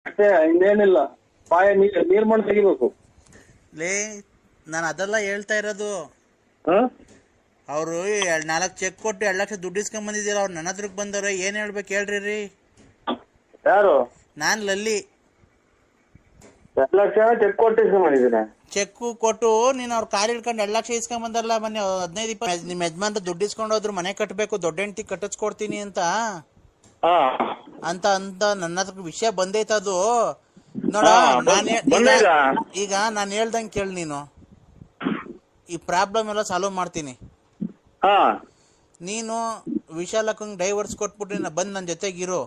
ಅಷ್ಟೇ, ಇನ್ನೇನಿಲ್ಲ. ಬಾಯ ನೀರ್ ಮಣ್ಣು ತೆಗಿಬೇಕು. ಲೇ ನಾನು ಅದೆಲ್ಲ ಹೇಳ್ತಾ ಇರೋದು. ಅವರು 4 ಚೆಕ್ ಕೊಟ್ಟು 2 ಲಕ್ಷ ದುಡ್ಡು ಇಸ್ಕೊಂಡ್ ಬಂದಿದ್ದೀರ. ಅವ್ರು ನನ್ನ ಹತ್ರಕ್ಕೆ ಬಂದವ್ರೆ. ಏನ್ ಹೇಳ್ಬೇಕು ಹೇಳ್ರಿ. ಯಾರು? ನಾನ್ ಲಲ್ಲಿ. 2 ಲಕ್ಷ ಚೆಕ್ ಕೊಟ್ಟು ಇಸ್ಕೊಂಡ್ ಬಂದಿದ್ದೀನಿ. ಚೆಕ್ ಕೊಟ್ಟು ನೀನ್ ಅವ್ರ ಕಾರ್ ಹಿಡ್ಕೊಂಡು 2 ಲಕ್ಷ ಇಸ್ಕೊಂಡ್ ಬಂದಾರಲ್ಲ ಮೊನ್ನೆ 15-20. ನಿಮ್ ಯಜಮಾನ್ರ ದುಡ್ಡು ಇಸ್ಕೊಂಡು ಹೋದ್ರು. ಮನೆ ಕಟ್ಟಬೇಕು, ದೊಡ್ಡ ಹೆಂಡತಿ ಕಟ್ಟಿಸ್ಕೊಡ್ತೀನಿ ಅಂತ ಅಂತ ಅಂತ ನನ್ನ ಹತ್ರ ವಿಷಯ ಬಂದೈತದು. ನೋಡ, ಈಗ ನಾನು ಹೇಳ್ದಂಗೆ ಕೇಳಿ ನೀನು. ಈ ಪ್ರಾಬ್ಲಮ್ ಎಲ್ಲ ಸಾಲ್ವ್ ಮಾಡ್ತೀನಿ. ನೀನು ವಿಶಾಲಕ್ಕಂಗೆ ಡೈವರ್ಸ್ ಕೊಟ್ಬಿಟ್ಟು ಬಂದು ನನ್ನ ಜೊತೆಗಿರು.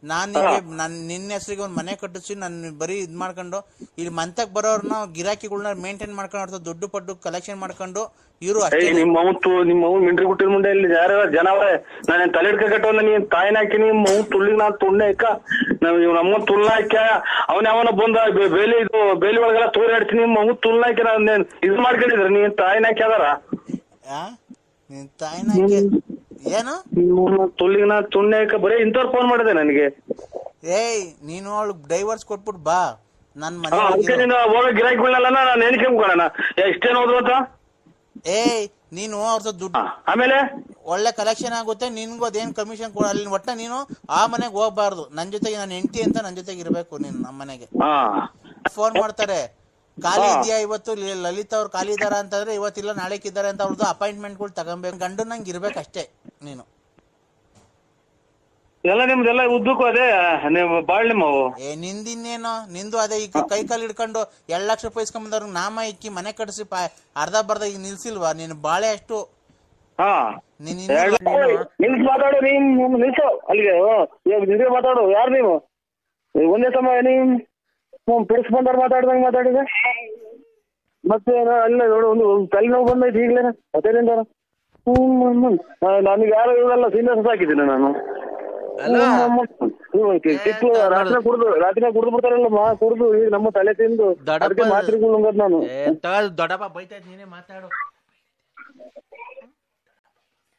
ನಾನು ನಿನ್ನ ಹೆಸರಿಗೆ ಒಂದು ಮನೆ ಕಟ್ಟಿಸಿ ನಾನು ಬರೀ ಇದ್ ಮಾಡ್ಕೊಂಡು ಇಲ್ಲಿ ಮಂತಕ್ ಬರೋರ್ನ ಗಿರಾಕಿಗಳನ್ನ ಮೇಂಟೈನ್ ಮಾಡ್ಕೊಂಡು ದುಡ್ಡು ಪಡ್ಡು ಕಲೆಕ್ಷನ್ ಮಾಡ್ಕೊಂಡು ಇರು ಅಷ್ಟೇ. ನಿಮ್ಮ ಮಿಂಟ್ರಿ ಗುಟ್ಟಿನ ಮುಂದೆ ಇಲ್ಲಿ ಯಾರ ಜನವೇ ನಾನು ತಲೆ ಹಿಡ್ಕಟ್ಟವ ನೀನ್ ತಾಯಿನ ಹಾಕಿ ನಿಮ್ಮ ತುಳ್ಳಿಗೆ ನಾ ತುಣ್ಣೆ ಇಕ್ಕ ನಮ್ಮ ತುಳ್ಳ ಹಾಕ್ಯ ಅವನ ಅವನ ಬಂದ ಬೇಲಿ ಒಳಗೆಲ್ಲ ತೂರಾಡ್ತೀನಿ. ನಿಮ್ಮ ತುಳ್ಳ ಹಾಕಿ ನಾನು ಇದು ಮಾಡ್ಕೊಂಡಿದ್ರ ನೀನ್ ತಾಯಿನ ಹಾಕಿ ಅದಾರ ನಿನ್ ತಾಯಿನ ಏನು ತುಳ್ಳಿಗೆ ನಾ ತುಣ್ಣೆ ಹಾಕ ಬರೀ ಇಂಥವ್ರು ಫೋನ್ ಮಾಡಿದೆ ನನಗೆ. ಏಯ್ ನೀನು ಅವಳು ಡೈವರ್ಸ್ ಕೊಟ್ಬಿಟ್ಟು ಬಾ ನನ್ ಮನೆ ಹೋಗ ಗಿರಾಕಿಗಳನ್ನೆಲ್ಲ ನಾನು ಎಣಿಕೆಂಬ್ಕೊಳ್ಳೋಣ ಎಷ್ಟೇನು ಹೋದ್ರು ಅಂತ. ಏಯ್ ನೀನು ಅವ್ರ ದುಡ್ಡು ಆಮೇಲೆ ಒಳ್ಳೆ ಕಲೆಕ್ಷನ್ ಆಗುತ್ತೆ. ನಿನ್ಗೂ ಅದೇನ್ ಕಮಿಷನ್ ಕೊಡ ಅಲ್ಲಿ. ಒಟ್ಟ ನೀನು ಆ ಮನೆಗೆ ಹೋಗ್ಬಾರ್ದು. ನನ್ ಜೊತೆಗೆ ನನ್ನ ಹೆಂಡತಿ ಅಂತ ನನ್ ಜೊತೆಗೆ ಇರ್ಬೇಕು ನೀನು. ನಮ್ಮ ಮನೆಗೆ ಫೋನ್ ಮಾಡ್ತಾರೆ, ಖಾಲಿ ಇದೆಯಾ ಇವತ್ತು, ಲಲಿತಾ ಅವ್ರು ಖಾಲಿ ಇದಾರ ಅಂತಂದ್ರೆ ಇವತ್ತಿಲ್ಲ ನಾಳೆಕಿದ್ದಾರೆ ಅಂತ ಅವ್ರದ್ದು ಅಪಾಯಿಂಟ್ಮೆಂಟ್ಗಳು ತಗೊಂಬೇಕು. ಗಂಡು ನಂಗೆ ಇರ್ಬೇಕಷ್ಟೇ ನೀನು. ಎಲ್ಲ ನಿಮ್ದೆಲ್ಲ ಉದ್ದಕ್ಕೂ ಅದೇ ಬಾಳ್ ನಿಮ್ಮವು. ನಿಂದಿನ್ನೇನೋ ನಿಂದು ಅದೇ. ಈಗ ಕೈ ಕಾಲು ಹಿಡ್ಕೊಂಡು 2 ಲಕ್ಷ ರೂಪಾಯಿ ಇಸ್ಕೊಂಬಂದವ್ರ ನಾಮ ಇಕ್ಕಿ ಮನೆ ಕಟ್ಟಿಸಿ ಅರ್ಧ ಬರ್ಧ ಈಗ ನಿಲ್ಸಿಲ್ವಾ ನೀನು ಬಾಳೆ ಅಷ್ಟು. ನಿಲ್ಸ್ ಮಾತಾಡು ನೀನ್ ನಿಲ್ಸು ಅಲ್ಲಿಗೆ ಮಾತಾಡು. ಯಾರು ನೀವು ಒಂದೇ ಸಮಯ ನೀನ್ ಪಿಡಿಸ್ ಬಂದವ್ರು ಮಾತಾಡ್ದಂಗೆ ಮಾತಾಡಿದೆ. ಮತ್ತೆ ಅಲ್ಲ ನೋಡು ಒಂದು ತಲೆನೋವು ಬಂದೈತಿ ಈಗ್ಲೇ ಮತ್ತೇನಿಂದ. ನನಗೆ ಯಾರು ಇವೆಲ್ಲ ಸೀನಿಯರ್ಸ್ ಹಾಕಿದ್ದೀನಿ ನಾನು. ರಾತ್ರಿ ಕುಡ್ದು ಬಿಡ್ತಾರಲ್ಲಮ್ಮ, ಕುಡ್ದು ಈಗ ನಮ್ಮ ತಲೆ ತಿಂದು ಮಾತ್ರೆಗಳು ನುಂಗದ್ ನಾನು. ದೊಡ್ಡಪ್ಪ ಬೈತೈತ್ ನೀನೇ ಮಾತಾಡು.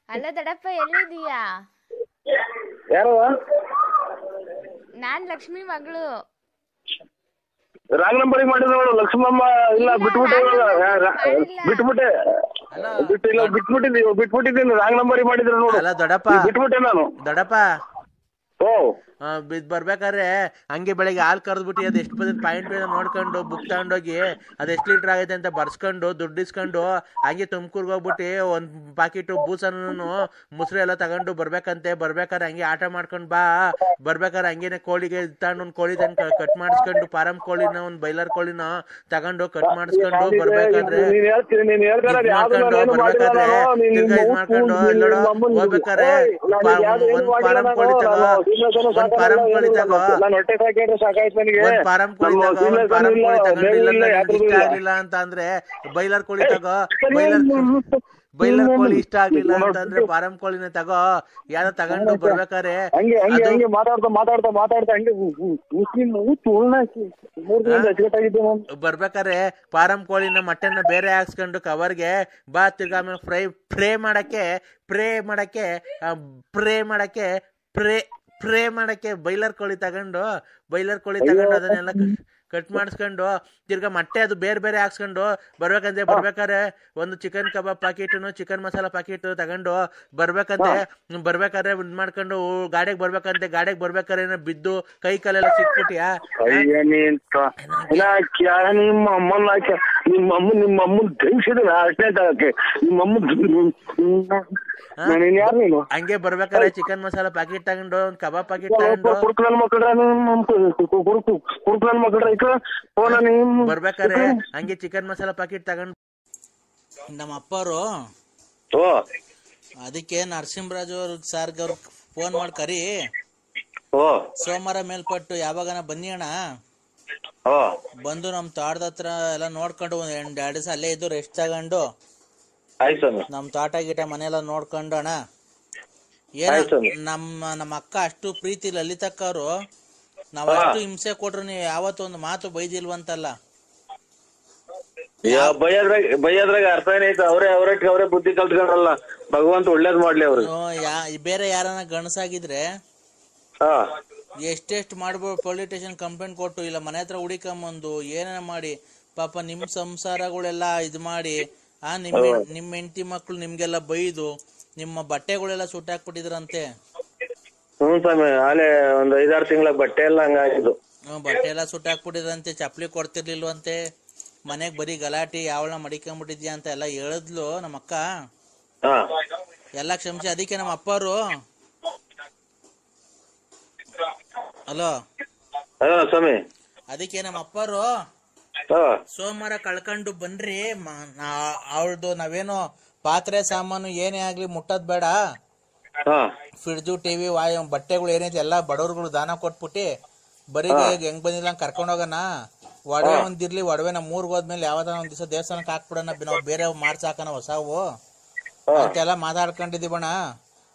ಅಲ್ಲ ದೊಡ್ಡಪ್ಪ ಎಲ್ಲಿದೀಯಾ? ಯಾರು? ನಾನ್ ಲಕ್ಷ್ಮಿ ಮಗಳು. ರಾಂಗ್ ನಂಬರ್ ಮಾಡಿದ್ರು ನೋಡು ಲಕ್ಷ್ಮಮ್ಮ. ಇಲ್ಲ ಬಿಟ್ಬಿಟ್ಟಿದ್ದೀನಿ. ರಾಂಗ್ ನಂಬರ್ ಮಾಡಿದ್ರು ನೋಡು. ಬಿಟ್ಬಿಟ್ಟೆ ನಾನು. ದೊಡ್ಡಪ್ಪ ಬರ್ಬೇಕಾದ್ರೆ ಹಂಗೆ ಬೆಳಗ್ಗೆ ಹಾಲು ಕರೆದ್ಬಿಟ್ಟು ಅದು ಎಷ್ಟು ಬಂದಿದ್ದು ಪಾಯಿಂಟ್ ನೋಡ್ಕೊಂಡು ಬುಕ್ ತಗೊಂಡೋಗಿ ಅದು ಎಷ್ಟು ಲೀಟರ್ ಆಗೈತೆ ಅಂತ ಬರ್ಸ್ಕೊಂಡು ದುಡ್ಡು ಇಸ್ಕೊಂಡು ಹಂಗೆ ತುಮಕೂರ್ಗೆ ಹೋಗ್ಬಿಟ್ಟು ಒಂದ್ ಪಾಕಿಟು ಬೂಸನ್ನು ಮುಸ್ರೆ ಎಲ್ಲ ತಗೊಂಡು ಬರ್ಬೇಕಂತೆ. ಬರ್ಬೇಕಾದ್ರೆ ಹಂಗೆ ಆಟ ಮಾಡ್ಕೊಂಡ್ ಬಾ. ಬರ್ಬೇಕಾದ್ರೆ ಹಂಗೇನೆ ಕೋಳಿಗೆ ತಗೊಂಡು ಒಂದ್ ಕೋಳಿ ತಂದು ಕಟ್ ಮಾಡಿಸ್ಕೊಂಡು ಫಾರಂ ಕೋಳಿನ ಒಂದ್ ಬೈಲರ್ ಕೋಳಿನ ತಗೊಂಡು ಕಟ್ ಮಾಡಿಸ್ಕೊಂಡು ಬರ್ಬೇಕಾದ್ರೆ ಮಾಡ್ಕೊಂಡು ಹೋಗ್ಬೇಕಾದ್ರೆ ಒಂದ್ ಫಾರಂ ಕೋಳಿ ತಗೋ, ಒಂದ್ ಫಾರಂ ಕೋಳಿ ತಗೋ, ಒಂದ್ ಫಾರಂ ಕೋಳಿ ತಗೋ. ಒಂದ್ ಫಾರಂ ಕೋಳಿ ತಗೊಂಡಿಲ್ಲ ಇಷ್ಟ ಆಗ್ಲಿಲ್ಲ ಅಂತ ಅಂದ್ರೆ ಬೈಲರ್ ಕೋಳಿ ತಗೋ. ಬೈಲರ್ ಕೋಳಿ ಇಷ್ಟ ಆಗ್ಲಿಲ್ಲ ಅಂತಂದ್ರೆ ಫಾರಂ ಕೋಳಿನ ತಗೋ. ಯಾವ್ದೋ ತಗೊಂಡು ಬರ್ಬೇಕಾರೆ ಬರ್ಬೇಕಾರೆ ಫಾರಂ ಕೋಳಿನ ಮಟನ್ನ ಬೇರೆ ಹಾಕ್ಸ್ಕೊಂಡು ಕವರ್ಗೆ ಬಾ. ತಿರ್ಗಾ ಆಮೇಲೆ ಫ್ರೈ ಮಾಡಕ್ಕೆ ಬೈಲರ್ ಕೋಳಿ ತಗೊಂಡು ಅದನ್ನೆಲ್ಲ ಕಟ್ ಮಾಡಿಸ್ಕೊಂಡು ತಿರ್ಗಾ ಮೊಟ್ಟೆ ಅದು ಬೇರೆ ಬೇರೆ ಹಾಕ್ಸ್ಕೊಂಡು ಬರ್ಬೇಕಂತೆ. ಬರ್ಬೇಕಾರೆ ಒಂದು ಚಿಕನ್ ಕಬಾಬ್ ಪ್ಯಾಕೆಟು ಚಿಕನ್ ಮಸಾಲಾ ಪ್ಯಾಕೆಟ್ ತಗೊಂಡು ಬರ್ಬೇಕಾದ್ರೆ ಇದ್ ಮಾಡ್ಕೊಂಡು ಗಾಡಿಗೆ ಬರ್ಬೇಕಂತೆ. ಗಾಡಿಗೆ ಬರ್ಬೇಕಾರೆ ಬಿದ್ದು ಕೈ ಕಾಲೆಲ್ಲ ಸಿಕ್ಬಿಟ್ಟಿಯಾ? ನಿಮ್ಮ ಅಮ್ಮನ್ ತೆಗಿಸಿದ್ರೆ ಅಷ್ಟೇ ತಗಕ್ಕೆ. ಹಂಗೆ ಬರ್ಬೇಕಾರೆ ಚಿಕನ್ ಮಸಾಲಾ ಪ್ಯಾಕೆಟ್ ತಗೊಂಡು ಒಂದ್ ಕಬಾಬ್ ಪ್ಯಾಕೆಟ್ ತಗೊಂಡು ಬರ್ಬೇಕಾರೆ ಹಂಗೆ ಚಿಕನ್ ಮಸಾಲಾ ಪ್ಯಾಕೆಟ್ ತಗೊಂಡು ನಮ್ಮ ಅಪ್ಪರು ಅದಕ್ಕೆ ನರಸಿಂಹರಾಜು ಅವ್ರ ಸಾರ್ಗ ಅವ್ರ ಫೋನ್ ಮಾಡಿ ಕರಿ. ಸೋಮವಾರ ಮೇಲ್ಪಟ್ಟು ಯಾವಾಗನ ಬನ್ನಿ ಅಣ್ಣ. ಬಂದು ನಮ್ ತೋಟದ ಹತ್ರ ಎಲ್ಲ ನೋಡ್ಕೊಂಡು 2 ದಿವಸ ಅಲ್ಲೇ ಇದ್ದು ರೆಸ್ಟ್ ತಗೊಂಡು ನಮ್ ತೋಟ ಗೀಟ ಮನೆಯೆಲ್ಲ ನೋಡ್ಕೊಂಡು ಅಣ್ಣ. ನಮ್ಮ ಅಕ್ಕ ಅಷ್ಟು ಪ್ರೀತಿ ಲಲಿತಕ್ಕ ಅವರು. ನಾವ್ ಅಷ್ಟು ಹಿಂಸೆ ಕೊಟ್ರು ನೀವು ಯಾವತ್ತು ಒಂದು ಮಾತು ಬೈದಿಲ್ವಂತಲ್ಲ. ಬೈಯದ್ರಾಗ ಅರ್ಥ ಏನೈತೆ? ಅವರೇ ಬುದ್ಧಿ ಕಲ್ತ್ಕೊಂಡ್ರಲ್ಲ. ಭಗವಂತ ಒಳ್ಳೇದ್ ಮಾಡ್ಲಿ ಅವ್ರು. ಬೇರೆ ಯಾರನ್ನ ಗಣಸಾಗಿದ್ರೆ ಎಷ್ಟೆಷ್ಟು ಮಾಡ್ಬೋದು, ಪೊಲೀಸ್ ಸ್ಟೇಷನ್ ಕಂಪ್ಲೇಂಟ್ ಕೊಟ್ಟು ಇಲ್ಲ ಮನೆ ಹತ್ರ ಹುಡಿಕೊಂಬಂದು ಏನೇನ ಮಾಡಿ ಪಾಪ ನಿಮ್ಮ ಸಂಸಾರಗಳೆಲ್ಲ ಇದು ಮಾಡಿ ನಿಮ್ಮ ಹೆಂಡತಿ ಮಕ್ಳು ನಿಮ್ಗೆಲ್ಲ ಬೈದು ನಿಮ್ಮ ಬಟ್ಟೆಗಳೆಲ್ಲ ಸುಟ್ಟಾಕ್ಬಿಟ್ಟಿದ್ರಂತೆ. ಹ್ಞೂ ಸ್ವಾಮಿ, ಆಲೆ ಒಂದ್ 5-6 ತಿಂಗಳ ಬಟ್ಟೆ ಎಲ್ಲ ಹಂಗಾಗಿದ್ದು. ಬಟ್ಟೆ ಎಲ್ಲ ಸುಟ್ಟಾಕ್ಬಿಟ್ಟಿದ್ರಂತೆ, ಚಪ್ಪಲಿ ಕೊಡ್ತಿರ್ಲಿಲ್ವಂತೆ, ಮನೆಗ್ ಬರೀ ಗಲಾಟಿ, ಯಾವಳ ಮಡಿಕೊಂಡ್ಬಿಟ್ಟಿದ್ಯಾ ಅಂತ ಎಲ್ಲ ಹೇಳಿದ್ಲು ನಮ್ಮ ಅಕ್ಕ. ಎಲ್ಲ ಕ್ಷಮಿಸಿ. ಅದಕ್ಕೆ ನಮ್ಮ ಅಪ್ಪರು ಹಲೋ ಸ್ವಾಮಿ, ಅದಕ್ಕೆ ನಮ್ಮ ಅಪ್ಪರು ಸೋಮವಾರ ಕಳ್ಕೊಂಡು ಬನ್ರಿ, ಅವಳ್ದು ನಾವೇನೋ ಪಾತ್ರೆ ಸಾಮಾನು ಏನೇ ಆಗ್ಲಿ ಮುಟ್ಟದ್ ಬೇಡ, ಫ್ರಿಡ್ಜು ಟಿವಿ ಬಟ್ಟೆಗಳು ಏನೈತಿ ಎಲ್ಲ ಬಡವ್ರುಗಳು ದಾನ ಕೊಟ್ಬಿಟ್ಟಿ ಬರೀಗೆ ಹೆಂಗ್ ಬಂದಿಲ್ಲ ಕರ್ಕೊಂಡ್ ಹೋಗೋಣ, ಒಡವೆ ಒಂದಿರ್ಲಿ, ಒಡವೆ ನಮ್ಮ ಊರ್ಗ್ ಹೋದ್ಮೇಲೆ ಯಾವ್ದಾರ ಒಂದ್ ದಿವಸ ದೇವಸ್ಥಾನಕ್ಕೆ ಹಾಕ್ಬಿಡೋಣ, ನಾವು ಬೇರೆ ಮಾಡ್ಸಾಕನ ಹೊಸವು ಅಂತೆಲ್ಲ ಮಾತಾಡ್ಕೊಂಡಿದೀವಣ್ಣ.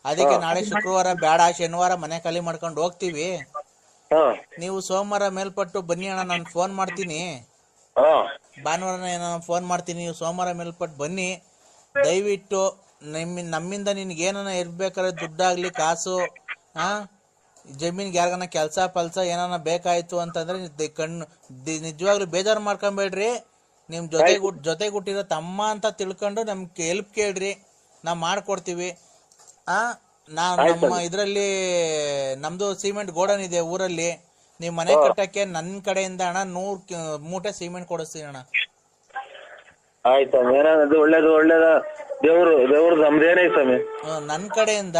ಅದಕ್ಕೆ ನಾಳೆ ಶುಕ್ರವಾರ ಬೇಡ, ಶನಿವಾರ ಮನೆ ಖಾಲಿ ಮಾಡ್ಕೊಂಡು ಹೋಗ್ತೀವಿ, ನೀವು ಸೋಮವಾರ ಮೇಲ್ಪಟ್ಟು ಬನ್ನಿ ಅಣ್ಣ, ನಾನು ಫೋನ್ ಮಾಡ್ತೀನಿ, ಭಾನುವಾರ ಫೋನ್ ಮಾಡ್ತೀನಿ, ನೀವು ಸೋಮವಾರ ಮೇಲ್ಪಟ್ಟು ಬನ್ನಿ, ದಯವಿಟ್ಟು ನಮ್ಮಿಂದ ನಿನ್ಗೆ ಏನಾನ ಇರ್ಬೇಕಾದ್ರೆ ದುಡ್ಡಾಗ್ಲಿ ಕಾಸು ಜಮೀನ್ಗೆ ಯಾರಿಗಾನ ಕೆಲಸ ಪಲ್ಸ ಏನಾನ ಬೇಕಾಯ್ತು ಅಂತಂದ್ರೆ ನಿಜವಾಗ್ಲೂ ಬೇಜಾರು ಮಾಡ್ಕೊಂಬೇಡ್ರಿ, ನಿಮ್ ಜೊತೆಗೆ ಹುಟ್ಟಿರೋ ತಮ್ಮ ಅಂತ ತಿಳ್ಕೊಂಡು ನಮ್ಗೆ ಹೆಲ್ಪ್ ಕೇಳ್ರಿ, ನಾವ್ ಮಾಡ್ಕೊಡ್ತೀವಿ. ನಮ್ಮ ಇದ್ರಲ್ಲಿ ನಮ್ದು ಸಿಮೆಂಟ್ ಗೋಡನ್ ಇದೆ ಊರಲ್ಲಿ, ನೀವ್ ಮನೆ ಕಟ್ಟಕ್ಕೆ ನನ್ ಕಡೆಯಿಂದ ಅಣ್ಣ 100 ಮೂಟೆ ಸಿಮೆಂಟ್ ಕೊಡಿಸ್ತೀನಿ ಅಣ್ಣ. ಆಯ್ತು, ಒಳ್ಳೇದು ಒಳ್ಳೇದ, ದೇವ್ರು ನಮ್ದೇನೇ ಸ್ವಾಮಿ. ನನ್ ಕಡೆಯಿಂದ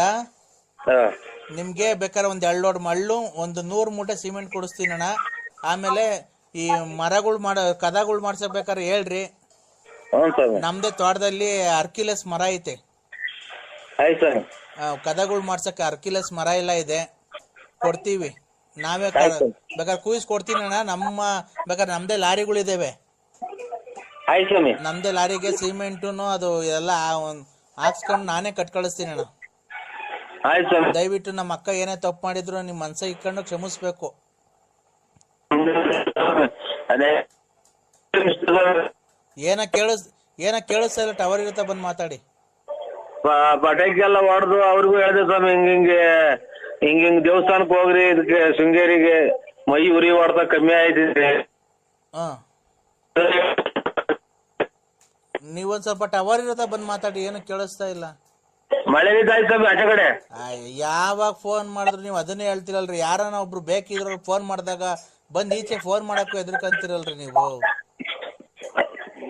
ನಿಮ್ಗೆ ಬೇಕಾದ್ರೆ ಒಂದ್ 2 ಲೋಡ್ ಮಳ್ಳು, ಒಂದು 100 ಮೂಟೆ ಸಿಮೆಂಟ್ ಕೊಡಿಸ್ತೀನಿ ಅಣ್ಣ. ಆಮೇಲೆ ಈ ಮರಗಳು ಕದಗಳು ಮಾಡ್ಸಬೇಕಾದ್ರೆ ಹೇಳ್ರಿ, ನಮ್ದೇ ತೋಟದಲ್ಲಿ ಅರ್ಕಿಲೆಸ್ ಮರ ಐತೆ, ಕದಗಳು ಮಾಡ್ಸಕ್ಕೆ ಅರ್ಕಿಲೆಸ್ ಮರ ಎಲ್ಲ ಇದೆ, ಕೊಡ್ತೀವಿ ನಾವೇ, ಬೇಕಾದ್ರೆ ಕೂಯಿಸ್ ಕೊಡ್ತೀನಿ ಅಣ್ಣ. ಬೇಕಾದ್ರೆ ನಮ್ದೇ ಲಾರಿಗಳಿದ್ದೇವೆ, ನಮ್ದೇ ಲಾರಿಗೆ ಸಿಮೆಂಟುನು ಅದು ಎಲ್ಲ ಹಾಕ್ಸ್ಕೊಂಡು ನಾನೇ ಕಟ್ ಕಳಿಸ್ತೀನಿ ಅಣ್ಣ. ದಯವಿಟ್ಟು ನಮ್ಮ ಅಕ್ಕ ಏನೇ ತಪ್ಪು ಮಾಡಿದ್ರು ನಿಮ್ ಮನ್ಸ ಇಟ್ಕೊಂಡು ಕ್ಷಮಿಸ್ಬೇಕು. ಏನ ಕೇಳಿಸ್ತಾ ಇಲ್ಲ, ಟವರ್ ಇರುತ್ತೆ, ಬಂದ್ ಮಾತಾಡಿ. ಪಟಾಕಿಗೆಲ್ಲ ಹೊಡೆದು ಅವ್ರಿಗೂ ಹೇಳಿದೆ ಸ್ವಾಮಿ, ಹಿಂಗಿಂಗ್ ದೇವಸ್ಥಾನಕ್ಕೆ ಹೋಗ್ರಿ, ಇದಕ್ಕೆ ಶೃಂಗೇರಿಗೆ ಮೈ ಉರಿ ಹೊಡೆದ ಕಮ್ಮಿ ಆಯ್ತಿದೆ. ನೀವೊಂದ್ ಸ್ವಲ್ಪ ಟವರ್ ಇರುತ್ತೆ, ಬಂದ್ ಮಾತಾಡಿ, ಏನು ಕೇಳಿಸ್ತಾ ಇಲ್ಲ. ಮಳೆ ಆಚೆ ಕಡೆ ಯಾವಾಗ ಫೋನ್ ಮಾಡಿದ್ರು ನೀವು ಅದನ್ನೇ ಹೇಳ್ತಿರಲ್ರಿ, ಯಾರನ್ನ ಒಬ್ರು ಬೇಕಿದ್ರು ಫೋನ್ ಮಾಡಿದಾಗ ಬಂದ್ ಈಚೆ ಫೋನ್ ಮಾಡಕ್ಕೂ ಎದ್ರಕಂತಿರಲ್ರಿ ನೀವು.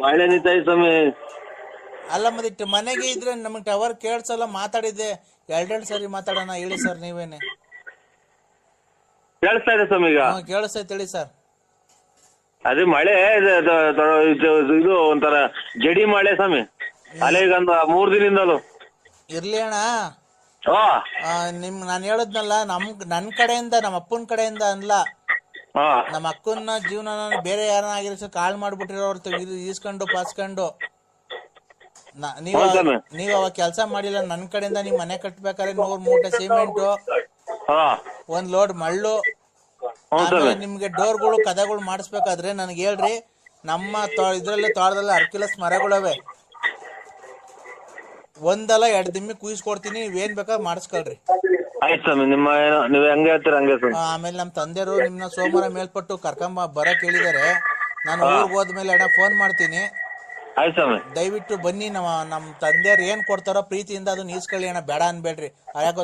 ಮಳೆ ನಿಂತಾಯ್ತು ಸ್ವಾಮಿ. ಅಲ್ಲ ಮತ್ತೆ ಮನೆಗೆ ಇದ್ರೆ ನಮಗ್ ಟವರ್ ಕೇಳ್ಸಲ್ಲ, ಮಾತಾಡಿದ್ದೆ 2 ಸರಿ ಮಾತಾಡೋಣ, ಹೇಳಿ ಸರ್ ನೀವೇನೆ. ಕೇಳಿಸ್ತಾ ಇದೆ ಸ್ವಾಮಿ ಈಗ? ಕೇಳಿಸ್ತೈತೆ ಹೇಳಿ ಸರ್. ಅದೇ ಮಳೆ ಇದು ಒಂಥರ ಜಡಿ ಮಳೆ ಸ್ವಾಮಿ, ಅಲೆ ಈಗ 3 ದಿನದಿಂದಲೂ ಇರ್ಲಿ ಅಣ್ಣ. ನಾನು ಹೇಳದ್ನಲ್ಲ, ನನ್ ಕಡೆಯಿಂದ, ನಮ್ಮ ಅಪ್ಪನ ಕಡೆಯಿಂದ ಅಲ್ಲ, ನಮ್ಮ ಅಕ್ಕನ ಜೀವನ ಬೇರೆ ಯಾರನ್ನಾಗಿರೋ ಕಾಲ್ ಮಾಡ್ಬಿಟ್ಟಿರೋರು ಈಸ್ಕೊಂಡು ಪಾಸ್ಕೊಂಡು ನೀವ್ ಅವಾಗ ಕೆಲ್ಸ ಮಾಡಿಲ್ಲ, ನನ್ ಕಡೆಯಿಂದ ನೀವ್ ಮನೆ ಕಟ್ಬೇಕಾದ್ರೆ 100 ಮೂಟೆ ಸಿಮೆಂಟು, 1 ಲೋಡ್ ಮಳ್ಳು, ನಿಮ್ಗೆ ಡೋರ್ಗಳು ಕದಗಳು ಮಾಡಿಸ್ಬೇಕಾದ್ರೆ ನನ್ಗೆ ಹೇಳ್ರಿ, ನಮ್ಮ ಇದ್ರಲ್ಲಿ ತೋಟದಲ್ಲಿ ಅರ್ಕಿಲಸ್ ಮರಗಳವೆ, ಒಂದಲ್ಲ 2 ದಿಮ್ಮಿ ಕುಯಿಸ್ಕೊಡ್ತೀನಿ, ನೀವೇನ್ ಬೇಕಾದ್ರೆ ಮಾಡಿಸ್ಕೊಳ್ರಿ. ಆಮೇಲೆ ನಮ್ ತಂದೆಯವರು ನಿಮ್ನ ಸೋಮವಾರ ಮೇಲ್ಪಟ್ಟು ಬರಕ್ ಹೇಳಿದಾರೆ, ನಾನು ಊರ್ಗ್ ಹೋದ್ಮೇಲೆ ಅಣ್ಣ ಫೋನ್ ಮಾಡ್ತೀನಿ, ದಯವಿಟ್ಟು ಬನ್ನಿ. ನಮ್ ತಂದೆಯವ್ರು ಏನ್ ಕೊಡ್ತಾರೋ ಪ್ರೀತಿಯಿಂದ ಅದನ್ನ ಈಸ್ಕೊಳ್ಳಿ ಅಣ್ಣ, ಬೇಡ ಅನ್ಬೇಡ್ರಿ. ಯಾಕೆ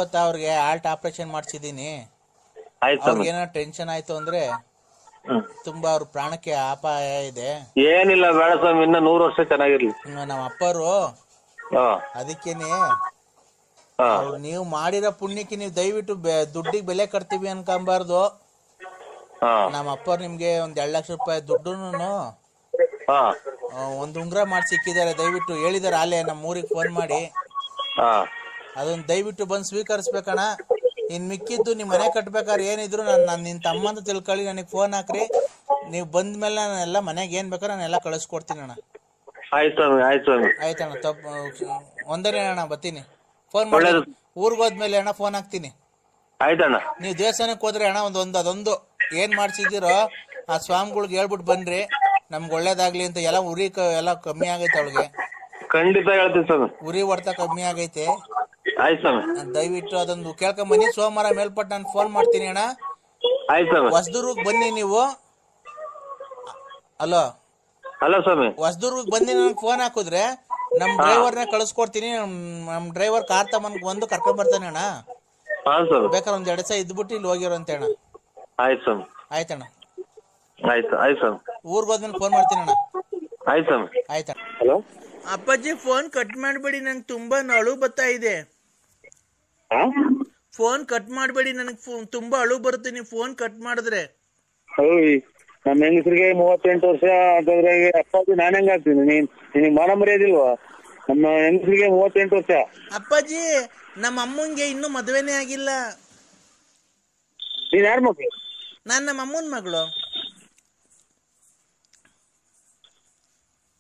ಗೊತ್ತಾ, ಅವ್ರಿಗೆ ಹಾರ್ಟ್ ಆಪರೇಷನ್ ಮಾಡ್ಸಿದೀನಿ, ಅವ್ರಿಗೇನ ಟೆನ್ಷನ್ ಆಯ್ತು ಅಂದ್ರೆ ತುಂಬಾ ಅವ್ರ ಪ್ರಾಣಕ್ಕೆ ಅಪಾಯ ಇದೆ. ಏನಿಲ್ಲ, ಬೇಡ ಸ್ವಾಮಿ, ಇನ್ನ 100 ವರ್ಷ ಚೆನ್ನಾಗಿರ್ಲಿ ನಮ್ಮ ಅಪ್ಪರು. ಅದಕ್ಕೇನೆ ನೀವು ಮಾಡಿರೋ ಪುಣ್ಯಕ್ಕೆ ನೀವು ದಯವಿಟ್ಟು ದುಡ್ಡಿಗೆ ಬೆಲೆ ಕಟ್ತೀವಿ ಅನ್ಕೊಂಬಾರ್ದು. ನಮ್ಮ ಅಪ್ಪರು ನಿಮ್ಗೆ ಒಂದ್ 2 ಲಕ್ಷ ರೂಪಾಯಿ ದುಡ್ಡುನು ಒಂದ್ ಉಂಗ್ರ ಮಾಡಿ ಸಿಕ್ಕಿದ್ದಾರೆ, ದಯವಿಟ್ಟು ಹೇಳಿದಾರೆ ಅಲ್ಲೇ ನಮ್ಮ ಊರಿಗೆ ಫೋನ್ ಮಾಡಿ, ಅದನ್ನ ದಯವಿಟ್ಟು ಬಂದು ಸ್ವೀಕರಿಸ್ಬೇಕಣ್ಣ. ಇನ್ ಮಿಕ್ಕಿದ್ದು ನಿಮ್ ಮನೆ ಕಟ್ಬೇಕಾದ್ರೆ ಏನಿದ್ರು ನಾನು ನಿನ್ ತಮ್ಮ ಅಂತ ತಿಳ್ಕೊಳ್ಳಿ, ನನಗ್ ಫೋನ್ ಹಾಕ್ರಿ, ನೀವ್ ಬಂದ್ಮೇಲೆ ನಾನೆಲ್ಲ ಮನೆಗೆ ಏನ್ ಬೇಕಾದ್ರೆ ನಾನೆಲ್ಲ ಕಳಿಸ್ಕೊಡ್ತೀನಿ ಅಣ್ಣ. ಆಯ್ತಣ್ಣ, ಒಂದನೇ ಅಣ್ಣ ಬರ್ತೀನಿ, ಫೋನ್ ಮಾಡಿ. ಊರ್ಗ್ ಹೋದ್ಮೇಲೆ ಅಣ್ಣ ಫೋನ್ ಹಾಕ್ತೀನಿ. ನೀವ್ ದೇವಸ್ಥಾನಕ್ಕೆ ಹೋದ್ರೆ ಅಣ್ಣ ಅದೊಂದು ಏನ್ ಮಾಡ್ಸಿದಿರೋ ಆ ಸ್ವಾಮಿಗಳ್ಗೆ ಹೇಳ್ಬಿಟ್ಟು ಬನ್ರಿ, ನಮ್ಗೆ ಒಳ್ಳೇದಾಗ್ಲಿ ಅಂತ. ಎಲ್ಲ ಉರಿ ಎಲ್ಲ ಕಮ್ಮಿ ಆಗೈತೆ ಅವಳಿಗೆ, ಖಂಡಿತ ಹೇಳ್ತೀನಿ ಸರ್, ಉರಿ ಹೊಡ್ತ ಕಮ್ಮಿ ಆಗೈತೆ. ಆಯ್ತು ಸ್ವಾಮಿ. ದಯವಿಟ್ಟು ಅದೊಂದು ಕೇಳ್ಕೊಂಬನ್ನಿ. ಸೋಮವಾರ ಮೇಲ್ಪಟ್ಟು ನಾನು ಫೋನ್ ಮಾಡ್ತೀನಿ ಅಣ್ಣ. ಆಯ್ತು ಸ್ವಾಮಿ. ಹೊಸದುರ್ಗಕ್ಕೆ ಬನ್ನಿ ನೀವು. ಹಲೋ ಸ್ವಾಮಿ. ಹೊಸದುರ್ಗಕ್ಕೆ ಬಂದು ನನಗೆ ಫೋನ್ ಹಾಕಿದ್ರೆ ನಮ್ ಡ್ರೈವರ್ನ ಕಳಿಸ್ಕೊಡ್ತೀನಿ. ನಮ್ ಡ್ರೈವರ್ ಕಾರ್ ತಗೊಂಡ್ ಬಂದು ಕರ್ಕೊಂಡ್ ಬರ್ತಾನೆ ಅಣ್ಣ. ಬೇಕಾದ್ರೆ ಒಂದ್ 2 ದಿವಸ ಇದ್ಬಿಟ್ಟು ಇಲ್ಲಿ ಹೋಗಿರೋ ಅಂತ ಅಣ್ಣ. ಆಯ್ತು ಸ್ವಾಮಿ. ಆಯ್ತಣ್ಣ. ಆಯ್ತು ಸ್ವಾಮಿ. ಊರ್ಗ್ ಹೋದ್ಮೇಲೆ ಫೋನ್ ಮಾಡ್ತೀನಿ ಅಣ್ಣ. ಆಯ್ತು ಸ್ವಾಮಿ. ಆಯ್ತಣ್ಣ. ಹಲೋ ಅಪ್ಪಾಜಿ, ಫೋನ್ ಕಟ್ ಮಾಡ್ಬೇಡಿ, ನಂಗೆ ತುಂಬಾ ಅಳು ಬರ್ತಾ ಇದೆ. ಫೋನ್ ಕಟ್ ಮಾಡ್ಬೇಡಿ, ನನಗೆ ತುಂಬಾ ಅಳು ಬರುತ್ತೆ ನೀವು ಫೋನ್ ಕಟ್ ಮಾಡಿದ್ರೆ. ನಮ್ಮ ಹೆಂಗಸರಿಗೆ 38 ವರ್ಷ ಅಂತಂದ್ರೆ ಅಪ್ಪಾಜಿ ನಾನ್ ಹೆಂಗ ಆಗ್ತೀನಿ? ನಿನಗೆ ಮಾನ ಮರ್ಯಾದಿಲ್ವಾ? ನಮ್ಮ ಹೆಂಗಸರಿಗೆ 38 ವರ್ಷ. ಅಪ್ಪಾಜಿ, ನಮ್ಮ ಅಮ್ಮಂಗೆ ಇನ್ನೂ ಮದ್ವೆನೇ ಆಗಿಲ್ಲ. ನೀನ್ ಯಾರ ಮಕ್ಳು? ನಾನ್ ನಮ್ಮ ಅಮ್ಮನ ಮಗಳು.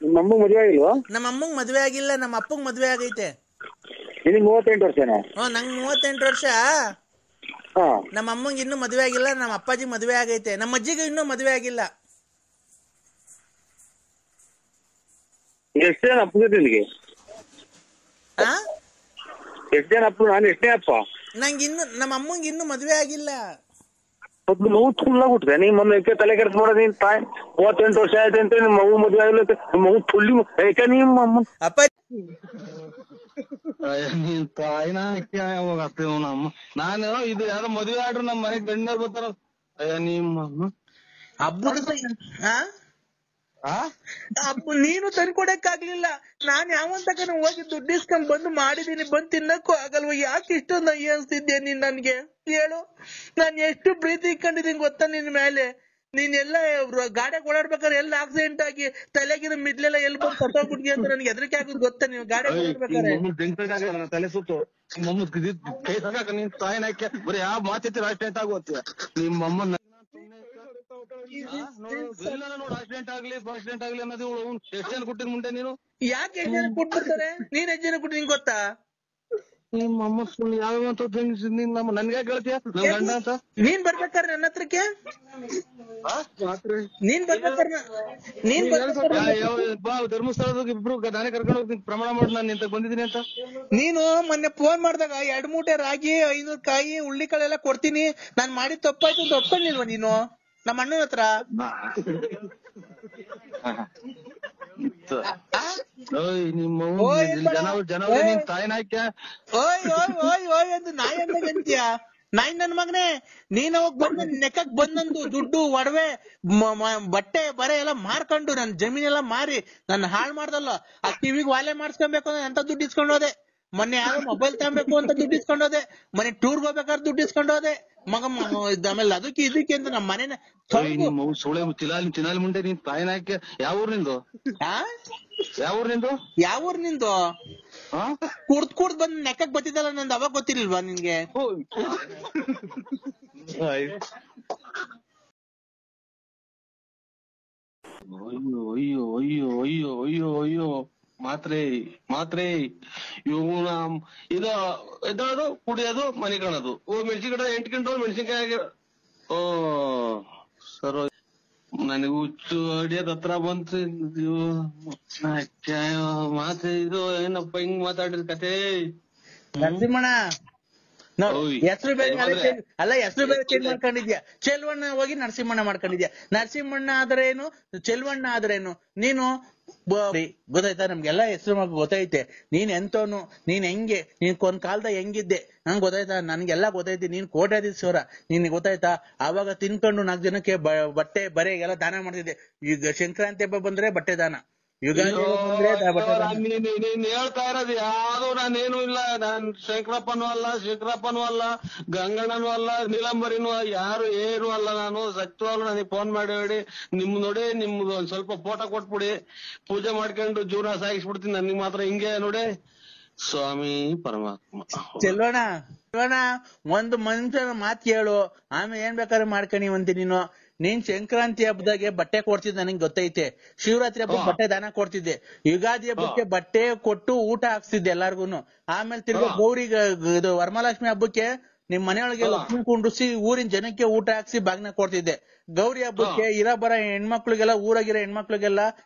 ನಿಮ್ಮ ಅಮ್ಮಗ್ ಮದ್ವೆ ಆಗಿಲ್ವಾ? ನಮ್ಮ ಅಮ್ಮಂಗ್ ಮದ್ವೆ ಆಗಿಲ್ಲ, ನಮ್ಮ ಅಪ್ಪಂಗ್ ಮದ್ವೆ ಆಗೈತೆ. ನಿನಗೆ 38 ವರ್ಷನಾ? ನಂಗ್ 38 ವರ್ಷ. ನಮ್ಮ ಅಮ್ಮಂಗೆ ಇನ್ನೂ ಮದ್ವೆ ಆಗಿಲ್ಲ, ನಮ್ಮ ಅಪ್ಪಾಜಿ ಮದ್ವೆ ಆಗೈತೆ. ನಮ್ಮ ಅಜ್ಜಿಗೆ ಇನ್ನೂ ಮದ್ವೆ ಆಗಿಲ್ಲ. ಎಷ್ಟು ಜನ ಅಪ್ಪ ನಿನಗೆ? ಎಷ್ಟು ಜನ ಅಪ್ಪ? ನಾನು ಎಷ್ಟೇ ಅಪ್ಪ? ನಂಗೆ ಇನ್ನು ನಮ್ಮ ಅಮ್ಮಂಗೆ ಇನ್ನೂ ಮದ್ವೆ ಆಗಿಲ್ಲ. ಮೊದ್ಲು ಮಗು ತುಳ್ಳಾಗ್ಬಿಟ್ರೆ ನೀ ಮೊನ್ನೆ ತಲೆ ಕೆಡ್ಸ್ ಮಾಡೋದು. ನೀನ್ ತಾಯಿ 38 ವರ್ಷ ಆಯ್ತು ಅಂತ ನಿಮ್ಮ ಮಗು ಮದ್ವೆ ಆಗಿಲ್ಲ, ಮಗು ತುಳ್ಳಿ ಯಾಕೆ ನಿಮ್ಮ ಅಮ್ಮ? ಅಪ್ಪ ನೀನ್ ತಾಯಿನ ಹೋಗತ್ತೇವ ನಮ್ಮ. ನಾನು ಇದು ಯಾರೋ ಮದ್ವೆ ಆಡ್ರು ನಮ್ ಮನೆಗ್ ಗಂಡರ್ ಬರ್ತಾರ. ನಿಮ್ಮ ಹಬ್ಬ ನೀನು ತಂದ್ಕೊಡಕ್ಕಾಗ್ಲಿಲ್ಲ. ನಾನ್ ಯಾವಂತಕ ಹೋಗಿ ದುಡ್ಡು ಇಸ್ಕೊಂಡ್ ಬಂದು ಮಾಡಿದೀನಿ. ಬಂದ್ ತಿನ್ನಕ್ಕೂ ಆಗಲ್ವ? ಯಾಕೆ ಇಷ್ಟೊಂದು ಅಯ್ಯ ಅನ್ಸ್ತಿದ್ಯಾ ನೀನ್ ನನ್ಗೆ? ಹೇಳು, ನಾನ್ ಎಷ್ಟು ಪ್ರೀತಿ ಇಟ್ಕೊಂಡಿದೀನಿ ಗೊತ್ತಾ ನಿನ್ ಮೇಲೆ. ನೀನ್ ಎಲ್ಲ ಗಾಡಿಯಾಗ ಓಡಾಡ್ಬೇಕಾದ್ರೆ ಎಲ್ಲ ಆಕ್ಸಿಡೆಂಟ್ ಆಗಿ ತಲೆಗಿನ ಮಿಡ್ಲೆಲ್ಲ ಎಲ್ಲಿ ಬಂದು ಸತ್ತೋಗ್ಬಿಟ್ಟಿ ಅಂತ ನನ್ಗೆ ಹೆದರಿಕೆ ಆಗೋದು ಗೊತ್ತಾ? ನೀವು ಗಾಡಿ ಓಡಾಡ್ಬೇಕಾರೆ ತಲೆ ಸುತ್ತು ಕೈ ಸಾಕ. ನಿನ್ ತಾಯಿನ ಬರೀ ಯಾವ ಮಾತೈತಿ ಆಕ್ಸಿಡೆಂಟ್ ಆಗುತ್ತೀಯ ನಿಮ್ಮ ಅಮ್ಮನ. ನೋಡ್ ಆಕ್ಸಿಡೆಂಟ್ ಆಗ್ಲಿ ಆಕ್ಸಿಡೆಂಟ್ ಆಗ್ಲಿ ಅನ್ನೋದು ಎಷ್ಟು ಜನ ಕೊಟ್ಟಿರ್ ಮುಂದೆ ನೀನು? ಯಾಕೆ 8 ಜನ ಕೊಟ್ಬಿಡ್ತಾರೆ? ನೀನ್ 8 ಜನ ಕೊಟ್ಟಿ ನಿಂಗೆ ಗೊತ್ತಾ? ನಿಮ್ಮ ಅಮ್ಮ ಸುಳ್ಳು ಯಾವ ನೀನ್ ನಮ್ಮ ನನ್ಗೆ ಹೇಳ್ತೀಯ ನಮ್ ಗಂಡ ಅಂತ? ನೀನ್ ಬರ್ಬೇಕಾರೆ ನನ್ನ ಹತ್ರಕ್ಕೆ ಧರ್ಮಸ್ಥಳದ ಇಬ್ರು ನಾನೇ ಕರ್ಕೊಂಡು ಹೋಗ್ತೀನಿ. ಪ್ರಮಾಣ ಮಾಡಿ ನಾನು ನಿಂತ ಬಂದಿದ್ದೀನಿ ಅಂತ. ನೀನು ಮೊನ್ನೆ ಫೋನ್ ಮಾಡಿದಾಗ 2 ಮೂಟೆ ರಾಗಿ 500 ಕಾಯಿ ಉಳ್ಳಿಕಾಳೆಲ್ಲ ಕೊಡ್ತೀನಿ, ನಾನ್ ಮಾಡಿದ ತಪ್ಪಾಯ್ತು ಅಂತ ಒಪ್ಕೊಂಡಿಲ್ವ ನೀನು ನಮ್ಮ ಅಣ್ಣನ ಹತ್ರ? ನಿನ್ ತಾಯಿನ ಓಯ್ ಎಂದು ನಾಯಿ ಅಂತೀಯ? ನಾಯಿ ನನ್ ಮಗನೇ, ನೀನ್ ಅವಾಗ ಬಂದ ನೆಕ್ಕಕ್ ಬಂದಂದು ದುಡ್ಡು ಒಡವೆ ಬಟ್ಟೆ ಬರೆ ಎಲ್ಲ ಮಾರ್ಕೊಂಡು ನನ್ ಜಮೀನೆಲ್ಲ ಮಾರಿ ನನ್ನ ಹಾಳು ಮಾಡ್ದಲ್ಲ. ಆ ಟಿವಿಗೆ ವಾಲೆ ಮಾಡ್ಸ್ಕೊಬೇಕು ಅಂದ್ರೆ ಎಂತ ದುಡ್ಡು ಇಸ್ಕೊಂಡು ಹೋದೆ. ಮೊನ್ನೆ ಯಾರೋ ಮೊಬೈಲ್ ತಗೋಬೇಕು ಅಂತ ದುಡ್ಡು ಇಸ್ಕೊಂಡು ಹೋದೆ. ಮೊನ್ನೆ ಟೂರ್ಗೆ ಹೋಗ್ಬೇಕಾದ್ರೆ ದುಡ್ಡು ಇಸ್ಕೊಂಡು ಹೋದೆ. ಆಮೇಲೆ ಅದಕ್ಕೆ ಇದಕ್ಕೆ ಅಂತ ನಮ್ಮ ಮನೇನ ಸುಳೆ ಚಿನಾಲಿ ಮುಂಡೆ. ನೀನ್ ತಾಯಿನ ಯಾವ ಊರ್ ನಿಂದು? ಯಾವ ಊರ್ ನಿಂದು? ಕುಡ್ದ್ ಬಂದ್ ನೆಕ್ಕಕ್ ಬತ್ತಿದ್ದಲ್ಲ ನಂದು, ಅವಾಗ ಗೊತ್ತಿರ್ಲಿಲ್ವಾ ನಿನ್ಗೆ? ಅಯ್ಯೋ ಅಯ್ಯೋ ಅಯ್ಯೋ ಅಯ್ಯೋ ಅಯ್ಯೋ ಮಾತ್ರೆ ಇವನ ಇದು ಎದ್ದೋದು ಕುಡಿಯೋದು ಮನೆ ಕಾಣೋದು. ಮೆಣಸಿನ ಗಿಡ 8 ಕ್ವಿಂಟಲ್ ಮೆಣಸಿನ್ಕಾಯಿ. ಸರ್ ನನಗೆ ಹುಚ್ಚು ಅಡಿಯೋದ್ ಹತ್ರ ಬಂತು. ಮಾತೆ ಇದು ಏನಪ್ಪ ಹಿಂಗ್ ಮಾತಾಡಿದ ಕತೆ? ನರಸಿಂಹಣ್ಣ ಹೆಸರು ಬೇರೆ ಅಲ್ಲ, ಹೆಸರು ಬೇರೆ ಚೇಂಜ್ ಮಾಡ್ಕೊಂಡಿದ್ಯಾ. ಚೆಲ್ವಣ್ಣ ಹೋಗಿ ನರಸಿಂಹಣ್ಣ ಮಾಡ್ಕೊಂಡಿದ್ಯಾ. ನರಸಿಂಹಣ್ಣ ಆದ್ರೇನು, ಚೆಲ್ವಣ್ಣ ಆದ್ರೇನು? ನೀನು ಗೊತ್ತಾಯ್ತಾ? ನಮ್ಗೆಲ್ಲಾ ಹೆಸರು ಗೊತ್ತೈತೆ. ನೀನ್ ಎಂತವನು, ನೀನ್ ಹೆಂಗೆ, ನೀನ್ ಒಂದ್ ಕಾಲದ ಹೆಂಗಿದ್ದೆ ನಂಗೆ ಗೊತ್ತಾಯ್ತಾ? ನನ್ಗೆಲ್ಲಾ ಗೊತ್ತೈತಿ. ನೀನ್ ಕೋಟ್ಯಾಧೀಶ್ವರ, ನಿನ್ ಗೊತ್ತಾಯ್ತಾ? ಆವಾಗ ತಿನ್ಕೊಂಡು 4 ಜನಕ್ಕೆ ಬಟ್ಟೆ ಬರೆ ಎಲ್ಲ ದಾನ ಮಾಡ್ತಿದ್ದೆ. ಈಗ ಸಂಕ್ರಾಂತಿ ಹಬ್ಬ ಬಂದ್ರೆ ಬಟ್ಟೆ ದಾನ, ಯುಗಾದಿ ಬಂದ್ರೆ ಬಟ್ಟೆ ದಾನ. ನೀನ್ ಹೇಳ್ತಾ ಇರೋದು ಯಾವ್ದು ನಾನೇನು ಇಲ್ಲ. ನಾನ್ ಶಂಕರಪ್ಪನೂ ಅಲ್ಲ, ಗಂಗಣ್ಣನೂ ಅಲ್ಲ, ನೀಲಂಬರಿನೂ ಯಾರು ಏನು ಅಲ್ಲ. ನಾನು ಸತ್ಯವಾಗ್ಲು ನನಗೆ ಫೋನ್ ಮಾಡಿ ನೋಡಿ ನಿಮ್ದು ಒಂದ್ ಸ್ವಲ್ಪ ಫೋಟೋ ಕೊಟ್ಬಿಡಿ, ಪೂಜೆ ಮಾಡ್ಕೊಂಡು ಜೀವನ ಸಾಗಿಸ್ಬಿಡ್ತೀನಿ. ನನಗೆ ಮಾತ್ರ ಹಿಂಗೆ ನೋಡಿ ಸ್ವಾಮಿ ಪರಮಾತ್ಮ. ಚೆಲ್ವಣ್ಣ, ಒಂದು ಮನುಷ್ಯನ ಮಾತು ಕೇಳು, ಆಮೇಲೆ ಏನ್ ಬೇಕಾದ್ರೆ ಮಾಡ್ಕೊಂಡಿವಂತಿ ನೀನು. ನೀನ್ ಸಂಕ್ರಾಂತಿ ಹಬ್ಬದಾಗೆ ಬಟ್ಟೆ ಕೊಡ್ತಿದ್ದೆ ನನಗೆ ಗೊತ್ತೈತೆ. ಶಿವರಾತ್ರಿ ಹಬ್ಬಕ್ಕೆ ಬಟ್ಟೆ ದಾನ ಕೊಡ್ತಿದ್ದೆ. ಯುಗಾದಿ ಹಬ್ಬಕ್ಕೆ ಬಟ್ಟೆ ಕೊಟ್ಟು ಊಟ ಹಾಕ್ತಿದ್ದೆ ಎಲ್ಲಾರ್ಗುನು. ಆಮೇಲೆ ತಿರ್ಗಾ ಗೌರಿಗೆ ಇದು ವರಮಹಾಲಕ್ಷ್ಮಿ ಹಬ್ಬಕ್ಕೆ ನಿಮ್ ಮನೆಯೊಳಗೆ ಲಕ್ಷ್ಮಿ ಕುಂಡ್ರಿಸಿ ಊರಿನ ಜನಕ್ಕೆ ಊಟ ಹಾಕ್ಸಿ ಬಾಗ್ನ ಕೊಡ್ತಿದ್ದೆ. ಗೌರಿ ಹಬ್ಬಕ್ಕೆ ಬರ ಹೆಣ್ಮಕ್ಳಿಗೆಲ್ಲ ಊರಾಗಿರೋ ಹೆಣ್ಮಕ್ಳಿಗೆಲ್ಲ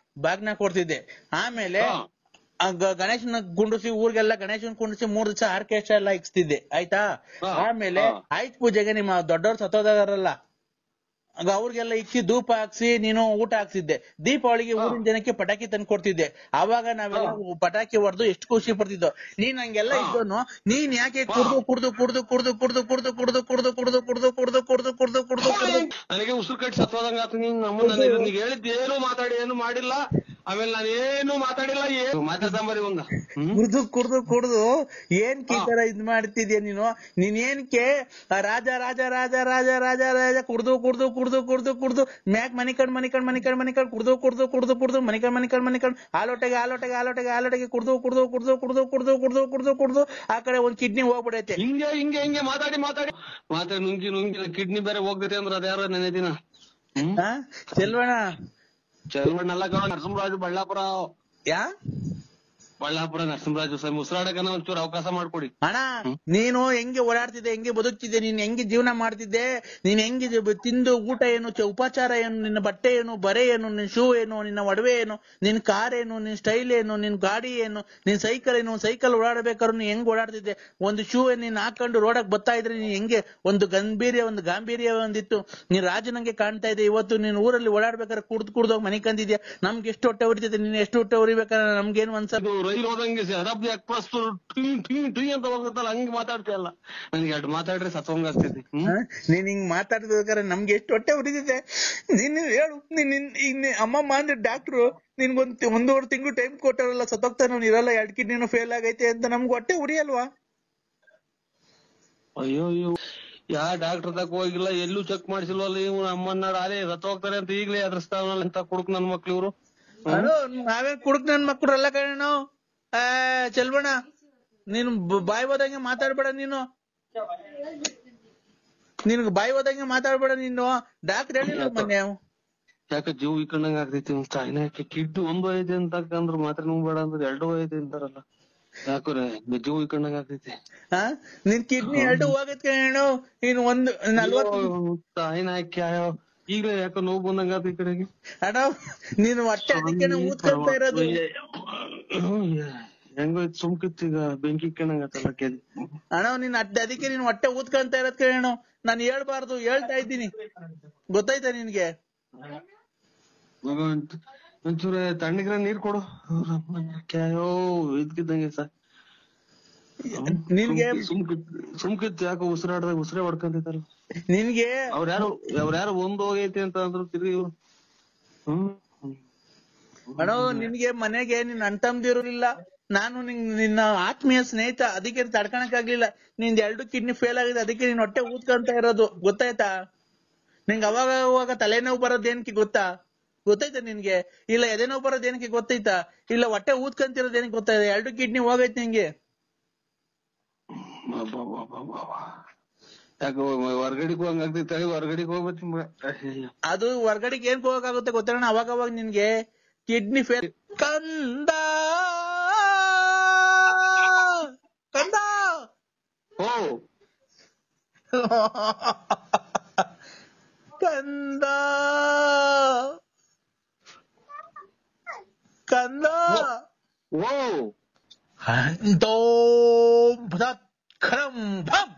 ಬಾಗ್ನ ಕೊಡ್ತಿದ್ದೆ. ಆಮೇಲೆ ಗಣೇಶನ ಕುಂಡ್ರಿಸಿ ಊರಿಗೆಲ್ಲ ಗಣೇಶನ್ ಕುಂಡ್ರಿಸಿ 3 ದಿವಸ ಆರ್ಕೆಸ್ಟ್ರಾ ಎಲ್ಲ ಇಕ್ಸ್ತಿದ್ದೆ ಆಯ್ತಾ. ಆಮೇಲೆ ಆಯ್ತು ಪೂಜೆಗೆ ನಿಮ್ಮ ದೊಡ್ಡವ್ರು ಸತ್ತೋದಾರಲ್ಲ ಆಗ ಅವ್ರಿಗೆಲ್ಲ ಇಕ್ಕಿ ಧೂಪ ಹಾಕ್ಸಿ ನೀನು ಊಟ ಹಾಕ್ಸಿದ್ದೆ. ದೀಪಾವಳಿಗೆ ಊರಿನ ಜನಕ್ಕೆ ಪಟಾಕಿ ತಂದು ಕೊಡ್ತಿದ್ದೆ. ಅವಾಗ ನಾವೆಲ್ಲ ಪಟಾಕಿ ಹೊಡೆದು ಎಷ್ಟು ಖುಷಿ ಪಡ್ತಿದ್ದೋ. ನೀನ್ ಹಂಗೆಲ್ಲ ಇದ್ದೋನು ನೀನ್ ಯಾಕೆ ಕುಡ್ದು ಕುಡ್ದು ಕುಡ್ದು ಕುಡ್ದು ಕುಡ್ದು ಕುಡ್ದು ಕುಡ್ದು ಕುಡ್ದು ಕುಡ್ದು ಕುಡ್ದು ಕುಡ್ದು ಕುಡ್ದು ಕುಡ್ದು ಕುಡ್ದು ಕುಡ್ದು ನನಗೆ ಉಸಿರು ಕಟ್ಟಿ ಸತ್ತೋದಂಗ ಆತು. ನೀನ್ ನಮ್ಮನ್ನ ಹೇಳಿದ್ ಏನು ಮಾತಾಡಿ ಏನು ಮಾಡಿಲ್ಲ. ಆಮೇಲೆ ನಾನು ಏನು ಮಾತಾಡಿಲ್ಲ. ಏನು ಮಾತಾಡ್ತಾಂಬರಿ ಒಂದ ಕುಡ್ದು ಕುಡ್ದು ಕುಡ್ದು ಏನ್ ಈ ತರ ಇದ್ ಮಾಡ್ತಿದ್ಯಾ ನೀನು. ನೀನ್ ಏನಕ್ಕೆ ರಾಜ ರಾಜ ರಾಜ ರಾಜ ರಾಜ ರಾಜ ಕುಡ್ದು ಕುಡ್ದು ಕುಡ್ದು ಕುಡ್ದು ಕುಡ್ದು ಮ್ಯಾಕ್ ಮನಿಕಂಡ್ ಕುಡ್ದು ಕುಡ್ದು ಕುಡ್ದು ಕುಡ್ದು ಮನಿಕಂಡ್ ಆಲೋಟೆಗೆ ಆಲೋಟೆಗೆ ಆಲೋಟೆಗೆ ಆಲೋಟೆಗೆ ಕುಡ್ದು ಕುಡ್ದು ಕುಡ್ದು ಕುಡ್ದು ಕುಡ್ದು ಕುಡ್ದು ಕುಡ್ದು ಕುಡ್ದು ಆ ಕಡೆ ಒಂದ್ ಕಿಡ್ನಿ ಹೋಗ್ಬಿಡೈತೆ. ಹಿಂಗೆ ಹಿಂಗೆ ಹಿಂಗೆ ಮಾತಾಡಿ ಮಾತಾಡಿ ಮಾತಾಡಿ ನುಂಗಿ ಕಿಡ್ನಿ ಬೇರೆ ಹೋಗ್ತೈತೆ ಅಂದ್ರೆ ಅದ್ಯಾರ ನೆನೆ ದಿನ ಚೆಲ್ವಣ್ಣಲ್ಲ ನರಸಿಂಹರಾಜು ಬಳ್ಳಾಪುರ ನರಸಿಂಹರಾಜು ಉಸಿರಾಡಕನ ಒಂಚೂರು ಅವಕಾಶ ಮಾಡ್ಕೊಡಿ ಅಣ್ಣ. ನೀನು ಹೆಂಗೆ ಓಡಾಡ್ತಿದ್ದೆ, ಹೆಂಗೆ ಬದುಕ್ತಿದ್ದೆ, ನೀನ್ ಹೆಂಗೆ ಜೀವನ ಮಾಡ್ತಿದ್ದೆ, ನೀನ್ ಹೆಂಗೆ ತಿಂದು ಊಟ ಏನು, ಉಪಚಾರ ಏನು, ನಿನ್ನ ಬಟ್ಟೆ ಏನು, ಬರೆ ಏನು, ನಿನ್ ಶೂ ಏನು, ನಿನ್ನ ಒಡವೆ ಏನು, ನಿನ್ ಕಾರ್ ಏನು, ನಿನ್ ಸ್ಟೈಲ್ ಏನು, ನಿನ್ ಗಾಡಿ ಏನು, ನಿನ್ ಸೈಕಲ್ ಏನು. ಸೈಕಲ್ ಓಡಾಡ್ಬೇಕಾದ್ರು ನೀನ್ ಹೆಂಗ್ ಓಡಾಡ್ತಿದ್ದೆ, ಒಂದು ಶೂ ನೀನ್ ಹಾಕೊಂಡು ರೋಡಕ್ ಬರ್ತಾ ಇದ್ರೆ ನೀನ್ ಹೆಂಗೆ ಒಂದು ಗಾಂಭೀರ್ಯ ಒಂದಿತ್ತು. ನೀನ್ ರಾಜನಂಗೆ ಕಾಣ್ತಾ ಇದೆ. ಇವತ್ತು ನೀನ್ ಊರಲ್ಲಿ ಓಡಾಡ್ಬೇಕಾದ್ರೆ ಕುಡ್ದೋಗಿ ಮನೆ ಕಂದಿದ್ಯಾ. ನಮ್ಗೆ ಎಷ್ಟು ಹೊಟ್ಟೆ ಉರಿತೈತೆ, ನೀನ್ ಎಷ್ಟು ಹೊಟ್ಟೆ ಉರಿಬೇಕಾದ್ರೆ ನಮ್ಗೇನು ಅನ್ಸದು. ರೈಲ್ ಹೋದಂಗೆ ಶತಾಬ್ದಿ ಎಕ್ಸ್ಪ್ರೆಸ್ ಟೀ ಅಂತ ಹೋಗುತ್ತಲ್ಲ ಹಂಗೆ ಮಾತಾಡ್ತೀಯಲ್ಲ. ನನ್ಗೆ ಎರಡು ಮಾತಾಡ್ರೆ ಸತ್ವಂಗ ಆಗ್ತೈತಿ. ನೀನ್ ಹಿಂಗ್ ಮಾತಾಡ್ಬೇಕಾದ್ರೆ ನಮ್ಗೆ ಎಷ್ಟು ಹೊಟ್ಟೆ ಉರಿತೈತೆ. ನೀನ್ ಹೇಳು, ನೀನ್ ಅಮ್ಮಮ್ಮ ಅಂದ್ರೆ ಡಾಕ್ಟ್ರು ನಿನ್ಗೊಂದ್ 1.5 ತಿಂಗಳು ಟೈಮ್ ಕೊಟ್ಟಾರಲ್ಲ, ಸತ್ತೋಗ್ತಾನ ಇರಲ್ಲ, 2 ಕಿಡ್ನಿನೂ ಫೇಲ್ ಆಗೈತೆ ಅಂತ ನಮ್ಗೆ ಹೊಟ್ಟೆ ಉರಿಯಲ್ವಾ? ಅಯ್ಯೋ ಯಾ ಡಾಕ್ಟರ್ ತಕ ಹೋಗಿಲ್ಲ, ಎಲ್ಲೂ ಚೆಕ್ ಮಾಡಿಸಿಲ್ವಲ್ಲ. ಇವ್ ಅಮ್ಮನ್ನ ಅದೇ ಸತ್ತೋಗ್ತಾರೆ ಅಂತ ಈಗ್ಲೇ ಅದ್ರಸ್ತಾವಲ್ಲ ಅಂತ ಕುಡುಕ್ ನನ್ ಮಕ್ಳು ಇವ್ರು. ನಾವೇ ಕುಡುಕ್ ನನ್ ಮಕ್ಳಲ್ಲ ಕಣ. ಚೆಲ್ವಣ್ಣ ನೀನು ಬಾಯಿ ಹೋದಂಗೆ ಮಾತಾಡ್ಬೇಡ. ನಿನ್ಗೆ ಬಾಯಿ ಹೋದಂಗೆ ಮಾತಾಡ್ಬೇಡ. ನೀನು ಡಾಕ್ಟರ್ ಹೇಳಿಲ್ಲ ಮೊನ್ನೆ. ಯಾಕೆ ಜೀವ ಇಕ್ಕಂಡಂಗ ಆಗ್ತೈತಿ ಯಾಕೆ ಕಿಡ್ನಿ 1 ಐತೆ ಅಂತಂದ್ರ ಮಾತ್ರ ನುಂಗ್ಬೇಡ ಅಂದ್ರೆ 2 ಐತೆ ಅಂತಾರಲ್ಲ. ಯಾಕೋರೆ ಜೀವ ಇಕ್ಕಂಡಂಗ ಆಗ್ತೈತಿ. ನಿನ್ ಕಿಡ್ನಿ 2 ಹೋಗೈತ್ ಕಣ. ನೀನ್ 40 ತಾಯಿನಾಕ್ಯಾಯೋ ಈಗಲೇ ಯಾಕೋ ನೋವು ಬಂದಂಗ ಈ ಕಡೆಗೆ. ಅಣ್ಣ ನೀನು ಹೊಟ್ಟೆ ಅದಕ್ಕೆ ಊದ್ಕೊಳ್ತಾ ಇರೋದು. ಹೆಂಗೋಯ್ತು ಸುಮ್ಕಿತ್ತು ಈಗ ಬೆಂಕಿ ಇಕ್ಕಂಡಂಗತ್ತಲ್ಲ ಕೆದಿ. ಅಣ್ಣ ನೀನ್ ಅದಕ್ಕೆ ನೀನ್ ಹೊಟ್ಟೆ ಊದ್ಕೊಂತ ಇರೋದ್ ಕೇಳೋಣ. ನಾನು ಹೇಳ್ಬಾರ್ದು, ಹೇಳ್ತಾ ಇದ್ದೀನಿ. ಗೊತ್ತಾಯ್ತಾ ನಿನ್ಗೆ? ಒಂಚೂರ ತಣ್ಣಗಿರ ನೀರ್ ಕೊಡು. ಕ್ಯಾಯೋ ಇದ್ಕಿದ್ದಂಗೆ ಸರ್ ನಿನ್ಗೆ ಸುಮ್ಕಿತ್ತು ಯಾಕೋ ಉಸಿರಾಡ್ದಾಗ ಉಸಿರೇ ಹೊಡ್ಕೊಂತೈತಲ್ಲ ನಿನ್ಗೆ. ಅವ್ರ್ಯಾರು ಒಂದ್ ಹೋಗೈತಿ ಅಂತ ಅಂದ್ರು ತಿರುಗಿ. ಅಣ್ಣ ನಿನ್ಗೆ ಮನೆಗೆ ನಿನ್ ಅಣ್ಣ ತಮ್ಮದಿರಲಿಲ್ಲ. ನಾನು ನಿನ್ನ ಆತ್ಮೀಯ ಸ್ನೇಹಿತ, ಅದಕ್ಕೆ ತಡ್ಕೊಳಕ್ ಆಗ್ಲಿಲ್ಲ. ನಿಂದ್ 2 ಕಿಡ್ನಿ ಫೇಲ್ ಆಗಿದೆ, ಅದಕ್ಕೆ ನೀನ್ ಹೊಟ್ಟೆ ಊದ್ಕೊಂತ ಇರೋದು. ಗೊತ್ತಾಯ್ತಾ? ನಿಂಗೆ ಅವಾಗ ತಲೆನೋವು ಬರೋದೇನಕ್ಕೆ ಗೊತ್ತಾ? ಗೊತ್ತಾಯ್ತಾ ನಿನ್ಗೆ? ಇಲ್ಲ ಎದೆನೋವು ಬರೋದೇನಕ್ಕೆ ಗೊತ್ತೈತಾ? ಇಲ್ಲ ಹೊಟ್ಟೆ ಊದ್ಕೊಂತಿರೋದೇನಕ್ಕೆ ಗೊತ್ತಾಯ್ತಾ? 2 ಕಿಡ್ನಿ ಹೋಗೈತೆ ನಿಂಗೆ. ಯಾಕೋ ಹೊರ್ಗಡೆಗೆ ಹೋಗಂಗಾಗ್ತೈತೆ. ಹೊರ್ಗಡೆಗೆ ಹೋಗ್ಬೇಕು. ಅದು ಹೊರ್ಗಡೆಗೆ ಏನ್ ಹೋಗಕ್ಕಾಗುತ್ತೆ ಗೊತ್ತಣ್ಣ? ಅವಾಗ ನಿನ್ಗೆ ಕಿಡ್ನಿ ಫೇಲ್. ಕಂದ ಓ ಕಂದ ಓ ಖರಂ ಭಂ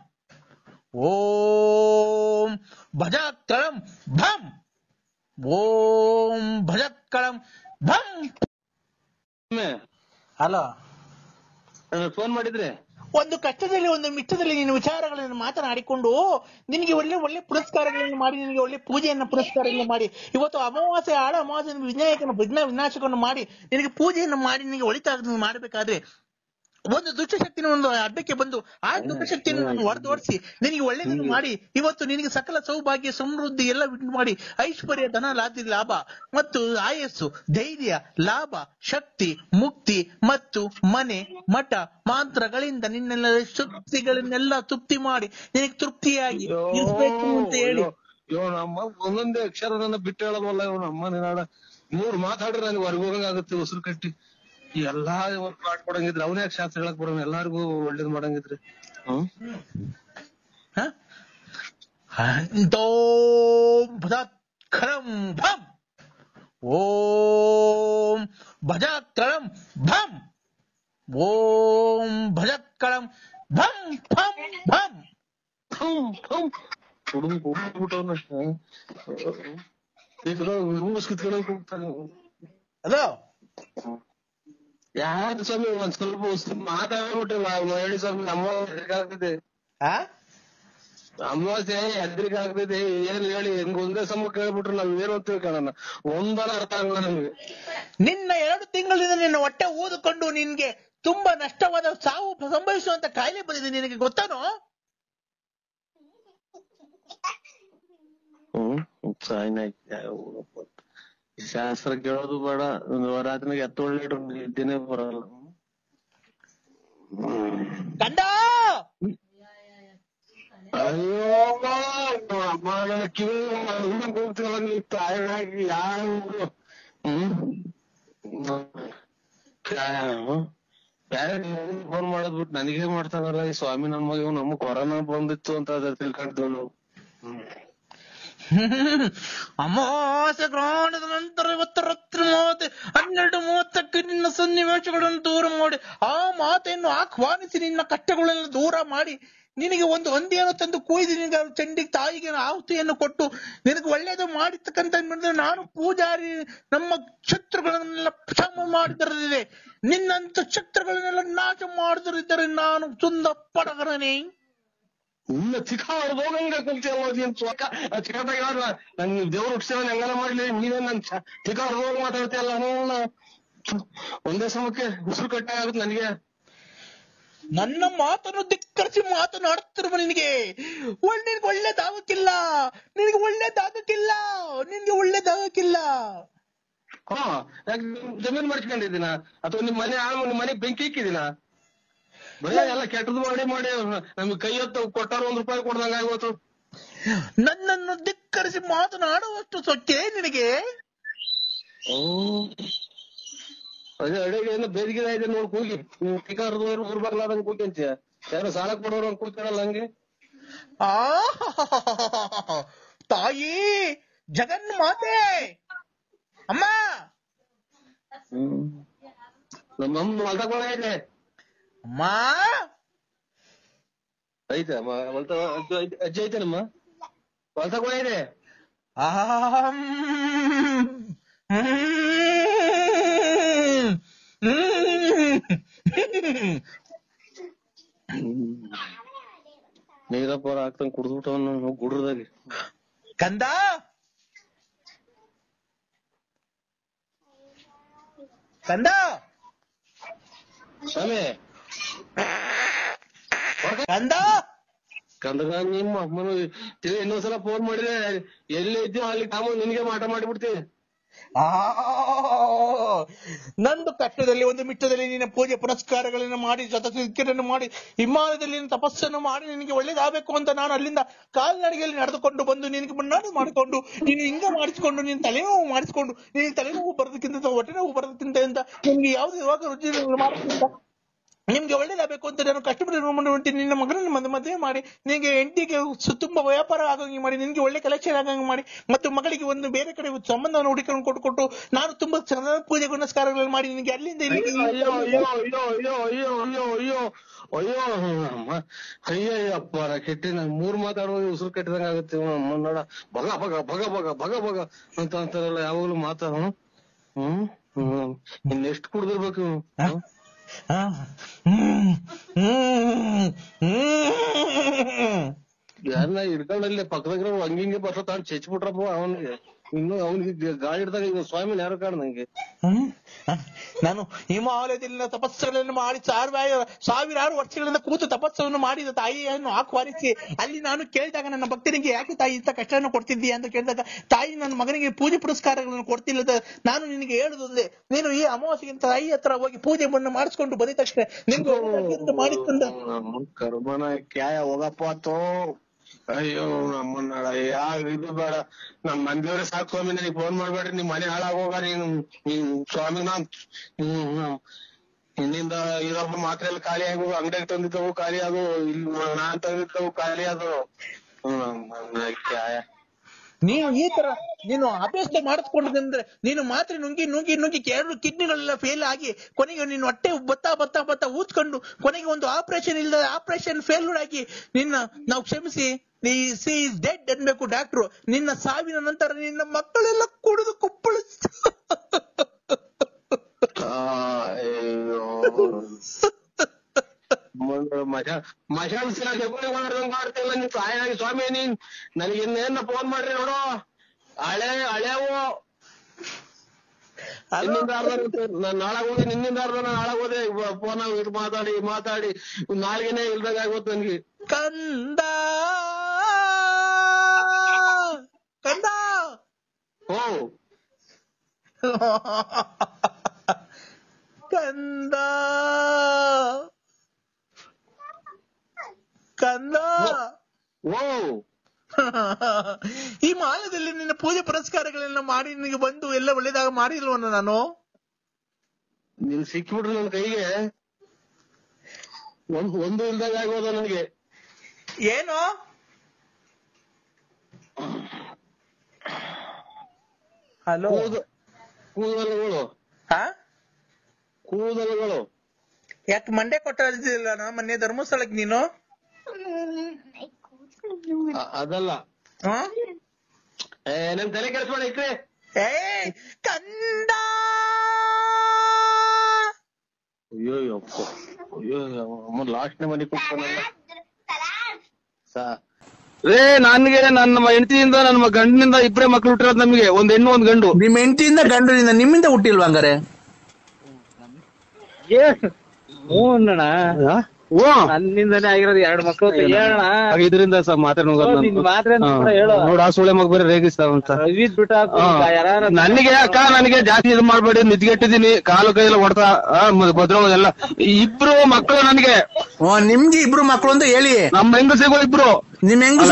ಓಂ ಭಜಕಳಂ ಭಂ ಓಂ ಭಜಕಳಂ ಭಂ. ಹಲೋ, ಫೋನ್ ಮಾಡಿದ್ರೆ ಒಂದು ಕಷ್ಟದಲ್ಲಿ ಒಂದು ಮಿಷ್ಟದಲ್ಲಿ ನಿನ್ನ ವಿಚಾರಗಳನ್ನು ಮಾತನಾಡಿಕೊಂಡು ನಿನಗೆ ಒಳ್ಳೆ ಒಳ್ಳೆ ಪುರಸ್ಕಾರಗಳನ್ನು ಮಾಡಿ, ನಿನಗೆ ಒಳ್ಳೆ ಪೂಜೆಯನ್ನು ಪುರಸ್ಕಾರಗಳನ್ನು ಮಾಡಿ, ಇವತ್ತು ಅಮಾವಾಸ್ಯೆ ಆಳ ಅಮಾವಾಸ್ಯೆ ವಿನಾಶಕವನ್ನು ಮಾಡಿ ನಿನಗೆ ಪೂಜೆಯನ್ನು ಮಾಡಿ ನಿನಗೆ ಒಳಿತಾಗ ಮಾಡಬೇಕಾದ್ರೆ ಒಂದು ದುಷ್ಟಶಕ್ತಿನ ಒಂದು ಅಡ್ಡಕ್ಕೆ ಬಂದು ಆ ದುಷ್ಟಶಕ್ತಿಯನ್ನು ನಾನು ಹೊರತುಪಡಿಸಿ ನಿನಗೆ ಒಳ್ಳೆಯದನ್ನು ಮಾಡಿ ಇವತ್ತು ನಿನಗೆ ಸಕಲ ಸೌಭಾಗ್ಯ ಸಮೃದ್ಧಿ ಎಲ್ಲ ಮಾಡಿ ಐಶ್ವರ್ಯ ಧನ ಲಾಭ ಮತ್ತು ಆಯಸ್ಸು ಧೈರ್ಯ ಲಾಭ ಶಕ್ತಿ ಮುಕ್ತಿ ಮತ್ತು ಮನೆ ಮಠ ಮಾಂತ್ರಗಳಿಂದ ನಿನ್ನೆಲ್ಲ ಶಕ್ತಿಗಳನ್ನೆಲ್ಲ ತೃಪ್ತಿ ಮಾಡಿ ನಿನಗೆ ತೃಪ್ತಿಯಾಗಿ ಇರ್ಬೇಕು ಅಂತ ಹೇಳಿ. ನಮ್ಮ ಒಂದೊಂದೇ ಅಕ್ಷರ ನನ್ನ ಬಿಟ್ಟು ಹೇಳೋದಲ್ಲ. ಇವನು ಅಮ್ಮ ನಿನಾಡ 3 ಮಾತಾಡ್ರೆ ನನಗೆ ಹೊರಗೆ ಹೋಗಂಗಾಗುತ್ತೆ ಉಸಿರು ಕಟ್ಟಿ. ಎಲ್ಲಾ ಮಾಡ್ಕೊಡಂಗಿದ್ರೆ ಅವನೇ ಶಾಸ್ತ್ರ ಹೇಳಕ್ ಬರೋಣ. ಎಲ್ಲಾರ್ಗು ಒಳ್ಳೇದ್ ಮಾಡಂಗಿದ್ರೆ ಖರಂ ಭಂ ಓಂ ಭಜಕಳಂ ಭಂ ಓಂ ಭಜಕ್ಕಳಂ ಭಂ ಭಂ ಭಂ. ಹಲೋ ಯಾರು ಸ್ವಾಮಿ ಒಂದ್ ಸ್ವಲ್ಪ ಮಾತಾಡ್ಬಿಟ್ಟಿಲ್ಲ ಹೇಳಿ ಸ್ವಾಮಿ. ಅಮಾವಾಸ್ಯೆ ಅಮಾವಾಸ್ಯೆ ಎದ್ರಿಗೆ ಆಗ್ತೈತೆ ಏನ್ ಹೇಳಿ ಹೆಂಗ್ ಒಂದೇ ಸಮ ಕೇಳ್ಬಿಟ್ರು ನಾವ್ ಏನು ಅಂತ ತಿಳ್ಕೊಳ್ಳೋಣ. ಒಂದರ ಅರ್ಥ ಆಗಲ್ಲ ನಮ್ಗೆ. ನಿನ್ನ 2 ತಿಂಗಳಿಂದ ನಿನ್ನ ಹೊಟ್ಟೆ ಊದಿಕೊಂಡು ನಿನ್ಗೆ ತುಂಬಾ ನಷ್ಟವಾದ ಸಾವು ಸಂಭವಿಸುವಂತ ಕಾಯಿಲೆ ಬಂದಿದೆ, ನಿನಗೆ ಗೊತ್ತಾನೋ? ಶಾಸ್ತ್ರ ಕೇಳೋದು ಬೇಡ, ರಾತ್ರಿ ಎತ್ತೊಳ್ಳೆ ನಿದ್ದೆನೆ ಬರಲ್ಲ. ಕಂಡ ಅಯ್ಯೋ ಅಮ್ಮ ಕಿವಿ ಹೋಗ್ತಿಲ್ಲ ನೀವು ತಾಯಿಯಾಗಿ ಯಾರು ಫೋನ್ ಮಾಡೋದ್ ಬಿಟ್ಟು ನನಗೇ ಮಾಡ್ತಾನಲ್ಲ ಈ ಸ್ವಾಮಿ. ನನ್ ಮಗ ನಮಗ್ ಕೊರೋನಾ ಬಂದಿತ್ತು ಅಂತ ಅದ್ರ ತಿಳ್ಕೊಂಡ್ರು ನಾವು. ಅಮಾವಾಸ್ಯೆ ಗ್ರಹಣದ ನಂತರ ಇವತ್ತು ರಾತ್ರಿ 12:30ಕ್ಕೆ ನಿನ್ನ ಸನ್ನಿವೇಶಗಳನ್ನು ದೂರ ಮಾಡಿ ಆ ಮಾತೆಯನ್ನು ಆಹ್ವಾನಿಸಿ ನಿನ್ನ ಕಷ್ಟಗಳನ್ನು ದೂರ ಮಾಡಿ ನಿನಗೆ ಒಂದು ಹಂದಿಯನ್ನು ತಂದು ಕೊಯ್ದು ನಿನಗೆ ಚಂಡಿ ತಾಯಿಗೆ ಆಹುತಿಯನ್ನು ಕೊಟ್ಟು ನಿನಗೆ ಒಳ್ಳೇದು ಮಾಡಿರ್ತಕ್ಕಂಥ ನಾನು ಪೂಜಾರಿ ನಮ್ಮ ಶತ್ರುಗಳನ್ನೆಲ್ಲ ಕ್ಷಮ ಮಾಡಿದರಿದೆ. ನಿನ್ನಂತ ಶತ್ರುಗಳನ್ನೆಲ್ಲ ನಾಶ ಮಾಡಿದರಿದ್ದರೆ ನಾನು ಸುಂದ ಪಡಗರನೇ. ಇಲ್ಲ ಚಿಕ್ಕ ಚಿಕ್ಕದಾಗ ನನ್ ದೇವ್ರ ಹುಟ್ಟಿಸ ಹೆಂಗನ ಮಾಡ್ಲಿ, ನೀವೇನ್ ನನ್ ಚಿಕ್ಕ ಹೋಗಿ ಮಾತಾಡ್ತೀಯಲ್ಲ. ಒಂದೇ ಸಮಕ್ಕೆ ಉಸಿರು ಕಟ್ಟೆ ಆಗುತ್ತೆ ನನಗೆ. ನನ್ನ ಮಾತನ್ನು ಧಿಕ್ಕರಿಸಿ ಮಾತನಾಡುತ್ತಿರುವ ನಿನಗೆ ಒಳ್ಳೇದಾಗಕ್ಕಿಲ್ಲ, ನಿನಗೆ ಒಳ್ಳೇದಾಗಕ್ಕಿಲ್ಲ, ನಿನ್ಗೆ ಒಳ್ಳೇದಾಗಕ್ಕಿಲ್ಲ. ಯಾಕೆ ಜಮೀನ್ ಮಾಡ್ಕೊಂಡಿದ್ದೀನ ಅಥವಾ ನಿಮ್ ಮನೆ ಬೆಂಕಿ ಇಕ್ಕಿದಿನ? ಬರೀ ಎಲ್ಲ ಕೆಟ್ಟದ್ದು ಮಾಡಿ ಮಾಡಿ ನಮ್ಗೆ ಕೈ ಹೊತ್ತು ಕೊಟ್ಟಾರ ₹1 ಕೊಡ್ದಂಗ ಆಗೋತು. ನನ್ನನ್ನು ಧಿಕ್ಕರಿಸಿ ಮಾತನಾಡುವಷ್ಟು ಸೊಕ್ಕೆ ನಿನಗೆ? ಅದೇ ಅಡಿಗೆ ಏನೋ ಬೇದಿಗೆ ಇದೆ ನೋಡ್ ಕೂಗಿ ಊರ್ಬಾಗ್ಲಾದಂಗ್ ಕೂಗಿ ಅಂತೀಯ. ಯಾರೋ ಸಾಲ ಕೊಡೋರು ಅಂತ ಕೂಗ್ತಾರಲ್ಲ ಹಂಗೆ. ತಾಯಿ ಜಗನ್ಮಾತೆ ಅಮ್ಮ. ನಮ್ಮಮ್ಮ ಹೊಲ್ದಾಗ ಐತೆ ಅಮ್ಮ ಐತೆ ಅಜ್ಜಿ ಐತೇನಮ್ಮ ಹೊಲ್ದಾಗ ಇದೆ. ನೀರಪ್ಪ ಹಾಕ್ತಂಗ್ ಕುಡ್ದ್ಬಿಟ್ಟವನ್ನ ಗುಡ್ರದಾಗಿ. ಕಂದ ಕಂದ ಸ್ವಾಮಿ ಕಂದ ಕಂದಗ ನಿಮ್ಮ ಅಮ್ಮನು ಇನ್ನೊಂದ್ಸಲ ಫೋನ್ ಮಾಡಿದ್ರೆ ಎಲ್ಲಿ ಇದ್ದೀವ ಅಲ್ಲಿ ಕಾಮ ನಿನ್ಗೆ ಮಾಟ ಮಾಡಿಬಿಡ್ತೀವಿ. ನಂದು ಕಷ್ಟದಲ್ಲಿ ಒಂದು ಮಿಟ್ಟದಲ್ಲಿ ನಿನ್ನ ಪೂಜೆ ಪುನಸ್ಕಾರಗಳನ್ನು ಮಾಡಿ ಜೊತೆಯನ್ನು ಮಾಡಿ ಹಿಮಾಲಯದಲ್ಲಿ ತಪಸ್ಸನ್ನು ಮಾಡಿ ನಿನಗೆ ಒಳ್ಳೇದಾಗಬೇಕು ಅಂತ ನಾನು ಅಲ್ಲಿಂದ ಕಾಲ್ನಡಿಗೆಯಲ್ಲಿ ನಡೆದುಕೊಂಡು ಬಂದು ನಿನಗೆ ಮುನ್ನಾಡು ಮಾಡಿಕೊಂಡು ನೀನು ಹಿಂಗ ಮಾಡಿಸಿಕೊಂಡು ನೀನು ತಲೆನೋವು ಮಾಡಿಸಿಕೊಂಡು ನೀನು ತಲೆನೋವು ಬರೋದಕ್ಕಿಂತ ಹೊಟ್ಟೆ ನೋವು ಬರೋದಕ್ಕಿಂತ ಅಂತ ನಿಮ್ಗೆ ಯಾವ್ದು ಯಾವಾಗ ರುಚಿ ಮಾಡೋದ್ಕಿಂತ ನಿಮ್ಗೆ ಒಳ್ಳೇದಾಗಬೇಕು ಅಂತ ನಾನು ಕಷ್ಟಪಟ್ಟು ನಿನ್ನ ಮಗನನ್ನು ಮದುವೆ ಮಾಡಿ ನಿನಗೆ ಹೆಂಡತಿಗೆ ತುಂಬಾ ವ್ಯಾಪಾರ ಆಗಂಗೆ ಮಾಡಿ ನಿನಗೆ ಒಳ್ಳೆ ಕಲೆಕ್ಷನ್ ಆಗಂಗೆ ಮಾಡಿ ಮತ್ತು ಮಗಳಿಗೆ ಒಂದು ಬೇರೆ ಕಡೆ ಸಂಬಂಧವನ್ನು ಹುಡುಕೊಂಡು ಕೊಟ್ಟು ನಾನು ತುಂಬಾ ಚೆನ್ನಾಗಿ ಪೂಜೆ ಪುನಸ್ಕಾರಗಳನ್ನು ಮಾಡಿ ನಿನಗೆ ಅಲ್ಲಿಂದ ಅಯ್ಯಪ್ಪ ಕೆಟ್ಟಿ ನಾನು 3 ಮಾತಾಡುವಾಗ ಉಸಿರು ಕಟ್ಟಿದಂಗ ಆಗುತ್ತೆ. ನೋಡ ಭಗ ಭಗ ಭಗ ಭಗ ಭಗ ಭಗ ಅಂತ ಅಂತಾರಲ್ಲ ಯಾವಾಗ್ಲೂ ಮಾತಾಡ. ಇನ್ನೆಷ್ಟು ಕುಡ್ದಿರ್ಬೇಕು ಯಾರನ್ನ ಹಿಡ್ಕೊಂಡಲ್ಲಿ ಪಕ್ಕದಾಗ ಹಂಗಿಂಗೆ ಬರ್ತ ತಾನು ಚೆಚ್ಬಿಟ್ರಪ್ಪ ಅವನಿಗೆ. ಇನ್ನು ಅವನಿಗೆ ಗಾಳಿ ಹಿಡ್ದಾಗ ಈಗ ಸ್ವಾಮಿನ ಯಾರು ಕಾಣ ನಂಗೆ. ನಾನು ಹಿಮಾಲಯದಲ್ಲಿನ ತಪಸ್ಸುಗಳನ್ನು ಮಾಡಿ ಸಾವಿರಾರು ವರ್ಷಗಳಿಂದ ಕೂತು ತಪಸ್ಸನ್ನು ಮಾಡಿದ ತಾಯಿಯನ್ನು ಆಹ್ವಾನಿಸಿ ಅಲ್ಲಿ ನಾನು ಕೇಳಿದಾಗ ನನ್ನ ಭಕ್ತನಿಗೆ ಯಾಕೆ ತಾಯಿ ಇಂಥ ಕಷ್ಟವನ್ನು ಕೊಡ್ತಿದ್ದೀಯ ಅಂತ ಕೇಳಿದಾಗ ತಾಯಿ ನನ್ನ ಮಗನಿಗೆ ಪೂಜೆ ಪುರಸ್ಕಾರಗಳನ್ನು ಕೊಡ್ತಿಲ್ಲ. ನಾನು ನಿನಗೆ ಹೇಳುವುದೇ ನೀನು ಈ ಅಮಾವಾಸ್ಯೆಗಿಂತ ತಾಯಿ ಹತ್ರ ಹೋಗಿ ಪೂಜೆಯನ್ನು ಮಾಡಿಸ್ಕೊಂಡು ಬಂದ ತಕ್ಷಣ ನಿಮ್ಗೆ ಮಾಡಿಕೊಂಡ ಕರ್ಮನ ಕ್ಯಾಯ ಹೋಗಪ್ಪಾತೋ. ಅಯ್ಯೋ ನಮ್ಮನ್ನ ಇದು ಬೇಡ, ನಮ್ ಮಂದಿಯವ್ರೆ ಸಾಕು ಸ್ವಾಮಿ. ನನಗೆ ಫೋನ್ ಮಾಡ್ಬೇಡ್ರಿ, ನಿಮ್ ಮನೆ ಹಾಳಾಗೋಗ. ನೀನು ಸ್ವಾಮಿ ಇನ್ನಿಂದ ಇರೋಬ್ಬ ಮಾತ್ರ ಎಲ್ಲ ಖಾಲಿ ಆಗು, ಅಂಗಡಿಗೆ ತಂದಿದ್ದವು ಖಾಲಿ ಆಗು, ಇಲ್ಲಿ ನಾನ್ ತಂದಿದ್ದವು ಖಾಲಿ ಅದು. ನೀವು ಈ ತರ ನೀನು ಆಪರೇಷನ್ ಮಾಡಿಸ್ಕೊಂಡ್ರೆ ನೀನು ಮಾತ್ರೆ ನುಂಗಿ ನುಂಗಿ ನುಂಗಿ 2 ಕಿಡ್ನಿಗಳೆಲ್ಲ ಫೇಲ್ ಆಗಿ ಕೊನೆಗೆ ನೀನು ಹೊಟ್ಟೆ ಬತ್ತಾ ಊದ್ಕೊಂಡು ಕೊನೆಗೆ ಒಂದು ಆಪರೇಷನ್ ಇಲ್ಲದ ಆಪರೇಷನ್ ಫೇಲ್ಯೂರ್ ಆಗಿ ನಿನ್ನ ನಾವು ಕ್ಷಮಿಸಿ ಸಿ ಇಸ್ ಡೆಡ್ ಅನ್ಬೇಕು ಡಾಕ್ಟ್ರು. ನಿನ್ನ ಸಾವಿನ ನಂತರ ನಿನ್ನ ಮಕ್ಕಳೆಲ್ಲ ಕುಡಿದು ಕುಪ್ಪಳು ಮಶಾನ್ಸಿನ ಮಾಡ್ತಿಲ್ಲ ನೀನ್ ತಾಯಿ ಸ್ವಾಮಿ. ನೀನ್ ನನಗೆ ಇನ್ನೇನ ಫೋನ್ ಮಾಡ್ರಿ ನೋಡು. ಹಳೆವು ನಾನ್ ನಾಳಾಗ ಹೋದೆ, ನಿನ್ನಿಂದ ಅರ್ಧ ನಾಳಾಗ ಹೋದೆ. ಫೋನ್ ಮಾತಾಡಿ ನಾಳೆಗೇನೆ ಇಲ್ದಾಗ ಆಗೋತ್ ನನ್ಗೆ. ಕಂದ ಓ ಕಂದ ಓ ಈ ಮಾಲದಲ್ಲಿ ನಿನ್ನ ಪೂಜೆ ಪುರಸ್ಕಾರಗಳೆಲ್ಲ ಮಾಡಿ ನಿನಗೆ ಬಂದು ಎಲ್ಲ ಒಳ್ಳೇದಾಗ ಮಾಡಿಲ್ವನ ನಾನು? ನೀನ್ ಸಿಕ್ಬಿಟ್ರು ನನ್ ಕೈಗೆ ಒಂದು ಇಲ್ದಾಗ ಆಗೋದ ನನಗೆ. ಏನು ಹಲೋ ಕೂದಲುಗಳು ಯಾಕೆ ಮಂಡೆ ಕೊಟ್ಟಿಲ್ಲ ಮೊನ್ನೆ ಧರ್ಮಸ್ಥಳಕ್ಕೆ ನೀನು? ಅದಲ್ಲ ನನ್ ತಲೆ ಕೆಲ್ಸ ಇಕ್ರೆ ಕಂದ. ಅಯ್ಯೋ ಲಾಸ್ಟ್ ಮನೆ ಕೂತ್ಕೊಂಡಲ್ಲ ನನ್ಗೆ ನನ್ನ ಹೆಂಡತಿಯಿಂದ ನನ್ನ ಗಂಡನಿಂದ ಇಬ್ಬರೇ ಮಕ್ಳು ಹುಟ್ಟಿರೋದು ನಮ್ಗೆ. ಒಂದ್ ಹೆಣ್ಣು ಒಂದ್ ಗಂಡು. ನಿಮ್ ಹೆಂಡತಿಯಿಂದ ಗಂಡನಿಂದ ನಿಮ್ಮಿಂದ ಹುಟ್ಟಿಲ್ವಾ ಹಂಗಾರೆ? ನನ್ನಿಂದಾನೇ ಆಗಿರೋದು 2 ಮಕ್ಕಳು. ಇದರಿಂದ ನೋಡ ಆ ಸುಳೆ ಮಗ ಬೇರೆ ರೇಗಿಸ್ತಾವಂತ ನನಗೆ. ಅಕ್ಕ ನನಗೆ ಜಾಸ್ತಿ ಇದು ಮಾಡ್ಬೇಡಿ, ನಿದ್ಗೆಟ್ಟಿದೀನಿ, ಕಾಲು ಕೈಯೆಲ್ಲ ಹೊಡ್ತಾ ಭದ್ರವಾಗೆಲ್ಲ. ಇಬ್ರು ಮಕ್ಕಳು ನನಗೆ. ನಿಮ್ಗೆ ಇಬ್ರು ಮಕ್ಕಳು ಅಂತ ಹೇಳಿ. ನಮ್ಮ ಹೆಂಗಸಿಗಳು ಇಬ್ರು. ನಿಮ್ ಹೆಂಗಸ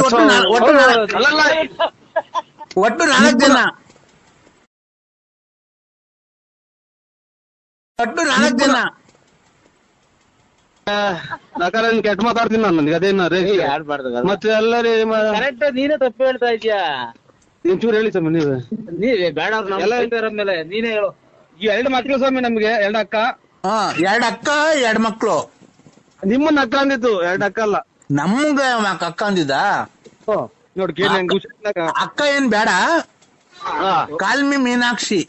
ಒಟ್ಟು 4 ಜನ. ಕೆಟ್ಟ ಮಾತಾಡ್ತೀನಿ ನಾನು. ನನಗೆ ಅದೇನ ಮತ್ತೆ ಎಲ್ಲರಿ ಕರೆಕ್ಟ್ ನೀನೇ ತಪ್ಪು ಹೇಳ್ತಾ ಇದೀಯಾ. ಒಂಚೂರು ಹೇಳಿ ಸ್ವಾಮಿ ನೀವೇ ಬೇಡ ಮೇಲೆ ನೀನೇ ಹೇಳು. 2 ಮಕ್ಳು ಸ್ವಾಮಿ ನಮ್ಗೆ. 2 ಅಕ್ಕ. 2 ಅಕ್ಕ 2 ಮಕ್ಳು. ನಿಮ್ಮನ್ನ ಅಕ್ಕ ಅಂದಿತ್ತು, 2 ಅಕ್ಕ ಅಲ್ಲ. ನಮ್ಗ ಅಕ್ಕ ಅಂದಿದ್ದ ನೋಡಿ ಕೇಳಿ. ಅಕ್ಕ ಏನ್ ಬೇಡ. ಕಾಲ್ಮಿ ಮೀನಾಕ್ಷಿ.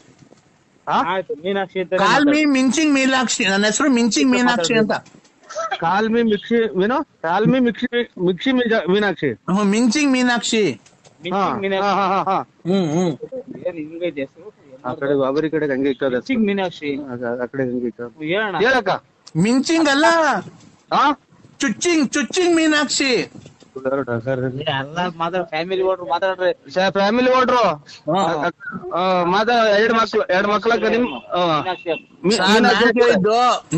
ಮೀನಾಕ್ಷಿ ಅಂತ ಕಾಲ್ಮಿ ಮಿಂಚಿಂಗ್ ಮೀನಾಕ್ಷಿ. ನನ್ನ ಹೆಸರು ಮಿಂಚಿಂಗ್ ಮೀನಾಕ್ಷಿ ಅಂತ. ಕಾಲ್ಮಿ ಮಿಕ್ಸಿ ಮೀನು. ಕಾಲ್ಮಿ ಮಿಕ್ಸಿ ಮೀನಾಕ್ಷಿ. ಮಿಂಚಿಂಗ್ ಮೀನಾಕ್ಷಿ. ಆ ಕಡೆ ಬಾಬರಿ ಕಡೆ ಹಂಗೆ ಇಕ್ಕದ ಮೀನಾಕ್ಷಿ. ಆ ಕಡೆ ಹಂಗೆ ಇಕ್ಕದ. ಹೇಳಕ್ಕ. ಮಿಂಚಿಂಗ್ ಅಲ್ಲ, ಚುಚ್ಚಿಂಗ್ ಮೀನಾಕ್ಷಿ. ಫ್ಯಾಮಿಲಿ ಓಡ್ರು ಮಾತಾಡ್ರಿ. ಫ್ಯಾಮಿಲಿ ಓಡ್ರು ಎರಡು ಮಕ್ಳಕ್ಕ ನಿಮ್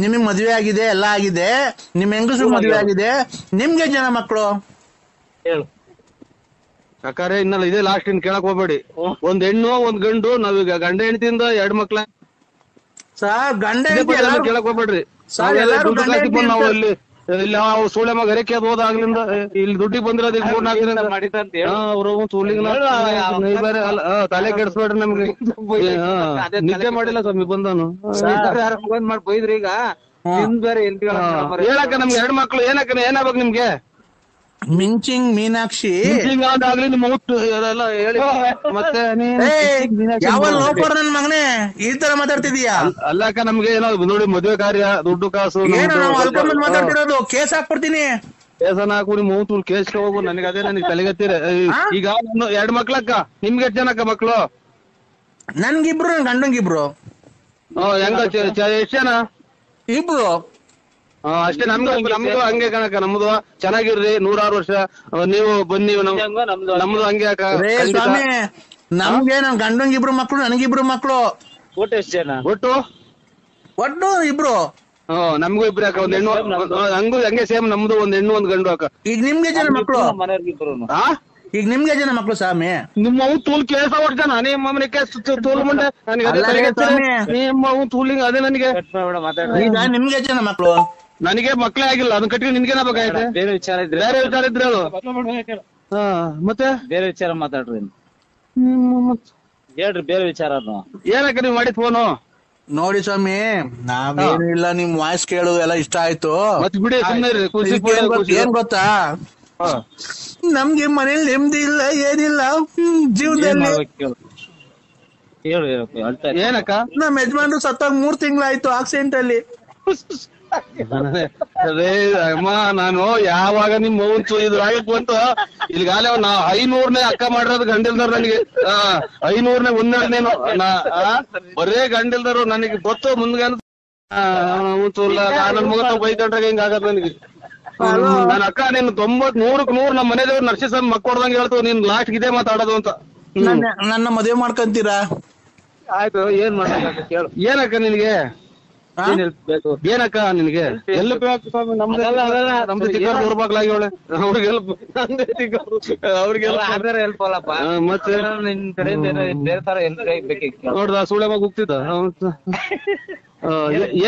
ನಿಮಗ್ ಮದ್ವೆ ಆಗಿದೆ, ಎಲ್ಲ ಆಗಿದೆ. ನಿಮ್ ಹೆಂಗಸರು ಮದ್ವೆ ಆಗಿದೆ. ನಿಮ್ಗೆ ಜನ ಮಕ್ಳು? ಹೇಳು ಅಕ್ಕಾರೆ ಇನ್ನಲ್ಲ ಇದೇ ಲಾಸ್ಟ್. ಇನ್ ಕೇಳಕ್ ಹೋಗ್ಬೇಡಿ. ಒಂದ್ ಹೆಣ್ಣು ಒಂದ್ ಗಂಡು. ನಾವೀಗ ಗಂಡ ಹೆಂಡತಿಯಿಂದ 2 ಮಕ್ಳ. ಗಂಡ ಕೇಳಕ್ ಹೋಗ್ಬೇಡ್ರಿ. ನಾವು ಇಲ್ಲಿ ಸೂಳೆ ಮಗ ಹರಕೆ ಅದು ಹೋದಾಗ್ಲಿಂದ ಇಲ್ಲಿ ದುಡ್ಡಿಗೆ ಬಂದಿರೋದು 3-4 ದಿನ ಅವ್ರು ತಲೆ ಕೆಡಿಸ್ಬೇಡ್ರಿ ನಮ್ಗೆ. ನಿದ್ದೆ ಮಾಡಿಲ್ಲ ಸ್ವಾಮಿ ಬಂದನು ಮಾಡಿ ಬೈದ್ರಿ. ಈಗ ಬೇರೆ ಹೇಳಕ್ಕ ನಮ್ಗೆ 2 ಮಕ್ಳು. ಏನಕ್ಕ ಏನಾಗ್ಬೇಕು ನಿಮ್ಗೆ? ಮಿಂಚಿಂಗ್ ಮೀನಾಕ್ಷಿ ಆಗ್ಲಿ ನಿಮ್ಮ ಎಲ್ಲ ಹೇಳಿ. ಮತ್ತೆ ಯಾವ ಲೋಪರ್ ನನ್ ಮಗನೇ ಈ ತರ ಮಾತಾಡ್ತಿದೀಯಾ? ಅಲ್ಲಕ್ಕ ನಮ್ಗೆ ಏನೋ ನೋಡಿ ಮದುವೆ ಕಾರ್ಯ, ದುಡ್ಡು ಕಾಸು ಮಾತಾಡ್ತಿರೋದು. ಕೇಸ್ ಹಾಕ್ಬಿಡ್ತೀನಿ. ಕೇಸನ ಹಾಕು. ನಿಮ್ ಮೂತು ಕೇಸ್ಗೆ ಹೋಗು. ನನಗೆ ಅದೇ ನನಗೆ ತಲೆಗತ್ತೀರ. ಈಗ 2 ಮಕ್ಳಕ್ಕ. ನಿಮ್ಗೆ ಎಷ್ಟು ಜನಕ್ಕ ಮಕ್ಳು? ನನ್ಗಿಬ್ರು, ನನ್ ಗಂಡಂಗಿಬ್ರು. ಹೆಂಗ ಎಷ್ಟ್ ಜನ? ಇಬ್ರು ಅಷ್ಟೇ. ನಮ್ದು ಹಂಗೆ ಕಣಕ. ನಮ್ದು ಚೆನ್ನಾಗಿರ್ರಿ 100 ವರ್ಷ. ನೀವು ಬನ್ನಿ. ನಮ್ದು ಹಂಗೆ ಅಕ್ಕ. ಸ್ವಾಮಿ ನಮ್ಗೆ ನನ್ ಗಂಡಂಗಿಬ್ರು ಮಕ್ಳು, ನನಗಿಬ್ರು ಮಕ್ಳು. ಒಟ್ಟು ಎಷ್ಟು ಜನ? ಒಟ್ಟು ಇಬ್ರು. ನಮ್ಗೂ ಇಬ್ರು ಅಕ್ಕ. ಒಂದ್ ಹೆಣ್ಣು ಹಂಗೂ ಹಂಗೆ ಸೇಮ್. ನಮ್ದು ಒಂದ್ ಹೆಣ್ಣು ಒಂದ್ ಗಂಡು ಅಕ್ಕ. ಈಗ ನಿಮ್ಗೆ ಜನ ಮಕ್ಳು? ಈಗ ನಿಮ್ಗೆ ಜನ ಮಕ್ಳು ಸ್ವಾಮಿ? ನಿಮ್ಮ ತೂಲ್ ಕೇಸ ಹೊಡ್ತಾನ. ನಿಮ್ಮ ತೂಲ್ ಮುಂದೆ ನಿಮ್ಮ ತೂಲಿಂಗ್ ಅದೇ ನನಗೆ. ಈಗ ನಿಮ್ಗೆ ಜನ ಮಕ್ಳು? ನನಗೆ ಮಕ್ಳೇ ಆಗಿಲ್ಲ. ಅದನ್ನ ಕಟ್ಟಿ ನಿನ್ಗೇನ ಬೇಕಾಗೈತೆ? ಬೇರೆ ವಿಚಾರ ಇದ್ರೆ ಹೇಳು. ಮತ್ತೆ ಬೇರೆ ವಿಚಾರ ಮಾತಾಡ್ರಿ. ಹೇಳ್ರಿ ಬೇರೆ ವಿಚಾರ ಅದು. ಏನಕ್ಕ ನೀವ್ ಮಾಡಿದ್ ಫೋನು? ನೋಡಿ ಸ್ವಾಮಿ, ನಾವೇನು ಇಲ್ಲ, ನಿಮ್ ವಾಯ್ಸ್ ಕೇಳೋದು ಎಲ್ಲ ಇಷ್ಟ ಆಯ್ತು. ಮತ್ ಬಿಡಿ ಸುಮ್ನೆ ಇರಿ, ಖುಷಿ ಏನ್ ಗೊತ್ತಾ, ನಮ್ಗೆ ಮನೇಲಿ ನೆಮ್ಮದಿ ಇಲ್ಲ, ಏನಿಲ್ಲ ಜೀವನದಲ್ಲಿ. ಏನಕ್ಕ? ನಮ್ ಯಜಮಾನ್ರು ಸತ್ತಾಗ 3 ತಿಂಗಳಾಯ್ತು ಆಕ್ಸಿಡೆಂಟ್ ಅಲ್ಲಿ. ಅದೇ ಅಮ್ಮ, ನಾನು ಯಾವಾಗ ನಿಮ್ ಮೌನ್ ಇದು ಆಗಕ್ ಬಂತು ಇಲ್ಲಿಗಾಲೇ ನಾ 500ನೇ ಅಕ್ಕ ಮಾಡಿರೋದು ಗಂಡಿಲ್ದಾರ ನನಗೆ. 500ನೇ ಒಂದೆರಡನೇನು ಬರೇ ಗಂಡಿಲ್ದಾರು ನನಗೆ ಗೊತ್ತು. ಮುಂದ್ಗ ನನ್ ಮಗ ಬೈಕೊಂಡ್ರಾಗ ಹಿಂಗ ಆಗತ್ ನನಗೆ. ನನ್ ಅಕ್ಕ ನೀನ್ 90-100ಕ್ಕೆ 100 ನಮ್ಮ ಮನೆದೇವ್ರು ನರ್ಸಿಸನ್ ಮಕ್ಕೊಡ್ದಂಗೆ ಹೇಳ್ತು, ನೀನ್ ಲಾಸ್ಟ್ ಇದೇ ಮಾತಾಡೋದು ಅಂತ. ನನ್ನ ಮದುವೆ ಮಾಡ್ಕೊಂತೀರಾ? ಆಯ್ತು, ಏನ್ ಮಾಡ್ಬೇಕು ಕೇಳು. ಏನಕ್ಕ ನಿನಗೆ? ಏನಕ್ಕ ನಿನ್ಗೆ? ಎಲ್ಪ್ ನಮ್ದು ಚಿಕ್ಕವ್ರು ಊರ್ಬಾಗ್ಲಾಗಿ ಅವಳೆ, ಅವ್ರಿಗೆ ಹೆಲ್ಪ್, ಅವ್ರಿಗೆ ಹೆಲ್ಪ್ ಅಲ್ಲಪ್ಪ. ಮತ್ತೆ ನಿನ್ ಕಡೆಯಿಂದ ಬೇರೆ ತರ ಹೆಲ್ಪ್ ಬೇಕಿತ್ತು. ನೋಡ್ದ ಸುಳೆ ಮಗ ಹೋಗ್ತಿದ್ದ.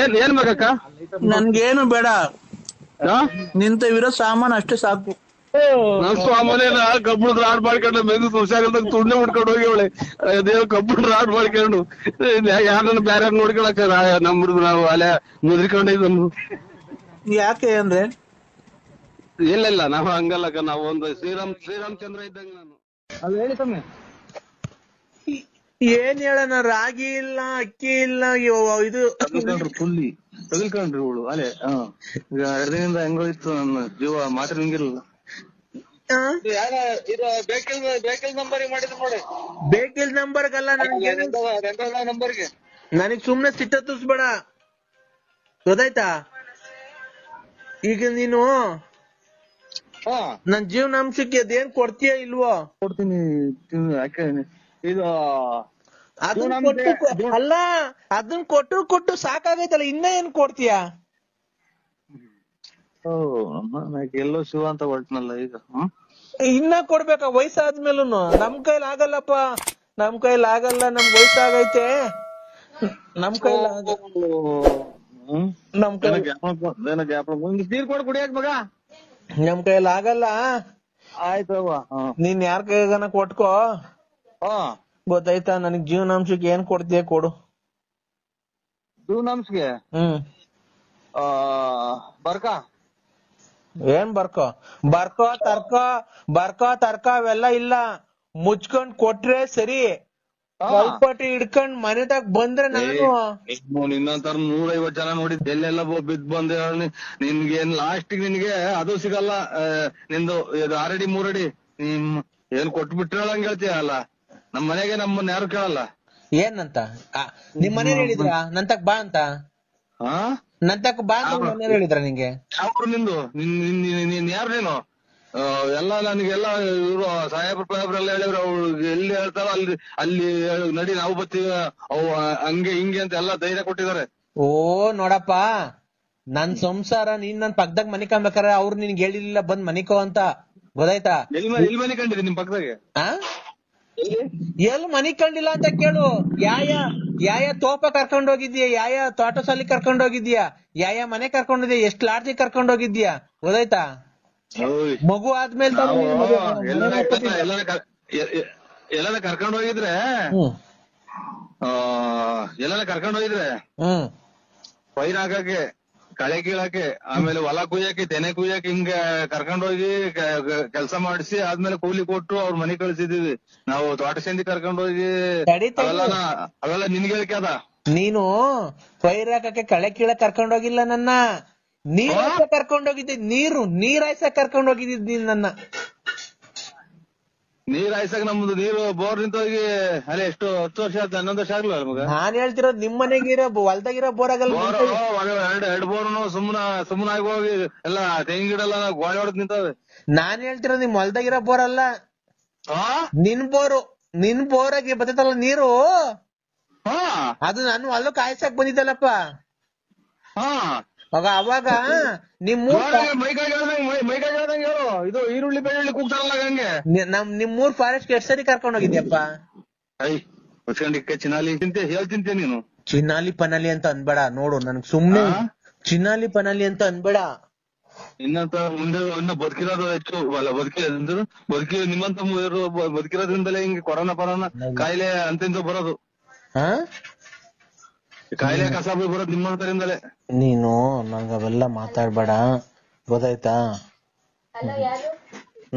ಏನ್ ಬೇಕಕ್ಕ? ನನ್ಗೇನು ಬೇಡ, ನಿಂತವಿರೋ ಸಾಮಾನು ಅಷ್ಟೇ ಸಾಕು. ನಮ್ ಸ್ವಾಮನೇನ ಕಬ್ಬಣದ ರಾಡ್ ಮಾಡ್ಕೊಂಡು ಮೆದು ಹುಷಾರಿಲ್ದಾಗ ತುಂಡೆ ಮುಡ್ಕೊಂಡು ಹೋಗಿ ಅವಳೆ ದೇವ್ ಕಬ್ಬಣದ ರಾಡ್ ಮಾಡ್ಕೊಂಡು ಯಾರನ್ನ ಬ್ಯಾರ ನೋಡ್ಕೊಳಕ ನಮ್ದು ನಾವು ಅಲೆ ಮುದ್ರಿಕೊಂಡಿದ್ದು. ಯಾಕೆ ಅಂದ್ರೆ ಇಲ್ಲ ನಾವು ಹಂಗಲ್ಲಕ್ಕ, ನಾವು ಒಂದು ಶ್ರೀರಾಮಚಂದ್ರ ಇದ್ದಂಗ. ನಾನು ಅದು ಹೇಳಿ ತಮ್ಮೆ. ಏನ್ ಹೇಳೋಣ, ರಾಗಿ ಇಲ್ಲ, ಅಕ್ಕಿ ಇಲ್ಲ, ಇದು ತಗಲ್ಕೊಂಡ್ರಿ ಇವಳು ಅಲೆ. ಈಗ 2 ದಿನದಿಂದ ಹೆಂಗೋಯ್ತು ನನ್ನ ಜೀವ, ಮಾತ್ರ ನಿಂಗಿರಲಿಲ್ಲ. ಬೇಕಲ್ ನಂಬರ್ ಮಾಡಿದ್ರು ನೋಡಿ. ಬೇಕಿಲ್ ನಂಬರ್ಗಲ್ಲ, ನಂಬರ್ಗೆ ನನಗ್ ಸುಮ್ನೆ ಸಿಟ್ಟ ತುಸ್ಬೇಡ, ಗೊತ್ತಾಯ್ತಾ? ಈಗ ನೀನು ನನ್ ಜೀವನಾಂಶಕ್ಕೆ ಅದೇನ್ ಕೊಡ್ತೀಯ ಇಲ್ವೋ? ಕೊಡ್ತೀನಿ. ಯಾಕೆ ಇದು ಅಲ್ಲ, ಅದನ್ ಕೊಟ್ಟು ಸಾಕಾಗೈತಲ್ಲ, ಇನ್ನ ಏನ್ ಕೊಡ್ತೀಯ? ಎಲ್ಲೋ ಶಿವ ಅಂತ ಹೊರಟ್ನಲ್ಲ ಈಗ. ಇನ್ನ ಕೊಡ್ಬೇಕಾ ವಯಸ್ಸಾದ್ಮೇಲೂ? ನಮ್ ಕೈಲಿ ಆಗಲ್ಲಪ್ಪ, ನಮ್ ವಯಸ್ಸಾಗೈತೆ, ನಮ್ ನೀರ್ ಕೊಡ್ ಕುಡಿಯಕ್ ಮಗ. ನಮ್ ಕೈಲಿ ಆಗಲ್ಲ. ಆಯ್ತವ, ನೀನ್ ಯಾರ ಕೈಗನ ಕೊಟ್ಕೋ, ಗೊತ್ತಾಯ್ತಾ? ನನಗ್ ಜೀವನಾಂಶಕ್ಕೆ ಏನ್ ಕೊಡ್ತೀಯ ಕೊಡು. ಜೀವನಾಂಶಕ್ಕೆ ಬರ್ಕ ಏನ್ ಬರ್ಕೋ ತರ್ಕ ಅವೆಲ್ಲ ಇಲ್ಲ, ಮುಚ್ಕೊಂಡ್ ಕೊಟ್ರೆ ಸರಿ. ಕೈಪಟ್ಟಿ ಹಿಡ್ಕೊಂಡ್ ಮನೆದಾಗ ಬಂದ್ರೆ ನಾನು ನಿನ್ನಂತರ 150 ಜನ ನೋಡಿದ್ ಎಲ್ಲೆಲ್ಲ ಬಿದ್ ಬಂದೆ. ನಿನ್ಗೇನ್ ಲಾಸ್ಟ್ ನಿನ್ಗೆ ಅದು ಸಿಗಲ್ಲ. ನಿಂದು 2 ಅಡಿ 3 ಅಡಿ ಏನ್ ಕೊಟ್ಬಿಟ್ರೆ ಹಂಗ ಹೇಳ್ತೀಯ ಅಲ್ಲ. ನಮ್ ಮನೆಗೆ ನಮ್ಮನ್ನ ಯಾರು ಕೇಳಲ್ಲ. ಏನಂತ ನಿಮ್ ಮನೇಲಿ ಹೇಳಿದ್ರ ನಂತಕ್ ಬಾ ಅಂತ? ನಂತಕ್ ಬಾ ಅಂತ ಮನೇಲಿ ಹೇಳಿದ್ರ ನಿಂಗೆ? ಅವ್ರು ನಿಂದು ನೀನ್ ಯಾರು ನೀನು? ಎಲ್ಲ ನನಗೆಲ್ಲ ಇವ್ರು ಸಾಹೇಬ್ರೆಲ್ಲ ಹೇಳಿದ್ರು, ಅವ್ಳು ಎಲ್ಲಿ ಹೇಳ್ತಾರ ಅಲ್ಲಿ ನಡಿ ನಾವು ಬರ್ತೀವಿ, ಅವು ಹಂಗೆ ಹಿಂಗೆ ಅಂತ ಎಲ್ಲ ಧೈರ್ಯ ಕೊಟ್ಟಿದ್ದಾರೆ. ಓ ನೋಡಪ್ಪ, ನನ್ ಸಂಸಾರ ನೀನ್ ನನ್ ಪಕ್ಕದಾಗ ಮನಿಕೊಂಡ್ಬೇಕಾರೆ ಅವ್ರು ನಿನ್ಗೆ ಹೇಳಿರ್ಲಿಲ್ಲ ಬಂದ್ ಮನಿಕೋ ಅಂತ, ಗೊತ್ತಾಯ್ತಾ? ಎಲ್ಲಿ ಮನೆ ಕಂಡಿದೆ ನಿಮ್ ಪಕ್ಕದಾಗೆ? ಎಲ್ಲಿ ಮನಿಕೊಂಡಿಲ್ಲ ಅಂತ ಕೇಳು. ಯಾಯ ತೋಪ ಕರ್ಕೊಂಡ್ ಹೋಗಿದ್ಯಾ, ಯಾಯ ತೋಟ ಸಾಲಿ ಕರ್ಕೊಂಡ್ ಹೋಗಿದ್ಯಾ, ಯಾಯ ಮನೆ ಕರ್ಕೊಂಡಿದ್ಯಾ, ಎಷ್ಟ್ ಲಾಡ್ಜಿ ಕರ್ಕೊಂಡ್ ಹೋಗಿದ್ಯಾ, ಗೊತ್ತಾಯ್ತಾ? ಮಗು ಆದ್ಮೇಲೆ ಎಲ್ಲಾನ ಕರ್ಕೊಂಡ್ ಹೋಗಿದ್ರೆ ಪೈರ್ ಹಾಕಕ್ಕೆ, ಕಳೆ ಕೀಳಕ್ಕೆ, ಆಮೇಲೆ ಹೊಲ ಕುಯ್ಯಕ್ಕೆ, ತೆನೆ ಕುಯ್ಯಕ್ಕೆ, ಹಿಂಗ ಕರ್ಕೊಂಡ್ ಹೋಗಿ ಕೆಲ್ಸ ಮಾಡಿಸಿ ಆದ್ಮೇಲೆ ಕೂಲಿ ಕೊಟ್ಟು ಅವ್ರ ಮನೆ ಕಳ್ಸಿದೀವಿ ನಾವು. ತೋಟ ಸಂದಿ ಕರ್ಕೊಂಡ್ ಹೋಗಿ ಅವೆಲ್ಲ ನಿನ್ಗೆ ಹೇಳಿಕೆ ಅದ. ನೀನು ಪೈರ್ ಹಾಕಕ್ಕೆ ಕಳೆ ಕೀಳಕ್ ಕರ್ಕೊಂಡ್ ಹೋಗಿಲ್ಲ ನನ್ನ, ನೀರ್ ಕರ್ಕೊಂಡ್ ಹೋಗಿದ್ದೆ. ನೀರ್ ಹಾಯ್ಸಕ್ ಕರ್ಕೊಂಡ್ ಹೋಗಿದ್ದಿದ್ ನೀನ್ ನನ್ನ. ನೀರ್ ಹಾಯ್ಸಕ್ ನಮ್ದು ನೀರು ಬೋರ್ ನಿಂತೋಗಿ ಅಲ್ಲೇ ಎಷ್ಟು 10 ವರ್ಷ ಆಯ್ತು, 11 ವರ್ಷ ಆಗ್ಲಿಲ್ಲ ಮಗ. ನಾನ್ ಹೇಳ್ತಿರೋದು ನಿಮ್ ಮನೆಗಿರೋ ಹೊಲ್ದಾಗಿರೋ ಬೋರ್ ಆಗಲ್ಲ. 2 ಬೋರ್ನು ಸುಮ್ಮನ ಆಗಿ ಹೋಗಿ ಎಲ್ಲ ತೆಂಗಿನ ಗಿಡ ಎಲ್ಲ ಗೋಳೆ ಹೊಡೆದ್ ನಿಂತಾವೆ. ನಾನ್ ಹೇಳ್ತಿರೋದು ನಿಮ್ ಹೊಲ್ದಾಗಿರೋ ಬೋರ್ ಅಲ್ಲ, ನಿನ್ ಬೋರಾಗಿ ಬರ್ತೈತಲ್ಲ ನೀರು, ಅದು ನಾನು ಹೊಲಕ್ ಹಾಯ್ಸಕ್ ಬಂದಿದ್ದಲ್ಲಪ್ಪ. ಅವಾಗ ಇದು ಈರುಳ್ಳಿ ಬೆಳ್ಳುಳ್ಳಿ ಕೂಗ್ತಾರಲ್ಲ ಹಂಗೆ. ನಿಮ್ಮೂರ್ ಫಾರೆಸ್ಟ್ ಎಷ್ಟ್ ಸರಿ ಕರ್ಕೊಂಡ್ ಹೋಗಿದ್ಯಪ್ಪ? ಚಿನಾಲಿ ಹೇಳ್ತಿಂತೆ ನೀನು. ಚಿನ್ನಾಲಿ ಪನಾಲಿ ಅಂತ ಅನ್ಬೇಡ ನೋಡು, ನನ್ಗ್ ಸುಮ್ನೆ ಚಿನ್ನಾಲಿ ಪನಾಲಿ ಅಂತ ಅನ್ಬೇಡ. ಇನ್ನಂತ ಮುಂದೆ ಇನ್ನ ಬದುಕಿರೋದು ಹೆಚ್ಚು ಅಲ್ಲ ಬದುಕಿ ನಿಮ್ಮಂತ ಬದುಕಿರೋದ್ರಿಂದಲೇ ಹಿಂಗೆ ಕೊರೋನಾ ಕಾಯಿಲೆ ಅಂತಿಂತ ಬರೋದು. ಕಾಯಿಲೆ ಕಸಾಬಿ ಬರೋದು ನಿಮ್ಮಂತರಿಂದಲೇ. ನೀನು ನಂಗ ಅವೆಲ್ಲ ಮಾತಾಡ್ಬೇಡ ಗೊತ್ತಾಯ್ತಾ.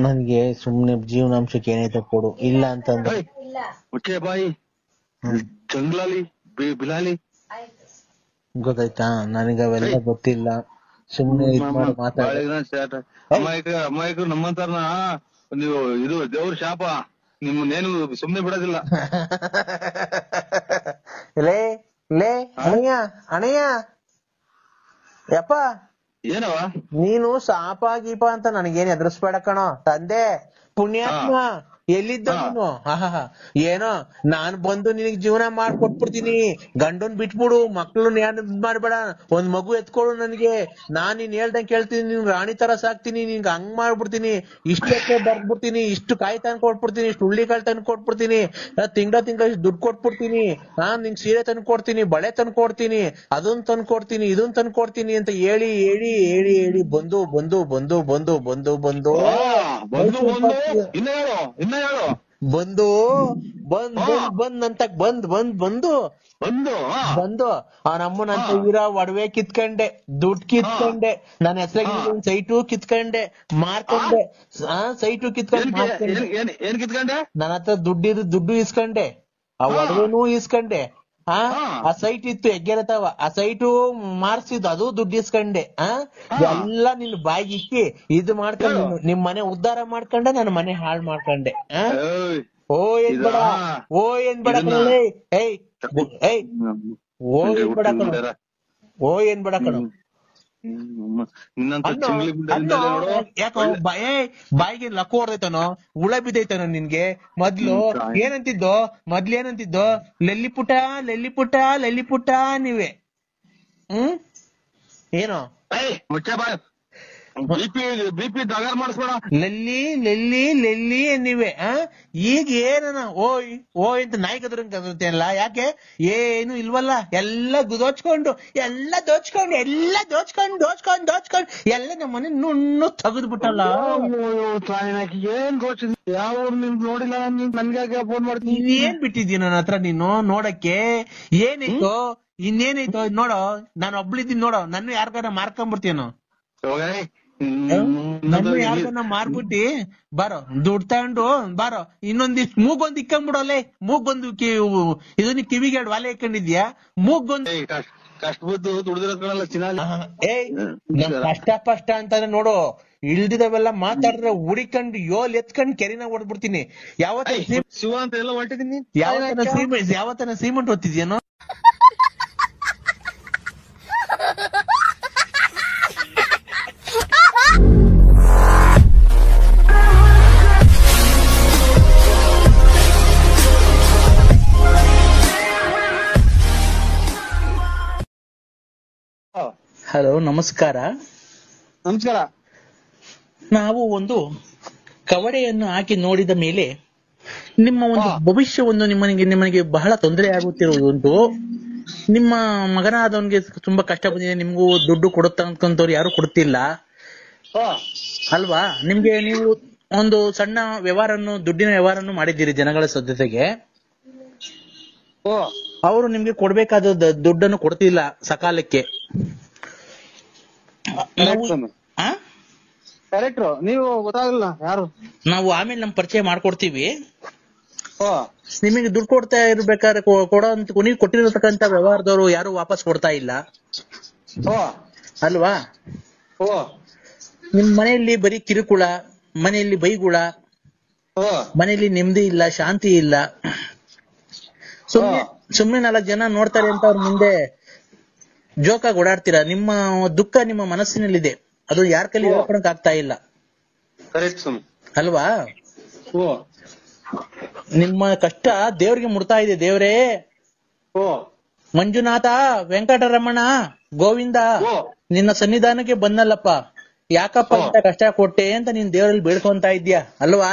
ನನ್ಗೆ ಸುಮ್ನೆ ಜೀವನಾಂಶಕ್ಕೆ ಏನೈತೆ ಕೊಡು, ಇಲ್ಲ ಅಂತಂದ್ರೆ ಮುಚ್ಚೆ ಬಾಯಿ ಜಂಗ್ಲಾಲಿ ಬಿಲಾಲಿ. ಗೊತ್ತಾಯ್ತಾ, ನನಗೆ ಅವೆಲ್ಲ ಗೊತ್ತಿಲ್ಲ. ಸುಮ್ನೆ ಅಮಾಯಕರು ನಮ್ಮಂತಾರನ ನೀವು ಇದು ದೇವ್ರ ಶಾಪ, ನಿಮ್ಮನ್ನೇನು ಸುಮ್ನೆ ಬಿಡೋದಿಲ್ಲ. ಲೇ ಲೇ ಅಣಯ್ಯ ಅಣಯ್ಯ ಯಪ್ಪ, ಏನವ ನೀನು ಸಾಪ ಗೀಪ ಅಂತ ನನಗೇನ್ ಎದುರಿಸ್ಬೇಡ ಕಣೋ ತಂದೆ ಪುಣ್ಯಾತ್ಮ. ಎಲ್ಲಿದ್ದ ನೀನು? ಏನೋ ನಾನ್ ಬಂದು ನಿನಗ್ ಜೀವನ ಮಾಡ್ಕೊಟ್ಬಿಡ್ತೀನಿ, ಗಂಡನ್ ಬಿಟ್ಬಿಡು, ಮಕ್ಳನ್ನ ಏನ್ ಮಾಡ್ಬೇಡ, ಒಂದ್ ಮಗು ಎತ್ಕೊಡು ನನ್ಗೆ, ನಾನ್ ನೀನ್ ಹೇಳ್ದಂಗ್ ಕೇಳ್ತೀನಿ, ನಿನ್ ರಾಣಿ ತರ ಸಾಕ್ತೀನಿ, ನಿನ್ಗೆ ಹಂಗ್ ಮಾಡ್ಬಿಡ್ತೀನಿ, ಇಷ್ಟಕ್ಕೆ ಬರ್ದ್ಬಿಡ್ತೀನಿ, ಇಷ್ಟು ಕಾಯಿ ತಂದ್ ಕೊಟ್ಬಿಡ್ತೀನಿ, ಇಷ್ಟು ಹುಳ್ಳಿಕಾಳು ತಂದ್ ಕೊಟ್ಬಿಡ್ತೀನಿ, ತಿಂಗಳ ಇಷ್ಟು ದುಡ್ಡು ಕೊಟ್ಬಿಡ್ತೀನಿ, ನಿಂಗ್ ಸೀರೆ ತಂದ್ ಕೊಡ್ತೀನಿ, ಬಳೆ ತಂದ್ ಕೊಡ್ತೀನಿ, ಅದನ್ ತಂದ್ ಕೊಡ್ತೀನಿ, ಇದನ್ ತಂದ್ ಕೊಡ್ತೀನಿ ಅಂತ ಹೇಳಿ ಹೇಳಿ ಹೇಳಿ ಹೇಳಿ ಬಂದು ಬಂದು ಬಂದು ಬಂದು ಬಂದು ಬಂದು ಬಂದು ಬಂದ್ ಅಂತ ಬಂದು ಅವನಮ್ಮನಂತ ಇರೋ ಒಡವೆ ಕಿತ್ಕೊಂಡೆ, ದುಡ್ಡು ಕಿತ್ಕೊಂಡೆ, ನನ್ನ ಹೆಸರಾಗಿ ಸೈಟು ಕಿತ್ಕೊಂಡೆ ಮಾರ್ಕೊಂಡೆ, ಸೈಟು ಕಿತ್ಕೊಂಡೆ ಮಾರ್ಕೊಂಡೆ, ನನ್ನ ಹತ್ರ ದುಡ್ಡು ಇಸ್ಕೊಂಡೆ, ಆ ಒಡವೆನೂ ಇಸ್ಕೊಂಡೆ, ಆ ಸೈಟ್ ಇತ್ತು ಹೆಗ್ಗೆರತಾವ, ಆ ಸೈಟು ಮಾರ್ಸಿದ್ ಅದು ದುಡ್ಡು ಇಸ್ಕೊಂಡೆ, ಎಲ್ಲ ನಿನ್ ಬಾಯಿಗೆ ಇಕ್ಕಿ ಇದು ಮಾಡ್ಕೊಂಡು ನಿಮ್ ಮನೆ ಉದ್ಧಾರ ಮಾಡ್ಕೊಂಡೆ, ನನ್ನ ಮನೆ ಹಾಳ್ ಮಾಡ್ಕೊಂಡೆ. ಓ ಏನ್ ಬೇಡ, ಓ ಏನ್ ಬೇಡ ಕಣೆ, ಏಯ್ ಏಯ್ ಓ ಏನ್ ಬೇಡ ಕಣ, ಓ ಏನ್ ಬೇಡ ಕಣ. ಯಾಕೋ ಬಾಯಿಗೆ ಲಕ್ಕು ಹೊಡೆದೈತನೋ, ಹುಳ ಬಿದ್ದೈತನೋ ನಿನ್ಗೆ? ಮೊದ್ಲು ಏನಂತಿದ್ದೋ ಲಲ್ಲಿಪುಟ ಲಲ್ಲಿಪುಟ ಲಲ್ಲಿಪುಟ ನೀವೇ ಏನೋ ಬಿಪಿ ಡಗಾರ್ ಮಾಡಿಸ್ಬೇಡ, ಲಲ್ಲಿ ಲಲ್ಲಿ ಲಲ್ಲಿ ನೀವೇ. ಈಗ ಏನನ ಓಯ್ ಓಯ್ ಅಂತ ನಾಯಿ ಗದ್ರಂಗಲ್ಲ, ಯಾಕೆ ಏನು ಇಲ್ವಲ್ಲ, ಎಲ್ಲ ದೋಚ್ಕೊಂಡು ಎಲ್ಲ ನಮ್ಮ ಮನೆ ನುಣ್ಣು ತೆಗೆದ್ಬಿಟ್ಟಲ್ಲ. ಏನ್ ಗೋಚಿದ್ ಯಾವ ನೋಡಿಲ್ಲ, ನನ್ಗೆ ಫೋನ್ ಮಾಡ್ತೀನಿ. ನೀನ್ ಬಿಟ್ಟಿದ್ದೀಯ ನನ್ನ ಹತ್ರ ನೀನು ನೋಡಕ್ಕೆ? ಏನಾಯ್ತು ಇನ್ನೇನಾಯ್ತು ನೋಡೋ, ನಾನು ಒಬ್ಳಿದ್ದೀನಿ ನೋಡೋ, ನನ್ನ ಯಾರ್ಗಾರ ಮಾರ್ಕೊಂಡ್ಬಿಡ್ತೀನೋ, ನನ್ನ ಯಾರ್ಗನ್ನ ಮಾರ್ಬಿಟ್ಟಿ ಬಾರೋ ದುಡ್ಡು ತಗೊಂಡು ಬಾರೋ, ಇನ್ನೊಂದಿಷ್ಟು ಮೂಗೊಂದು ಇಕ್ಕೊಂಡ್ಬಿಡೋಲೆ, ಮೂಗೊಂದು ಇದನ್ನ ಕಿವಿಗೆ ಎರಡು ವಾಲೆ ಇಕ್ಕೊಂಡಿದ್ಯಾ, ಮೂಗೊಂದು ಕಷ್ಟಪಟ್ಟು ದುಡ್ದಿರೋದ್ರಲ್ಲ ಕಷ್ಟ ಅಂತಾನೆ ನೋಡು, ಇಲ್ದಿದವೆಲ್ಲ ಮಾತಾಡಿದ್ರೆ ಹುಡಿಕೊಂಡು ಯೋಲ್ ಎತ್ಕೊಂಡು ಕೆರಿನ ಹೊಡ್ಬಿಡ್ತೀನಿ. ಶಿವ ಅಂತ ಎಲ್ಲ ಹೊರಟಿದೀನಿ, ಯಾವತ್ತನ ಸಿಮೆಂಟ್ ಹೊತ್ತಿದ್ಯೇನೋ? ಹಲೋ, ನಮಸ್ಕಾರ. ನಾವು ಒಂದು ಕವಡೆಯನ್ನು ಹಾಕಿ ನೋಡಿದ ಮೇಲೆ ನಿಮ್ಮ ಒಂದು ಭವಿಷ್ಯವನ್ನು ನಿಮ್ಮನಿಗೆ ಬಹಳ ತೊಂದರೆ ಆಗುತ್ತಿರುವುದು. ನಿಮ್ಮ ಮಗನಾದವನಿಗೆ ತುಂಬಾ ಕಷ್ಟ ಬಂದಿದೆ, ನಿಮ್ಗೂ ದುಡ್ಡು ಕೊಡುತ್ತಂತವ್ರು ಯಾರು ಕೊಡ್ತಿಲ್ಲ ಅಲ್ವಾ? ನಿಮ್ಗೆ ನೀವು ಒಂದು ಸಣ್ಣ ದುಡ್ಡಿನ ವ್ಯವಹಾರನ್ನು ಮಾಡಿದ್ದೀರಿ ಜನಗಳ ಜೊತೆಗೆ. ಅವರು ನಿಮ್ಗೆ ಕೊಡ್ಬೇಕಾದ ದುಡ್ಡನ್ನು ಕೊಡ್ತಿಲ್ಲ ಸಕಾಲಕ್ಕೆ. ನೀವು ಗೊತ್ತಾಗಲ್ಲ ಯಾರು, ನಾವು ಆಮೇಲೆ ನಮ್ ಪರಿಚಯ ಮಾಡ್ಕೊಡ್ತೀವಿ. ನಿಮಗೆ ದುಡ್ಡು ಕೊಡ್ತಾ ಇರ್ಬೇಕಾದ್ರೆ ನೀವು ಕೊಟ್ಟಿರತಕ್ಕಂತ ವ್ಯವಹಾರದವರು ಯಾರು ವಾಪಸ್ ಕೊಡ್ತಾ ಇಲ್ಲ ಅಲ್ವಾ? ನಿಮ್ ಮನೆಯಲ್ಲಿ ಬರೀ ಕಿರುಕುಳ, ಮನೆಯಲ್ಲಿ ಬೈಗುಳ, ಮನೆಯಲ್ಲಿ ನೆಮ್ಮದಿ ಇಲ್ಲ, ಶಾಂತಿ ಇಲ್ಲ. ಸುಮ್ನೆ 4 ಜನ ನೋಡ್ತಾರೆ ಅಂತ ಅವ್ರ ಮುಂದೆ ಜೋಕಾಗಿ ಓಡಾಡ್ತೀರಾ. ನಿಮ್ಮ ದುಃಖ ನಿಮ್ಮ ಮನಸ್ಸಿನಲ್ಲಿದೆ, ಅದು ಯಾರ ಕೈಲಿ ಹೇಳ್ಕೊಳಕ್ ಆಗ್ತಾ ಇಲ್ಲ ಅಲ್ವಾ? ನಿಮ್ಮ ಕಷ್ಟ ದೇವ್ರಿಗೆ ಮುಡ್ತಾ ಇದೆ. ದೇವ್ರೇ, ಮಂಜುನಾಥ, ವೆಂಕಟರಮಣ, ಗೋವಿಂದ, ನಿನ್ನ ಸನ್ನಿಧಾನಕ್ಕೆ ಬಂದಲ್ಲಪ್ಪ, ಯಾಕಪ್ಪ ಅಂತ ಕಷ್ಟ ಕೊಟ್ಟೆ ಅಂತ ನೀನ್ ದೇವರಲ್ಲಿ ಬೇಡ್ಕೊಂತ ಇದ್ಯಾ ಅಲ್ವಾ?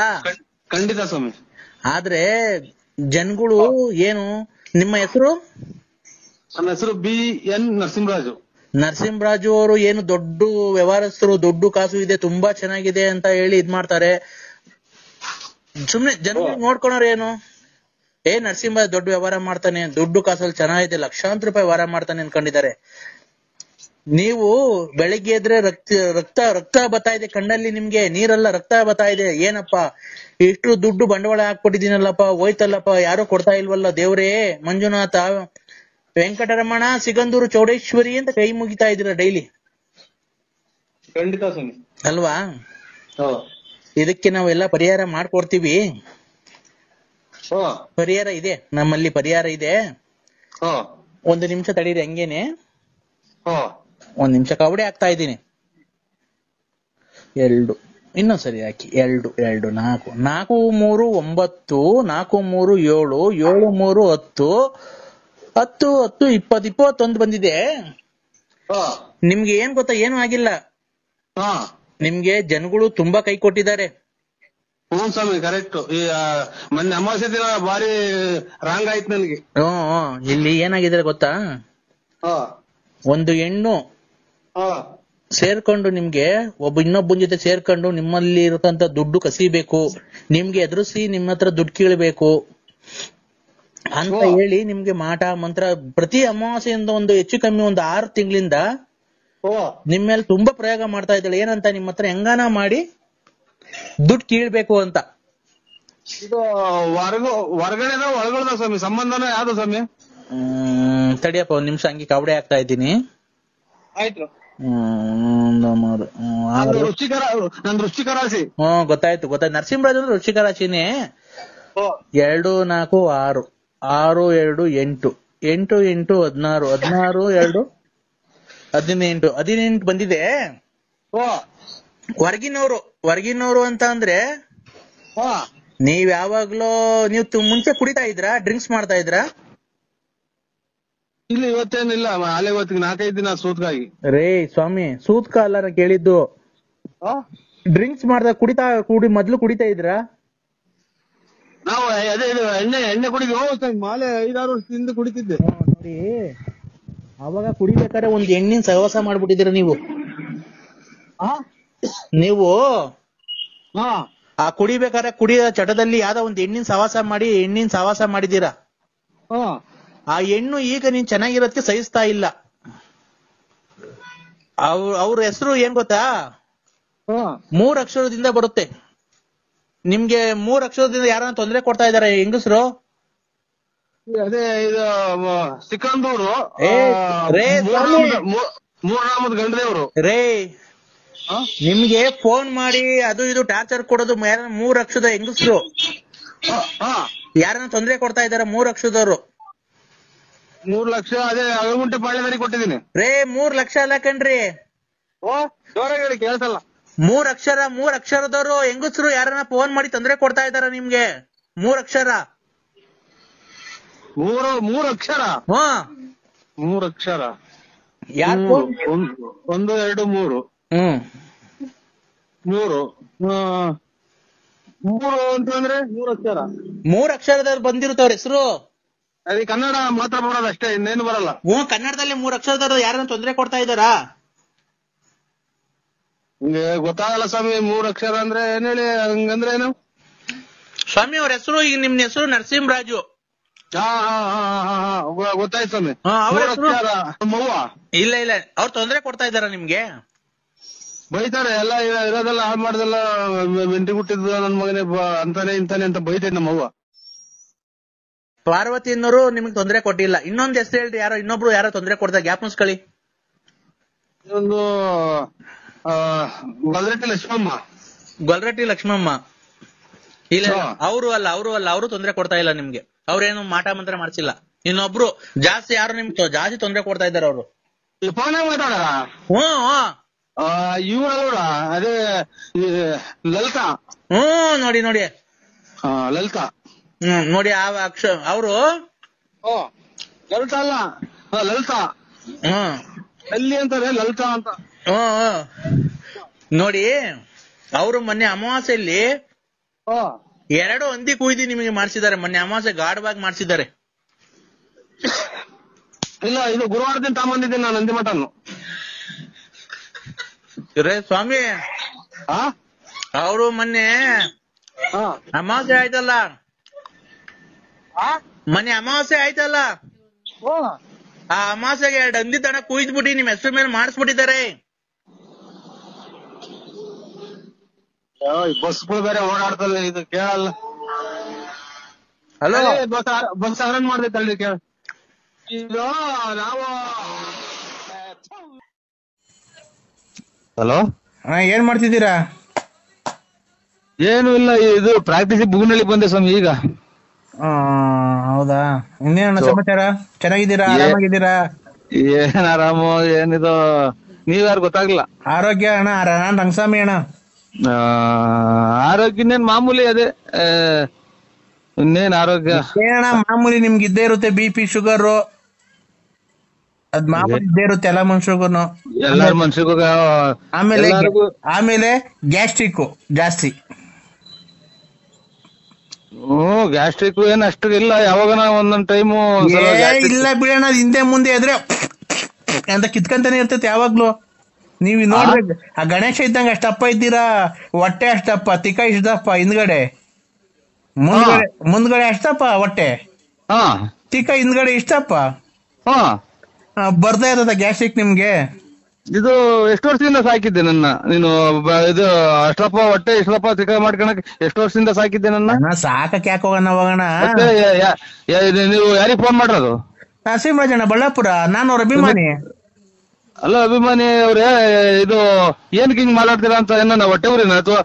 ಖಂಡಿತ ಸ್ವಾಮಿ. ಆದ್ರೆ ಜನಗಳು ಏನು, ನಿಮ್ಮ ಹೆಸರು? ನನ್ನ ಹೆಸರು BN ನರಸಿಂಹರಾಜು. ನರಸಿಂಹರಾಜು ಅವರು ಏನು ದೊಡ್ಡ ವ್ಯವಹಾರಸ್ಥರು, ದುಡ್ಡು ಕಾಸು ಇದೆ, ತುಂಬಾ ಚೆನ್ನಾಗಿದೆ ಅಂತ ಹೇಳಿ ಇದ್ ಮಾಡ್ತಾರೆ. ಸುಮ್ನೆ ಜನ ನೋಡ್ಕೊಳೋರು ಏನು, ನರಸಿಂಹ ದೊಡ್ಡ ವ್ಯವಹಾರ ಮಾಡ್ತಾನೆ, ದುಡ್ಡು ಕಾಸಲ್ಲಿ ಚೆನ್ನಾಗಿದೆ, ಲಕ್ಷಾಂತರ ರೂಪಾಯಿ ವ್ಯವಹಾರ ಮಾಡ್ತಾನೆ ಅನ್ಕೊಂಡಿದ್ದಾರೆ. ನೀವು ಬೆಳಿಗ್ಗೆ ಎದ್ರೆ ರಕ್ತ ಬರ್ತಾ ಇದೆ ಕಣ್ಣಲ್ಲಿ, ನಿಮ್ಗೆ ನೀರಲ್ಲ ರಕ್ತ ಬರ್ತಾ ಇದೆ. ಏನಪ್ಪಾ ಇಷ್ಟು ದುಡ್ಡು ಬಂಡವಾಳ ಹಾಕ್ಬಿಟ್ಟಿದೀನಲ್ಲಪ್ಪ, ಹೋಯ್ತಲ್ಲಪ್ಪ, ಯಾರು ಕೊಡ್ತಾ ಇಲ್ವಲ್ಲ ದೇವ್ರೇ, ಮಂಜುನಾಥ, ವೆಂಕಟರಮಣ, ಸಿಗಂದೂರು ಚೌಡೇಶ್ವರಿ ಅಂತ ಕೈ ಮುಗಿತಾ ಇದೀರ ಡೈಲಿ. ಖಂಡಿತ ಸ್ವಾಮಿ ಅಲ್ವಾ? ಇದಕ್ಕೆ ನಾವೆಲ್ಲ ಪರಿಹಾರ ಮಾಡ್ಕೊಡ್ತೀವಿ. ಪರಿಹಾರ ಇದೆ ನಮ್ಮಲ್ಲಿ, ಪರಿಹಾರ ಇದೆ. ಒಂದು ನಿಮಿಷ ತಡೀರಿ ಹಂಗೇನೆ, ಒಂದ್ ನಿಮಿಷ ಕವಡೆ ಹಾಕ್ತಾ ಇದ್ದೀನಿ. 2 ಇನ್ನೊಂದ್ಸರಿ ಹಾಕಿ. 2 2 4 4 3 9 4 3 7 7 3 10 10 10 20 21 ಬಂದಿದೆ. ನಿಮ್ಗೆ ಏನ್ ಗೊತ್ತಾ, ಏನು ಆಗಿಲ್ಲ. ನಿಮ್ಗೆ ಜನಗಳು ತುಂಬಾ ಕೈ ಕೊಟ್ಟಿದ್ದಾರೆ. ಹ್ಞೂ ಸ್ವಾಮಿ, ಕರೆಕ್ಟ್. ಈ ಮೊನ್ನೆ ಅಮಾವಾಸ್ಯೆ ದಿನ ಬಾರಿ ರಾಂಗ್ ಆಯ್ತು ನನ್ಗೆ. ಇಲ್ಲಿ ಏನಾಗಿದೆ ಗೊತ್ತಾ, ಒಂದು ಹೆಣ್ಣು ಸೇರ್ಕೊಂಡು ನಿಮ್ಗೆ ಇನ್ನೊಬ್ಬನ ಜೊತೆ ಸೇರ್ಕೊಂಡು ನಿಮ್ಮಲ್ಲಿ ಇರತಂತ ದುಡ್ಡು ಕಸಿಬೇಕು, ನಿಮ್ಗೆ ಎದುರಿಸಿ ನಿಮ್ಮ ಹತ್ರ ದುಡ್ಡು ಕೀಳ್ಬೇಕು ಅಂತ ಹೇಳಿ ನಿಮ್ಗೆ ಮಾಟ ಮಂತ್ರ ಪ್ರತಿ ಅಮಾವಾಸ್ಯೆಯಿಂದ ಒಂದು ಹೆಚ್ಚು ಕಮ್ಮಿ ಒಂದು 6 ತಿಂಗಳಿಂದ ನಿಮ್ ಮೇಲೆ ತುಂಬಾ ಪ್ರಯೋಗ ಮಾಡ್ತಾ ಇದ್ದಾಳೆ. ಏನಂತ, ನಿಮ್ಮ ಹತ್ರ ಹೆಂಗಾನ ಮಾಡಿ ದುಡ್ಡು ಕೀಳ್ಬೇಕು ಅಂತ. ಇದು ಹೊರಗಡೆದ ಒಳಗಡೆ ಸ್ವಾಮಿ, ಸಂಬಂಧನ ಯಾವ್ದು ಸ್ವಾಮಿ? ತಡಿಯಪ್ಪ ಒಂದ್ ನಿಮಿಷ, ಹಂಗೆ ಕವಡೆ ಹಾಕ್ತಾ ಇದ್ದೀನಿ. ಆಯ್ತು. ವೃಶ್ಚಿಕ ರಾಶಿ. ಗೊತ್ತಾಯ್ತು. ನರಸಿಂಹರಾಜ್ ಅಂದ್ರೆ ವೃಶ್ಚಿಕ ರಾಶಿನೇ. 2 4 6 6 2 8 8 8 16 16 2 18 18 ಬಂದಿದೆ. ಹೊರಗಿನವರು ಅಂತ ಅಂದ್ರೆ ನೀವ್ ಯಾವಾಗ್ಲೂ ನೀವು ಮುಂಚೆ ಕುಡಿತಾ ಇದ್ರಾ, ಡ್ರಿಂಕ್ಸ್ ಮಾಡ್ತಾ ಇದ್ರಾ? ಇಲ್ಲ, ಇವತ್ತೇನಿಲ್ಲ. ಅಲೆ ಇವತ್ತಿಗೆ 4-5 ದಿನ ಸೂತ್ಕಾಗಿ. ರೇ ಸ್ವಾಮಿ, ಸೂತ್ಕ ಅಲ್ಲ ನಾ ಕೇಳಿದ್ದು. ಡ್ರಿಂಕ್ಸ್ ಮಾಡ್ದಾಗ ಮೊದ್ಲು ಕುಡಿತಾ ಇದ್ರಾ? ನಾವು ಅದೇ ಎಣ್ಣೆ ಕುಡಿದ್ವಿ. ಮಾಲೆ 5-6 ವರ್ಷದಿಂದ ಕುಡಿತಿದ್ದೆ. ನೋಡಿ, ಅವಾಗ ಕುಡಿಬೇಕಾದ್ರೆ ಒಂದ್ ಎಣ್ಣಿನ ಸಹವಾಸ ಮಾಡ್ಬಿಟ್ಟಿದ್ದೀರ ನೀವು. ಆ ಕುಡಿಬೇಕಾದ್ರೆ ಕುಡಿಯೋ ಚಟದಲ್ಲಿ ಯಾವ್ದೋ ಒಂದ್ ಎಣ್ಣಿನ ಸಹವಾಸ ಮಾಡಿದೀರಾ. ಆ ಹೆಣ್ಣು ಈಗ ನೀನ್ ಚೆನ್ನಾಗಿರೋದಕ್ಕೆ ಸಹಿಸ್ತಾ ಇಲ್ಲ. ಅವ್ರ ಹೆಸರು ಏನ್ ಗೊತ್ತಾ, 3 ಅಕ್ಷರದಿಂದ ಬರುತ್ತೆ. ನಿಮ್ಗೆ 3 ಅಕ್ಷರದಿಂದ ಯಾರನ್ನ ತೊಂದರೆ ಕೊಡ್ತಾ ಇದಾರೆ ಹೆಂಗಸರು? ಅದೇ ಇದು ಸಿಕಂದೂರು ಮೂರನಾಮದ ಗಂಡದೇವ್ರು ರೇ. ನಿಮ್ಗೆ ಫೋನ್ ಮಾಡಿ ಅದು ಇದು ಟಾರ್ಚರ್ ಕೊಡೋದು 3 ಅಕ್ಷರದ ಹೆಂಗಸರು ಯಾರನ್ನ ತೊಂದರೆ ಕೊಡ್ತಾ ಇದಾರೆ. 3 ಅಕ್ಷರದವ್ರು 3 ಲಕ್ಷ. ಅದೇ ಅಗಲಗುಂಟೆ ಪಾಳ್ಯದಲ್ಲಿ ಕೊಟ್ಟಿದ್ದೀನಿ ರೇ. 3 ಲಕ್ಷ ಅಲ್ಲ ಕಣ್ರಿ, ಜೋರಾಗಿ ಕೇಳ್ಸಲ್ಲ. 3 ಅಕ್ಷರದವರು ಹೆಂಗಸರು ಯಾರನ್ನ ಫೋನ್ ಮಾಡಿ ತೊಂದರೆ ಕೊಡ್ತಾ ಇದಾರ ನಿಮ್ಗೆ. 3 ಅಕ್ಷರ. 3 ಅಕ್ಷರ. 3 ಅಕ್ಷರ. 1 2 3 3 ಅಂತಂದ್ರೆ 3 ಅಕ್ಷರ. 3 ಅಕ್ಷರದವ್ರು ಬಂದಿರುತ್ತವ್ರ ಹೆಸರು. ಅದೇ ಕನ್ನಡ ಮಾತ್ರ ಬರೋದು ಅಷ್ಟೇ, ಇನ್ನೇನು ಬರಲ್ಲ. ಕನ್ನಡದಲ್ಲಿ 3 ಅಕ್ಷರದವ್ರು ಯಾರನ್ನ ತೊಂದರೆ ಕೊಡ್ತಾ ಇದಾರಾ? ನಿಮ್ಗೆ ಗೊತ್ತಾಗಲ್ಲ ಸ್ವಾಮಿ. 3 ಅಕ್ಷರ ಅಂದ್ರೆ ಏನ್ ಹೇಳಿ, ಹಂಗಂದ್ರೆ ಏನು ಸ್ವಾಮಿ? ಅವ್ರ ಹೆಸರು, ಈಗ ನಿಮ್ ಹೆಸರು ನರಸಿಂಹರಾಜು. ಗೊತ್ತಾಯ್ತು ಸ್ವಾಮಿ. ಮವ್ವ ಇಲ್ಲ ಅವ್ರು ತೊಂದರೆ ಕೊಡ್ತಾ ಇದಾರ ನಿಮ್ಗೆ? ಬೈತಾರೆ. ಎಲ್ಲ ಇರೋದೆಲ್ಲ ಹಾಳು ಮಾಡ್ದೆಲ್ಲ ಮೆಂಟಿ ಹುಟ್ಟಿದ್ದು ನನ್ ಮಗನೇ ಅಂತಾನೆ ಇಂತಾನೆ ಅಂತ ಬೈತೈತೆ ನಮ್ಮವ್ವ. ಪಾರ್ವತಿ ಅನ್ನೋರು ನಿಮ್ಗೆ ತೊಂದರೆ ಕೊಟ್ಟಿಲ್ಲ. ಇನ್ನೊಂದ್ ಹೆಸರು ಹೇಳ್ರಿ, ಇನ್ನೊಬ್ರು ಯಾರೋ ತೊಂದರೆ ಕೊಡ್ತಾರೆ, ಜ್ಞಾಪನಿಸ್ಕೊಳ್ಳಿ. ಒಂದು ಗೊಲ್ರಟ್ಟಿ ಲಕ್ಷ್ಮಮ್ಮ. ಇಲ್ಲ, ಅವರು ಅಲ್ಲ, ಅವರು ತೊಂದರೆ ಕೊಡ್ತಾ ಇಲ್ಲ ನಿಮ್ಗೆ. ಅವ್ರೇನು ಮಾಟ ಮಂತ್ರ ಮಾಡ್ಸಿಲ್ಲ. ಇನ್ನೊಬ್ರು ಜಾಸ್ತಿ ಯಾರು ನಿಮ್ಗೆ ಜಾಸ್ತಿ ತೊಂದರೆ ಕೊಡ್ತಾ ಇದಾರೆ ಅವರು. ಇವಳ ಅದೇ ಲಲಿತಾ. ನೋಡಿ ಲಲಿತಾ ನೋಡಿ ಅವರು ಲಲಿತಾ ಅಲ್ಲ, ಲಲಿತಾ. ಎಲ್ಲಿ ಅಂತಾರೆ ಲಲಿತಾ ಅಂತ. ನೋಡಿ, ಅವರು ಮೊನ್ನೆ ಅಮಾವಾಸ್ಯೆಯಲ್ಲಿ 2 ಹಂದಿ ಕುಯ್ದು ನಿಮಗೆ ಮಾಡಿಸಿದ್ದಾರೆ. ಮೊನ್ನೆ ಅಮಾವಾಸ್ಯೆ ಗಾಢವಾಗಿ ಮಾಡಿಸಿದ್ದಾರೆ. ಇಲ್ಲ, ಇದು ಗುರುವಾರ ದಿನ ತಗೊಂಡಿದ್ದೀನಿ ನಾನು ಹಂದಿ ಮಟನ್ನು. ರೇ ಸ್ವಾಮಿ, ಹಾ ಅವರು ಮೊನ್ನೆ ಹಾ ಅಮಾವಾಸ್ಯೆ ಆಯ್ತಲ್ಲ, ಮೊನ್ನೆ ಅಮಾವಾಸ್ಯೆ ಆಯ್ತಲ್ಲ, ಆ ಅಮಾವಾಸ್ಯೆಗೆ 2 ಹಂದಿ ದನ ಕುಯ್ದ್ಬಿಟ್ಟು ನಿಮ್ ಹೆಸರು ಮೇಲೆ ಮಾಡಿಸ್ಬಿಟ್ಟಿದ್ದಾರೆ. ಬಸ್ಗಳು ಬೇರೆ ಓಡಾಡ್ತಲ್ಲ, ಇದು ಕೇಳಲ್ಲ. ಹಲೋ, ಬಸ್ ಅರೇಂಜ್ ಮಾಡ್ದೆ ತಳ್ಳಿ ಕೇಳ. ಇದು ನಾವು ಹಲೋ, ಏನ್ ಮಾಡ್ತಿದ್ದೀರಾ? ಏನು ಇಲ್ಲ, ಇದು ಪ್ರಾಕ್ಟೀಸ್ ಬುಗುನಳ್ಳಿ ಬಂದೆ ಸ್ವಾಮಿ ಈಗ. ಹೌದಾ, ಇನ್ನೇನ ಸಮಾಚಾರ? ಚೆನ್ನಾಗಿದ್ದೀರಾ? ಆರಾಮಾಗಿದ್ದೀರಾ? ಏನ್ ಆರಾಮು, ಏನಿದು ನೀವ್ಯಾರು ಗೊತ್ತಾಗ್ಲಿಲ್ಲ. ಆರೋಗ್ಯ ಅಣ್ಣ? ನಾನ್ ರಂಗಸ್ವಾಮಿ ಅಣ್ಣ. ಆರೋಗ್ಯ ಇನ್ನೇನ್ ಮಾಮೂಲಿ, ಅದೇ ಇನ್ನೇನ್ ಆರೋಗ್ಯ ಏನಣ್ಣ ಮಾಮೂಲಿ, ನಿಮ್ಗೆ ಇದ್ದೇ ಇರುತ್ತೆ BP ಶುಗರ್, ಅದ್ ಮಾಮೂಲಿ ಇದ್ದೇ ಇರುತ್ತೆ ಎಲ್ಲ ಮನುಷ್ಯರಿಗೂ. ಎಲ್ಲಾರ ಮನ್ಸಿಗೂ. ಆಮೇಲೆ ಗ್ಯಾಸ್ಟ್ರಿಕ್ ಜಾಸ್ತಿ. ಗ್ಯಾಸ್ಟ್ರಿಕ್ ಏನ್ ಅಷ್ಟು ಇಲ್ಲ, ಯಾವಾಗ ಒಂದೊಂದ್ ಟೈಮು ಇಲ್ಲ ಬಿಡೋಣ, ಹಿಂದೆ ಮುಂದೆ ಇದ್ರೆ ಅಂತ ಕಿತ್ಕಂತಾನೆ ಇರ್ತೈತೆ ಯಾವಾಗ್ಲೂ. ನೀವ್ ನೋಡ್ಬೇಕು, ಆ ಗಣೇಶ ಇದ್ದಂಗ ಅಷ್ಟಪ್ಪ ಇದ್ದೀರಾ, ಹೊಟ್ಟೆ ಅಷ್ಟಪ್ಪ, ತಿಕ್ಕ ಇಷ್ಟಪ್ಪ, ಹಿಂದ್ಗಡೆ ಮುಂದ್ಗಡೆ ಅಷ್ಟಪ್ಪ ಹೊಟ್ಟೆ, ತಿಕ್ಕ ಹಿಂದ್ಗಡೆ ಇಷ್ಟಪ್ಪ. ಬರ್ತಾ ಇರ್ತದ ಗ್ಯಾಸ್ಟ್ರಿಕ್ ನಿಮ್ಗೆ. ಇದು ಎಷ್ಟು ವರ್ಷದಿಂದ ಸಾಕಿದ್ದೆ ನನ್ನ ನೀನು? ಇದು ಅಷ್ಟಪ್ಪ ಹೊಟ್ಟೆ ಇಷ್ಟಪ್ಪ ತಿಕ್ಕ ಮಾಡ್ಕೊಳಕ್ ಎಷ್ಟು ವರ್ಷದಿಂದ ಸಾಕಿದ್ದೆ ನನ್ನ? ಸಾಕಕ್ಕೆ ಯಾಕೆ ಹೋಗೋಣ ಹೋಗೋಣ. ನೀವು ಯಾರಿಗ್ ಫೋನ್ ಮಾಡಿರೋದು? ನರಸಿಂಹರಾಜಣ್ಣ, ಬಳ್ಳಾಪುರ. ನಾನು ಅವ್ರ ಅಭಿಮಾನಿ. ಅಲ್ಲ ಅಭಿಮಾನಿ ಅವ್ರೆ, ಇದು ಏನಕ್ಕೆ ಹಿಂಗ್ ಮಾತಾಡ್ತೀರಾ ಅಂತ? ಏನ ಹೊಟ್ಟೆ ಊರಿನ ಅಥವಾ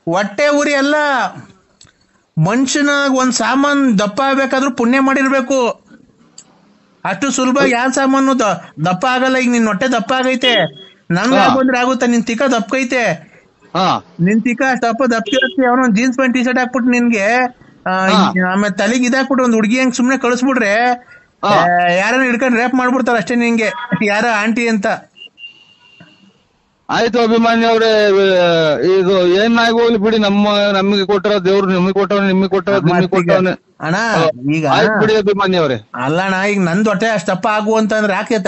ಹೊಟ್ಟೆ ಊರಿ ಅಲ್ಲ, ಮನುಷ್ಯನಾಗ ಒಂದ್ ಸಾಮಾನ್ ದಪ್ಪ ಆಗ್ಬೇಕಾದ್ರೂ ಪುಣ್ಯ ಮಾಡಿರ್ಬೇಕು. ಅಷ್ಟು ಸುಲಭ ಯಾವ ಸಾಮಾನು ದಪ್ಪ ಆಗಲ್ಲ. ಈಗ ನಿನ್ ಹೊಟ್ಟೆ ದಪ್ಪ ಆಗೈತೆ, ನನ್ಗೆ ಬಂದ್ರೆ ಆಗುತ್ತಾ? ನಿನ್ ತಿಕ್ಕ ದಪ್ಪಕೈತೆ, ನಿನ್ ತಿಕ್ಕ ದಪ್ಪ ದಪ್ಪಿರತ್ತೆ. ಅವನು ಜೀನ್ಸ್ ಪ್ಯಾಂಟ್ ಟಿ ಶರ್ಟ್ ಹಾಕ್ಬಿಟ್ಟು ನಿನ್ಗೆ ಆಮೇಲೆ ತಲೆಗೆ ಇದಾಕ್ಬಿಟ್ಟು ಒಂದ್ ಹುಡುಗಿ ಹಂಗ್ ಸುಮ್ನೆ ಕಳಿಸ್ಬಿಡ್ರೆ ಯಾರನ್ನ ಹಿಡ್ಕೊಂಡು ರೇಪ್ ಮಾಡ್ಬಿಡ್ತಾರ ಅಷ್ಟೇ ನಿಂಗೆ, ಯಾರ ಆಂಟಿ ಅಂತ. ಆಯ್ತು ಅಭಿಮಾನಿ ಅವ್ರೆ, ಇದು ಏನಾಗಿ ಹೋಗ್ಲಿ ಬಿಡಿ. ನಮಗೆ ಕೊಟ್ಟರ ದೇವ್ರು ನಿಮಗೆ ಕೊಟ್ಟವ್, ನಿಮಗೆ ಕೊಟ್ಟವ ನಿಮಗೆ ಕೊಟ್ಟವನೆ ಅಣ್ಣ. ಈಗ ಬಿಡಿ ಅಭಿಮಾನಿ ಅವ್ರೆ. ಅಲ್ಲಣ್ಣ, ಈಗ ನಂದ್ ಹೊಟ್ಟೆ ಅಷ್ಟಪ್ಪ ಆಗು ಅಂತಂದ್ರೆ ಯಾಕೇತ?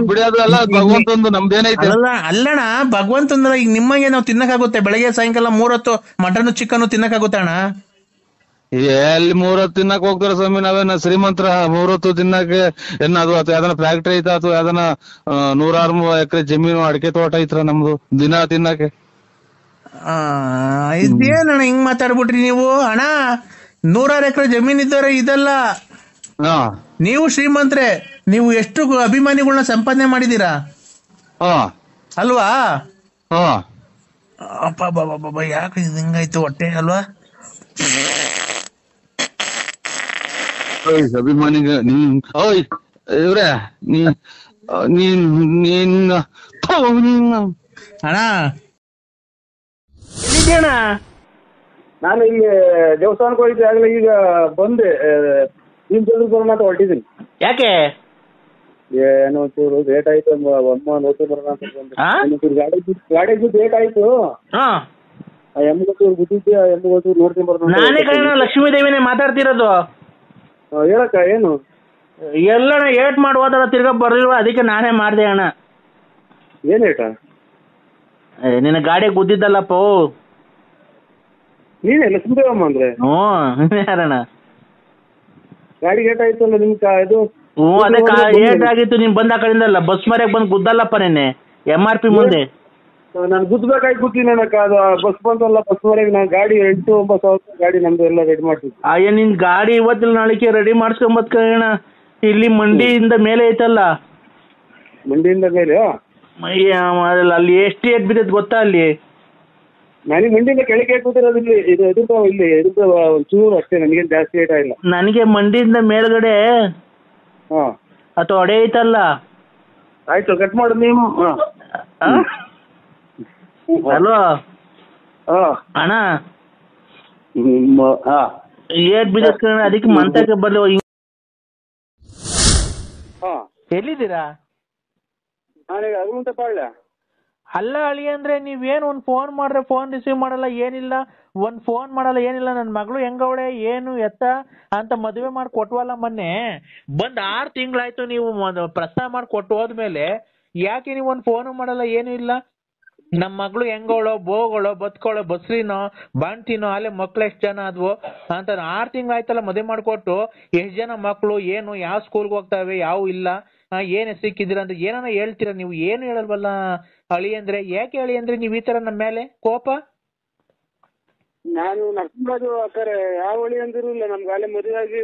ಬಿಡಿ, ಅದು ಎಲ್ಲ ಭಗವಂತಂದು, ನಮ್ದೇನೈತೆ? ಅಲ್ಲಣ್ಣ, ಭಗವಂತಂದ್ರ ಈಗ ನಿಮಗೆ ನಾವು ತಿನ್ನಕ್ಕಾಗುತ್ತೆ? ಬೆಳಗ್ಗೆ ಸಾಯಂಕಾಲ 3 ಹೊತ್ತು ಮಟನ್ ಚಿಕನ್ ತಿನ್ನಕ್ಕಾಗುತ್ತೆ ಅಣ್ಣ? ಎಲ್ಲಿ 3 ಹೊತ್ತು ತಿನ್ನಕ್ ಹೋಗ್ತಾರ ಸ್ವಾಮಿ? ನಾವೇನ ಶ್ರೀಮಂತರ 3 ಹೊತ್ತು ತಿನ್ನಕ್ಕೆ? ಏನಾದ್ರು ಅಥವಾ ಯಾವ್ದನ ಫ್ಯಾಕ್ಟ್ರಿ ಐತಾ ಅಥವಾ ಯಾವ್ದನ 100 ಎಕರೆ ಜಮೀನು ಅಡಿಕೆ ತೋಟ ಐತ್ರ ನಮ್ದು ದಿನ ತಿನ್ನಕ್ಕೆ? ಇದೇನಣ್ಣ ಹಿಂಗ್ ಮಾತಾಡ್ಬಿಟ್ರಿ ನೀವು? ಅಣ್ಣ, 100 ಎಕರೆ ಜಮೀನ್ ಇದ್ದಾರೆ ಇದಲ್ಲ. ನೀವು ಶ್ರೀಮಂತ್ರೆ, ನೀವು ಎಷ್ಟು ಅಭಿಮಾನಿಗಳನ್ನ ಸಂಪಾದನೆ ಮಾಡಿದೀರಾ ಅಲ್ವಾ? ಅಪ್ಪ ಯಾಕೆ ಹಿಂಗಾಯ್ತು ಹೊಟ್ಟೆ ಅಲ್ವಾ? ಅಭಿಮಾನಿಗೆ ಇವ್ರೆ ಅಣ್ಣ ಎಲ್ಲಿದ್ಯಣ್ಣ? ನಾನು ಇಲ್ಲಿ ದೇವಸ್ಥಾನಕ್ಕೆ ಹೋಗಿದ್ದೆ, ಆಗ್ಲೇ ಈಗ ಬಂದೆ. ಬರೋಣ ಅಂತ ಹೊರಟಿದ್ದೀನಿ. ಯಾಕೆ? ಏನೋ ಚೂರು ಲೇಟ್ ಆಯ್ತು, ಅಮ್ಮ ನೋಡ್ಕೊಂಡು ಬರೋಣ ಅಂತ ಬಂದೆ. ಗಾಡಿ ಲೇಟ್ ಆಯ್ತು, ಎಮ್ಮಗತ್ತೂರು ಗುದ್ದಿದ್ದೆ, ಎಮ್ಮಗತ್ತೂರು ನೋಡ್ಕೊಂಡ್ ಬರೋಣ. ನಾನೇ ಕಣ ಲಕ್ಷ್ಮೀ ದೇವಿನೇ ಮಾತಾಡ್ತಿರೋದು. ಹೇಳಕ್ಕ ಏನು? ಎಲ್ಲಣ್ಣ ಏಟ್ ಮಾಡಿ ಹೋದಾರ ತಿರ್ಗಾ ಬರ್ಲಿಲ್ವ, ಅದಕ್ಕೆ ನಾನೇ ಮಾಡ್ದೆ ಅಣ್ಣ. ಏನ್ ಏಟ? ನಿನ್ನ ಗಾಡಿ ಗುದ್ದಿದ್ದಲ್ಲಪ್ಪ. ನೀನೇ ಲಕ್ಷ್ಮೀದೇವಮ್ಮ ಅಂದ್ರೆ? ಯಾರಣ್ಣ? ಗಾಡಿ ಏಟ್ ಆಯ್ತಲ್ಲ ನಿಮ್ ಇದು? ಅದೇ ಏಟ್ ಆಗಿತ್ತು, ನೀನ್ ಬಂದ ಆ ಕಡೆಯಿಂದಲ್ಲ, ಬಸ್ ಮರ್ಯಾಗ ಬಂದು ಗುದ್ದಲ್ಲಪ್ಪ ನೆನ್ನೆ MRP ಮುಂದೆ. ನಾನು ಗುದ್ದಬೇಕಾಗಿ ಗುದ್ದಿನ ಅದು ಬಸ್ ಬಂತಲ್ಲ, ಬಸ್ ವರೆಗೆ ನಾನು ಗಾಡಿ 8-9 ಸಾವಿರ ಗಾಡಿ ನಮ್ದು ಎಲ್ಲ ರೆಡಿ ಮಾಡ್ತೀವಿ. ಅಯ್ಯ, ನಿನ್ ಗಾಡಿ ಇವತ್ತಿಲ್ಲ ನಾಳೆಗೆ ರೆಡಿ ಮಾಡಿಸ್ಕೊಂಬತ್ಕಣ. ಇಲ್ಲಿ ಮಂಡಿಯಿಂದ ಮೇಲೆ ಐತಲ್ಲ, ಮಂಡಿಯಿಂದ ಮೇಲೆ ಅಲ್ಲಿ ಎಷ್ಟು ಏಟ್ ಬಿದ್ದೈತೆ ಗೊತ್ತಾ? ಅಲ್ಲಿ ನನಗೆ ಮಂಡಿಯಿಂದ ಕೆಳಗೆ ಕೂತಿರೋದು ಇಲ್ಲಿ, ಇದು ಎದುರ್ದು ಒಂಚೂರು ಅಷ್ಟೇ, ನನಗೇನು ಜಾಸ್ತಿ ಏಟ ಇಲ್ಲ. ನನಗೆ ಮಂಡಿಯಿಂದ ಮೇಲ್ಗಡೆ ಅಥವಾ ಹೊಡೆ ಐತಲ್ಲ. ಆಯ್ತು, ಕಟ್ ಮಾಡು ನೀವು. ಹಲೋ ಅಣ್ಣ, ಏಟ್ ಬಿದ್ದೈತೆ ಕಣ, ಅದಕ್ಕೆ ಮಂತಕ್ಕೆ ಬರ್ಲಿ. ಎಲ್ಲಿದ್ದೀರಾ? ನಾನೀಗ ಅಗುಂತ ಪಾಳ್ಯ. ಅಲ್ಲ ಅಳಿ ಅಂದ್ರೆ ನೀವೇನು ಒಂದ್ ಫೋನ್ ಮಾಡ್ರೆ ಫೋನ್ ರಿಸೀವ್ ಮಾಡಲ್ಲ, ಏನಿಲ್ಲ, ಒಂದ್ ಫೋನ್ ಮಾಡಲ್ಲ, ಏನಿಲ್ಲ. ನನ್ ಮಗಳು ಹೆಂಗವಳೆ ಏನು ಎತ್ತ ಅಂತ ಮದುವೆ ಮಾಡಿ ಕೊಟ್ವಲ್ಲ ಮೊನ್ನೆ. ಬಂದ್ 6 ತಿಂಗಳಾಯ್ತು. ನೀವು ಪ್ರಸ್ತಾವ ಮಾಡಿ ಕೊಟ್ಟು ಹೋದ್ಮೇಲೆ ಯಾಕೆ ನೀವು ಒಂದು ಫೋನು ಮಾಡಲ್ಲ, ಏನು ಇಲ್ಲ. ನಮ್ಮ ಮಗಳು ಹೆಂಗೋಳೋ ಬೋಗಳೋ ಬದುಕೋಳೋ ಬಸ್ರಿನೋ ಬಾಣ್ತಿನೋ ಅಲ್ಲೇ ಮಕ್ಳು ಎಷ್ಟು ಜನ ಆದ್ವು ಅಂತ 6 ತಿಂಗಳಾಯ್ತಲ್ಲ ಮದುವೆ ಮಾಡ್ಕೊಟ್ಟು ಎಷ್ಟು ಜನ ಮಕ್ಳು ಏನು ಯಾವ ಸ್ಕೂಲ್ಗೆ ಹೋಗ್ತಾವೆ ಯಾವ ಇಲ್ಲ ಏನ್ ಸಿಕ್ಕಿದಿರ ಅಂತ ಏನಾನ ಹೇಳ್ತೀರಾ ನೀವು? ಏನು ಹೇಳಲ್ವಲ್ಲ ಅಳಿ ಅಂದ್ರೆ. ಯಾಕೆ ಹೇಳಿ ಅಂದ್ರೆ ನೀವ್ ಈ ತರ ನಮ್ಮ ಮೇಲೆ ಕೋಪ? ನಾನು ನರಸಿಂಹರಾಜು ಅಕ್ಕಾರೆ ಯಾವ ಹೊಳಿ ಅಂದಿರು ಇಲ್ಲ, ನಮ್ಗೆ ಅಲ್ಲೇ ಮದುವೆ ಆಗಿ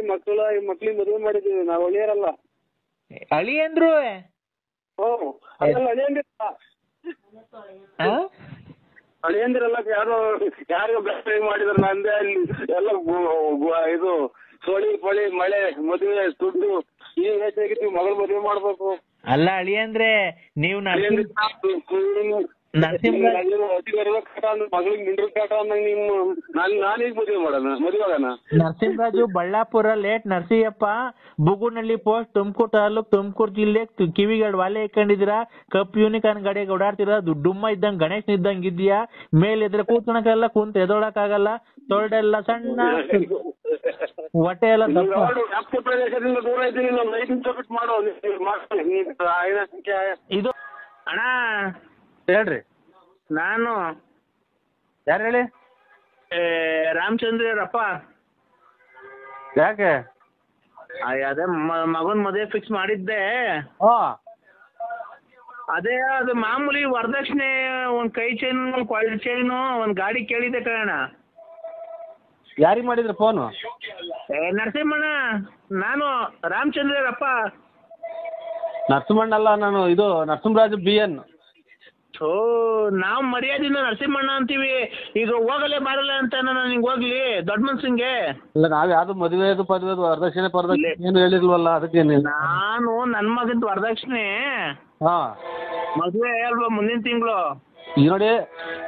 ಮಕ್ಳಿಗೆ ಮದುವೆ ಮಾಡಿದೀವಿ, ನಾವು ಹೊಳಿಯರಲ್ಲ. ಅಳಿ ಅಂದ್ರು ಅಳಿಯಂದಿರಲ್ಲ, ಯಾರಿಗೂ ಬೇರೆ ಮಾಡಿದ್ರ ನಂದೇ ಅಲ್ಲಿ ಎಲ್ಲ ಇದು ಸೋಳಿ ಪಳಿ ಮಳೆ ಮದುವೆ ದುಡ್ಡು ಈ ಹೆಚ್ಚಾಗಿತ್ತು, ಮಗಳು ಮದುವೆ ಮಾಡ್ಬೇಕು. ಅಲ್ಲ ಅಳಿ ಅಂದ್ರೆ ನೀವು ಮಗಳಿಗೆ ಮಿಂಡ್ರ ಕಾಟ ಅಂದಂಗ ನಿಮ್ಮ ನಾನೀಗ ಮದುವೆ ಮಾಡೋಣ ಮದುವೆಗನ. ನರಸಿಂಹರಾಜು ಬಳ್ಳಾಪುರ ಲೇಟ್ ನರಸಿಂಹಪ್ಪ ಬುಗುನಹಳ್ಳಿ ಪೋಸ್ಟ್ ತುಮಕೂರು ತಾಲೂಕ್ ತುಮಕೂರು ಜಿಲ್ಲೆ ಕಿವಿಗಳು ವಾಲೆ ಇಟ್ಕೊಂಡಿದ್ದೀರಾ, ಕಪ್ ಯೂನಿಕಾರ್ನ್ ಗಾಡಿಗೆ ಓಡಾಡ್ತೀರಾ, ದುಡ್ಡುಮ್ಮ ಇದ್ದಂಗ ಗಣೇಶ್ ಇದ್ದಂಗ ಇದೆಯಾ, ಮೇಲೆ ಎದ್ರೆ ಕೂತ್ಕೊಳಕ್ಕಾಗಲ್ಲ, ಕುಂತ ಎದೊಳಕ್ ಆಗಲ್ಲ, ತೊಳ್ಡೆಲ್ಲ ಸಣ್ಣ, ಹೊಟ್ಟೆ ಎಲ್ಲ ವ್ಯಾಪ್ತಿ ಪ್ರದೇಶದಿಂದ ದೂರ ಇದ್ದೀನಿ, ನಾವು ಲೈಟ್ ಮಾಡೋ ಇದು. ಅಣ್ಣ ಹೇಳ್ರಿ. ನಾನು ಯಾರು ಹೇಳಿ? ರಾಮಚಂದ್ರಪ್ಪ. ಯಾಕೆ? ಅದೇ ಮಗನ್ ಮದುವೆ ಫಿಕ್ಸ್ ಮಾಡಿದ್ದೆ. ಅದೇ ಅದು ಮಾಮೂಲಿ ವರದಕ್ಷಿಣೆ ಒಂದ್ ಕೈ ಚೈನ್ ಕ್ವಾಲಿಟಿ ಚೈನು ಒಂದ್ ಗಾಡಿ ಕೇಳಿದೆ ಕಣ. ಯಾರಿಗೆ ಮಾಡಿದ್ರು ಫೋನು? ನರಸಿಂಹಣ್ಣ, ನಾನು ರಾಮಚಂದ್ರಪ್ಪ. ನರಸಿಂಹಣ್ಣ ಅಲ್ಲ, ನಾನು ಇದು ನರಸಿಂಹರಾಜು BN. ನಾವು ಮರ್ಯಾದಿಂದ ನರಸಿಂಹಣ್ಣ ಅಂತೀವಿ. ಈಗ ಹೋಗಲೇ ಬಾರಲ್ಲ ಅಂತ ನಾನು ನಿಂಗೆ ಹೋಗ್ಲಿ ದೊಡ್ಡ ಮನ್ಸಿಂಗೆ. ಇಲ್ಲ, ನಾವ್ ಯಾವ್ದು ಮದುವೆ ವರದಕ್ಷಿಣೆ ಏನು ಹೇಳಿಲ್ವಲ್ಲ, ಅದಕ್ಕೆ ನಾನು ನನ್ ಮಗಂತ ವರದಕ್ಷಿಣೆ ಮದುವೆ ಅಲ್ವಾ ಮುಂದಿನ ತಿಂಗಳು. ಈಗ ನೋಡಿ,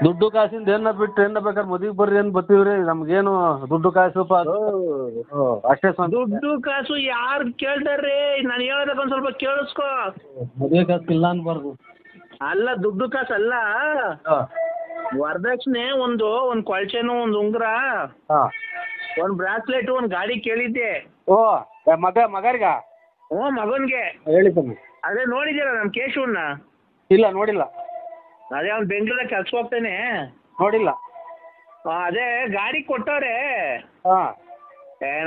ದುಡ್ಡು ಕಾಸಿಂದ ಏನ ಬಿಟ್ಟು ಏನ ಬೇಕಾದ್ರೆ ಮದುವೆಗೆ ಬರ್ರಿ ಏನ್ ಬರ್ತೀವ್ರಿ, ನಮ್ಗೇನು ದುಡ್ಡು ಕಾಸು ಅಷ್ಟೇ. ದುಡ್ಡು ಕಾಸು ಯಾರು ಕೇಳ್ತಾರ್ರಿ? ನಾನು ಹೇಳೋದಕ್ಕೆ ಒಂದ್ ಸ್ವಲ್ಪ ಕೇಳಿಸ್ಕೊ. ಮದುವೆ ಕಾಸು ಇಲ್ಲ ಅನ್ಬಾರ್ದು. ಅಲ್ಲ, ದುಡ್ಡು ಕಾಸು ಅಲ್ಲ, ವರದಕ್ಷಿಣೆ ಒಂದ್ ಕೊಳ್ಚೆನು, ಒಂದ್ ಉಂಗುರ, ಒಂದ್ ಬ್ರಾಸ್ಲೆಟ್, ಒಂದ್ ಗಾಡಿ ಕೇಳಿದ್ದೆ. ಮಗರಿಗ? ಮಗನ್ಗೆ ಹೇಳಿ. ಅದೇ ನೋಡಿದ್ದೀರಾ ನಮ್ ಕೇಶವನ್ನ? ಇಲ್ಲ, ನೋಡಿಲ್ಲ. ಅದೇ ಅವ್ನು ಬೆಂಗಳೂರಾಗ ಕೆಲ್ಸ ಹೋಗ್ತಾನೆ. ನೋಡಿಲ್ಲ. ಅದೇ ಗಾಡಿ ಕೊಟ್ಟವ್ರೆ.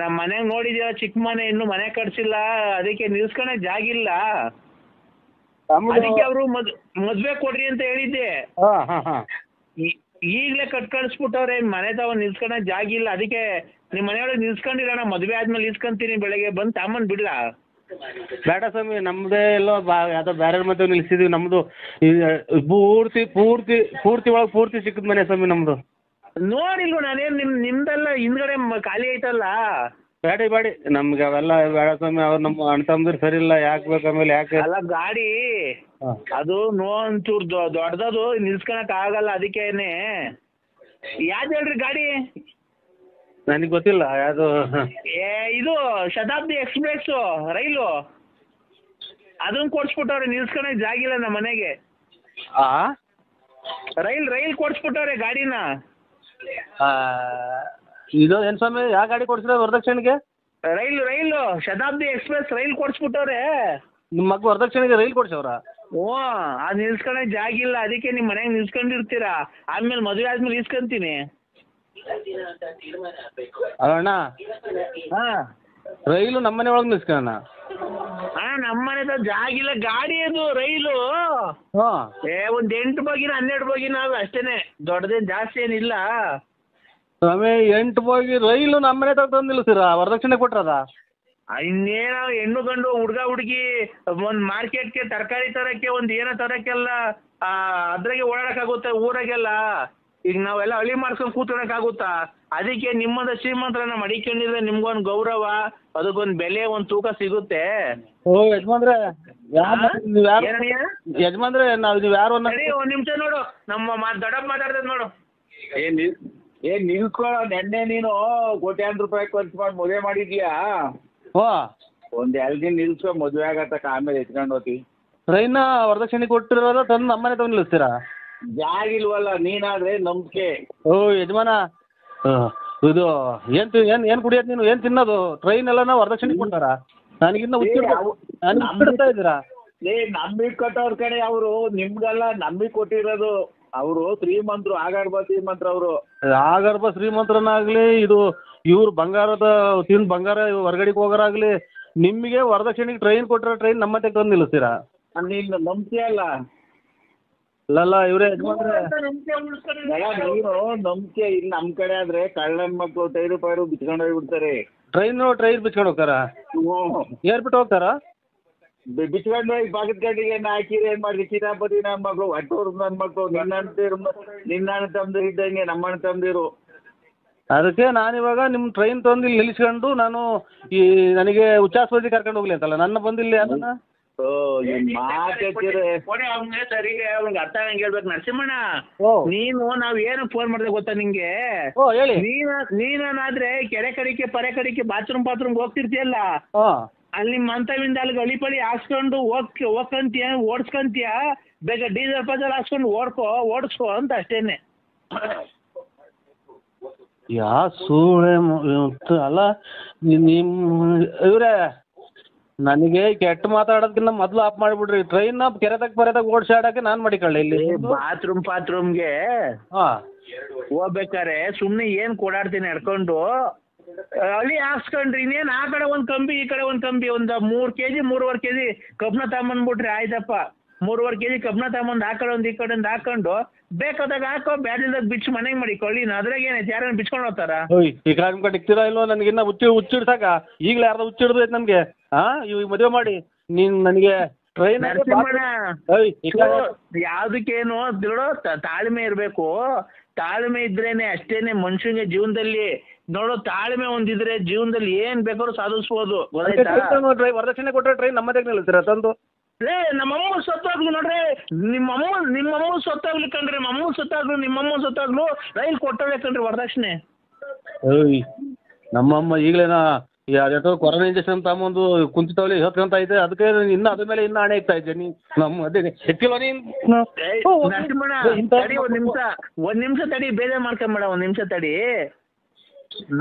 ನಮ್ ಮನೆಗ್ ನೋಡಿದೀರ, ಚಿಕ್ಕ ಮನೆ, ಇನ್ನು ಮನೆ ಕಟ್ಸಿಲ್ಲ, ಅದಕ್ಕೆ ನಿಲ್ಸ್ಕೊಳಕ್ ಜಾಗಿಲ್ಲ, ಅದಕ್ಕೆ ಅವರು ಮದ್ವೆ ಕೊಡ್ರಿ ಅಂತ ಹೇಳಿದ್ದೆ. ಈಗ್ಲೇ ಕಳ್ಸ್ಬಿಟ್ಟವ್ರೆ, ಮನೆ ತಗೊಂಡ್ ನಿಲ್ಸ್ಕೊಳಕ್ ಜಾಗಿಲ್ಲ, ಅದಕ್ಕೆ ನಿಮ್ ಮನೆಯೊಳಗೆ ನಿಲ್ಸ್ಕೊಂಡಿರೋಣ, ಮದ್ವೆ ಆದ್ಮೇಲೆ ನಿಲ್ಸ್ಕೊಂತೀನಿ, ಬೆಳಗ್ಗೆ ಬಂದ್ ತಾಮನ್ ಬಿಡ್ಲಾ? ಬೇಡ ಸ್ವಾಮಿ, ನಮ್ದೇ ಎಲ್ಲೋ ಯಾವ್ದೋ ಬೇರೆ ಮದುವೆ ನಿಲ್ಸಿದೀವಿ. ನಮ್ದು ಪೂರ್ತಿ ಪೂರ್ತಿ ಪೂರ್ತಿ ಒಳಗೆ ಪೂರ್ತಿ ಸಿಕ್ಕದ ಮನೆ ಸ್ವಾಮಿ ನಮ್ದು. ನೋಡಿಲ್ವ ನಾನೇನ್ ನಿಮ್ದೆಲ್ಲ ಹಿಂದ್ಗಡೆ ಖಾಲಿ ಐತಲ್ಲ. ಬೇಡಿ ನಮ್ಗೆ ಅವೆಲ್ಲ ಬೇಡ ಸ್ವಾಮಿ. ಅವ್ರು ನಮ್ಮ ಅಣ್ಣ ತಮ್ಮದ್ರು ಸರಿ ಇಲ್ಲ, ಯಾಕೆ ಬೇಕು ಆಮೇಲೆ ಯಾಕೆ? ಅಲ್ಲ, ಗಾಡಿ ಅದು ಒಂಚೂರು ದೊಡ್ಡದದು, ನಿಲ್ಸ್ಕೊಳಕ್ ಆಗಲ್ಲ, ಅದಕ್ಕೇನೆ. ಯಾವ್ದು ಹೇಳ್ರಿ ಗಾಡಿ? ನನಗೆ ಗೊತ್ತಿಲ್ಲ ಯಾವುದು. ಇದು ಶತಾಬ್ದಿ ಎಕ್ಸ್ಪ್ರೆಸ್ ರೈಲು, ಅದನ್ನ ಕೊಡ್ಸ್ಬಿಟ್ಟವ್ರೆ, ನಿಲ್ಸ್ಕೊಳಕ್ ಜಾಗಿಲ್ಲ ನಮ್ಮ ಮನೆಗೆ. ರೈಲ್ ಕೊಡ್ಸ್ಬಿಟ್ಟವ್ರೆ ಗಾಡಿನ. ಇದು ಏನ್ ಸ್ವಾಮಿ, ಯಾವ ಗಾಡಿ ಕೊಡ್ಸಿರ ವರದಕ್ಷಿಣೆಗೆ? ರೈಲು ಶತಾಬ್ದಿ ಎಕ್ಸ್ಪ್ರೆಸ್ ರೈಲ್ ಕೊಡ್ಸ್ಬಿಟ್ಟವ್ರೆ. ನಿಮ್ಮ ಮಗ ವರದಕ್ಷಿಣೆಗೆ ರೈಲ್ ಕೊಡ್ಸವ್ರ? ಅದ್ ನಿಲ್ಸ್ಕೊಳಕ್ ಜಾಗಿಲ್ಲ, ಅದಕ್ಕೆ ನಿಮ್ ಮನೆಗೆ ನಿಲ್ಸ್ಕೊಂಡಿರ್ತೀರಾ, ಆದ್ಮೇಲೆ ಮದುವೆ ಆದ್ಮೇಲೆ ಇಸ್ಕೊಂತೀನಿ. ಅಣ್ಣ, ರೈಲು ನಮ್ಮನೆ ಒಳಗೆ ನಿಲ್ಸ್ಕೊಳ್ಳೋಣ. ನಮ್ಮನೆ ಜಾಗಿಲ್ಲ, ಗಾಡಿ ಅದು ರೈಲು. ಒಂದ್ 8 ಬೋಗಿನ 12 ಬೋಗಿನ ಅಷ್ಟೇನೆ, ದೊಡ್ಡದೇನ್ ಜಾಸ್ತಿ ಏನಿಲ್ಲ. ಸ್ವಾಮಿ, 8 ಬೋಗಿ ರೈಲು ನಮ್ಮನೆ ತಂದು ನಿಲ್ಸಿರ, ವರದಕ್ಷಿಣೆ ಕೊಟ್ರದ? ಇನ್ನೇನ ಹೆಣ್ಣು ಗಂಡು ಹುಡ್ಗ ಹುಡುಗಿ ಒಂದ್ ಮಾರ್ಕೆಟ್ಗೆ ತರಕಾರಿ ತರಕ್ಕೆ, ಒಂದ್ ಏನೋ ತರಕ್ಕೆಲ್ಲ ಅದ್ರಾಗೆ ಓಡಾಡಕ್ಕಾಗುತ್ತೆ ಊರಾಗೆಲ್ಲ. ಈಗ ನಾವೆಲ್ಲ ಹಳ್ಳಿ ಮಾಡ್ಸ್ಕೊಂಡ್ ಕೂತ್ಕೊಳಕ್ಕಾಗುತ್ತಾ? ಅದಕ್ಕೆ ನಿಮ್ಮದ ಶ್ರೀಮಂತರನ್ನ ಮಡಿಕೊಂಡಿದ್ರೆ ನಿಮ್ಗೊಂದ್ ಗೌರವ, ಅದಕ್ಕೊಂದ್ ಬೆಲೆ, ಒಂದ್ ತೂಕ ಸಿಗುತ್ತೆ. ಯಜಮಾನ್ರೆ, ಯಜಮಾನ್ರೆ ನೀವ್ ಯಾರು? ಒಂದ್ ನಿಮಿಷ ನೋಡು, ನಮ್ಮ ದೊಡ್ಡಪ್ಪ ಮಾತಾಡ್ತದ ನೋಡು. ಏನ್ ನಿಲ್ಕೊ, ನೆನ್ನೆ ನೀನು ಕೋಟ್ಯಾಂತರ ರೂಪಾಯಿ ಖರ್ಚು ಮಾಡಿ ಮದುವೆ ಮಾಡಿದ್ಯಾ? ಒಂದ್ 2 ದಿನ ನಿಲ್ಸ್ಕೊ, ಮದುವೆ ಆಗತ್ತಕ್ಕ, ಆಮೇಲೆ ಎತ್ಕೊಂಡು ಹೋಗ್ತಿ. ಟ್ರೈನ್ ವರದಕ್ಷಿಣೆ ಕೊಟ್ಟಿರೋದ ತಂದು ನಮ್ಮನೆ ತಗೊಂಡು ನಿಲ್ಲಿಸ್ತೀರಾ? ಜಾಗಿಲ್ವಲ್ಲ, ನೀನಾದ್ರೆ ನಂಬಿಕೆ. ಯಜಮಾನ, ಇದು ಏನ್ ಕುಡಿಯೋದು ನೀನು? ಏನ್ ತಿನ್ನೋದು? ಟ್ರೈನ್ ಎಲ್ಲ ವರದಕ್ಷಿಣೆ ಕೊಡ್ತಾರ? ನನಗಿನ್ನ ಇದ್ದೀರಾ? ನಂಬಿಕೆ ಕೊಟ್ಟವ್ರ ಕಡೆ ಅವರು ನಿಮ್ಗೆಲ್ಲ ನಂಬಿಕೆ ಕೊಟ್ಟಿರೋದು. ಅವರು ಶ್ರೀಮಂತರು, ಆಗರ್ಭ ಶ್ರೀಮಂತರು ಅವರು. ಆಗರ್ಭ ಶ್ರೀಮಂತರನ್ನಾಗ್ಲಿ, ಇದು ಇವ್ರು ಬಂಗಾರದ ತಿಂದು ಬಂಗಾರ ಹೊರಗಡೆಗೆ ಹೋಗೋರಾಗ್ಲಿ, ನಿಮಗೆ ವರದಕ್ಷಿಣೆಗೆ ಟ್ರೈನ್ ಕೊಟ್ಟಿರೋ ಟ್ರೈನ್ ನಮ್ಮ ಮತ್ತೆ ತಂದು ನಿಲ್ಲಿಸ್ತೀರಾ? ನೀನು ನಂಬ್ತೀಯಲ್ಲ ಅಲ್ಲ ಇವ್ರೆ ನೀನು ನಂಬಿಕೆ. ಇಲ್ಲಿ ನಮ್ ಕಡೆ ಆದ್ರೆ ಕಳ್ಳನ್ ಮಕ್ಕಳು ಟೈರು ಪೈರು ಬಿಚ್ಕೊಂಡು ಹೋಗ್ಬಿಡ್ತಾರೆ. ಟ್ರೈನ್ ಬಿಚ್ಕೊಂಡು ಹೋಗ್ತಾರ? ಏರ್ಬಿಟ್ಟು ಹೋಗ್ತಾರ? ಬಿಚ್ಕೊಂಡು ಹೋಗಿ ಬಾಗಿದ ಗಂಡಿಗೆ ಹಾಕಿರಿ. ಏನ್ ಮಾಡ್ರಿ ಕಿತಾಪತಿ ನನ್ನ ಮಕ್ಳು, ಒಟ್ಟೂರ್ ನನ್ನ ಮಕ್ಳು, ನಿನ್ನ ಅಣ್ಣ ತಮ್ದಿರು ಇದ್ದಂಗೆ ನಮ್ಮ ಅಣ್ಣ ತಮ್ದಿರು. ಅದಕ್ಕೆ ನಾನಿವಾಗ ನಿಮ್ಮ ಟ್ರೈನ್ ತಂದು ಇಲ್ಲಿ ನಿಲ್ಲಿಸ್ಕೊಂಡು ನಾನು ಈ ನನಗೆ ಉಚ್ಚಾಸ್ಪತ್ರೆ ಕರ್ಕೊಂಡು ಹೋಗ್ಲಿ ಅಂತಲ್ಲ, ನನ್ನ ಬಂದಿಲ್ಲ ಅದನ್ನ ಸರಿಗೆ ಅವ್ನಿಗೆ ಅರ್ಥ ಆಗಂಗೆ ಹೇಳ್ಬೇಕು. ನರಸಿಂಹಣ್ಣ, ನೀನು ನಾವ್ ಏನು ಫೋನ್ ಮಾಡಿದೆ ಗೊತ್ತಾ ನಿಂಗೆ? ಹೇಳಿ. ನೀನಾದ್ರೆ ಕೆರೆ ಕಡಿಕೆ ಪರೆ ಕಡಿಕೆ ಬಾತ್ರೂಮ್ ಹೋಗ್ತಿರ್ತೀಯಲ್ಲ, ಅಲ್ಲಿ ನಿಮ್ಮ ಮಂತವಿಂದ ಅಲ್ಲಿ ಗಳಿಪಳಿ ಹಾಕ್ಸ್ಕೊಂಡು ಹೋಗ್ಕಂತೀಯ, ಓಡಿಸ್ಕಂತೀಯ. ಬೇಗ ಡೀಸೆಲ್ ಪಜಲ್ ಹಾಕ್ಸ್ಕೊಂಡು ಓಡಿಸ್ಕೋ ಅಂತ ಅಷ್ಟೇನೆ. ಯಾ ಸೂಳೆ ಅಲ್ಲ ಇವ್ರೆ, ನನಗೆ ಕೆಟ್ಟ ಮಾತಾಡೋದಕ್ಕಿಂತ ಮೊದ್ಲು ಆಫ್ ಮಾಡಿಬಿಡ್ರಿ. ಟ್ರೈನ್ ಕೆರೆದಾಗ ಪರೆದಾಗ ಓಡಿಸಾಡಕ್ಕೆ ನಾನು ಮಾಡಿಕೊಳ್ಳಿ. ಇಲ್ಲಿ ಬಾತ್ರೂಮ್ಗೆ ಹೋಗ್ಬೇಕಾರೆ ಸುಮ್ನೆ ಏನ್ ಕೊಡಾಡ್ತೀನಿ ನಡ್ಕೊಂಡು ಅಲ್ಲಿ ಹಾಕ್ಸ್ಕೊಂಡ್ರಿ. ಇನ್ನೇನ್ ಆ ಕಡೆ ಒಂದ್ ಕಂಬಿ ಈ ಕಡೆ ಒಂದ್ ಕಂಬಿ, ಒಂದ್ 3 kg 3.5 kg ಕಬ್ನ ತಗೊಂಬಂದ್ಬಿಟ್ರಿ ಆಯ್ತಪ್ಪ. 3.5 kg ಕಬ್ನ ತಗೊಂಬಂದ್ ಆ ಕಡೆ ಒಂದ್ ಈ ಕಡೆ ಒಂದ್ ಹಾಕೊಂಡು ಬೇಕಾದಾಗ ಹಾಕೋ, ಬ್ಯಾಡ್ದಾಗ ಬಿಚ್ಚು ಮನೆಗೆ ಮಾಡಿ ಕೊಳ್ಳಿ. ಅದ್ರಾಗ ಏನೈತೆ, ಯಾರನ್ನ ಬಿಚ್ಕೊಂಡು ಹೋಗ್ತಾರ? ಈ ಕಡೆ ಇಕ್ತೀರಾ ಇಲ್ವೋ? ನನಗಿನ್ನ ಹುಚ್ಚಿಡ್ಸಾಕ ಈಗಲೇ ಯಾರ್ದ ಹುಚ್ಚಿಡ್ದು ಐತೆ ನನ್ಗೆ. ಇವಾಗ ಮದುವೆ ಮಾಡಿ ನೀನ್ ನನಗೆ ಟ್ರೈನ್ ಯಾವ್ದಕ್ಕೇನು ನೋಡೋ, ತಾಳ್ಮೆ ಇರ್ಬೇಕು. ತಾಳ್ಮೆ ಇದ್ರೇನೆ ಅಷ್ಟೇನೆ ಮನುಷ್ಯನಿಗೆ ಜೀವನದಲ್ಲಿ. ನೋಡೋ, ತಾಳ್ಮೆ ಒಂದಿದ್ರೆ ಜೀವನದಲ್ಲಿ ಏನ್ ಬೇಕಾದ್ರೂ ಸಾಧಿಸ್ಬೋದು. ವರದಕ್ಷಿಣೆ ಕೊಟ್ಟರೆ ಟ್ರೈನ್ ನಮ್ಮದೇ ನಿಲ್ತೀರಾ ತಂದು? ನಮ್ಮಮ್ಮ ಸತ್ತಾಗ್ಲು ನೋಡ್ರಿ, ನಿಮ್ಮಮ್ಮ ಸತ್ತಾಗ್ಲಿ ಕಣ್ರಿ, ನಮ್ಮಮ್ಮ ಸತ್ತಾಗ್ಲು ನಿಮ್ಮಮ್ಮ ಸತ್ತಾಗ್ಲು ರೈಲ್ ಕೊಟ್ಟವೇ ಕಣ್ರಿ ವರದಕ್ಷಿಣೆ. ನಮ್ಮಮ್ಮ ಈಗಲೇನ ಕೊರೋನಾ ಇಂಜೆಕ್ಷನ್ ತಗೊಂಡು ಕುಂತಿತಾವಲ್ಲಿ ಹೇಳ್ಕೊಂತ ಐತೆ. ಅದಕ್ಕೆ ಇನ್ನ ಅದ್ರ ಮೇಲೆ ಇನ್ನ ಹಣೆ ಇಕ್ತಾ ಇದ್ದೆ. ನಮ್ಮ ಅದೇ ಸಿಕ್ಕಿಲ್ವ ನೀನ್? ನರಸಿಂಹಣ್ಣ ತಡಿ, ಒಂದ್ ನಿಮಿಷ ತಡಿ, ಬೇಜಾರ್ ಮಾಡ್ಕೊಂಬೇಡ, ಒಂದ್ ನಿಮಿಷ ತಡಿ.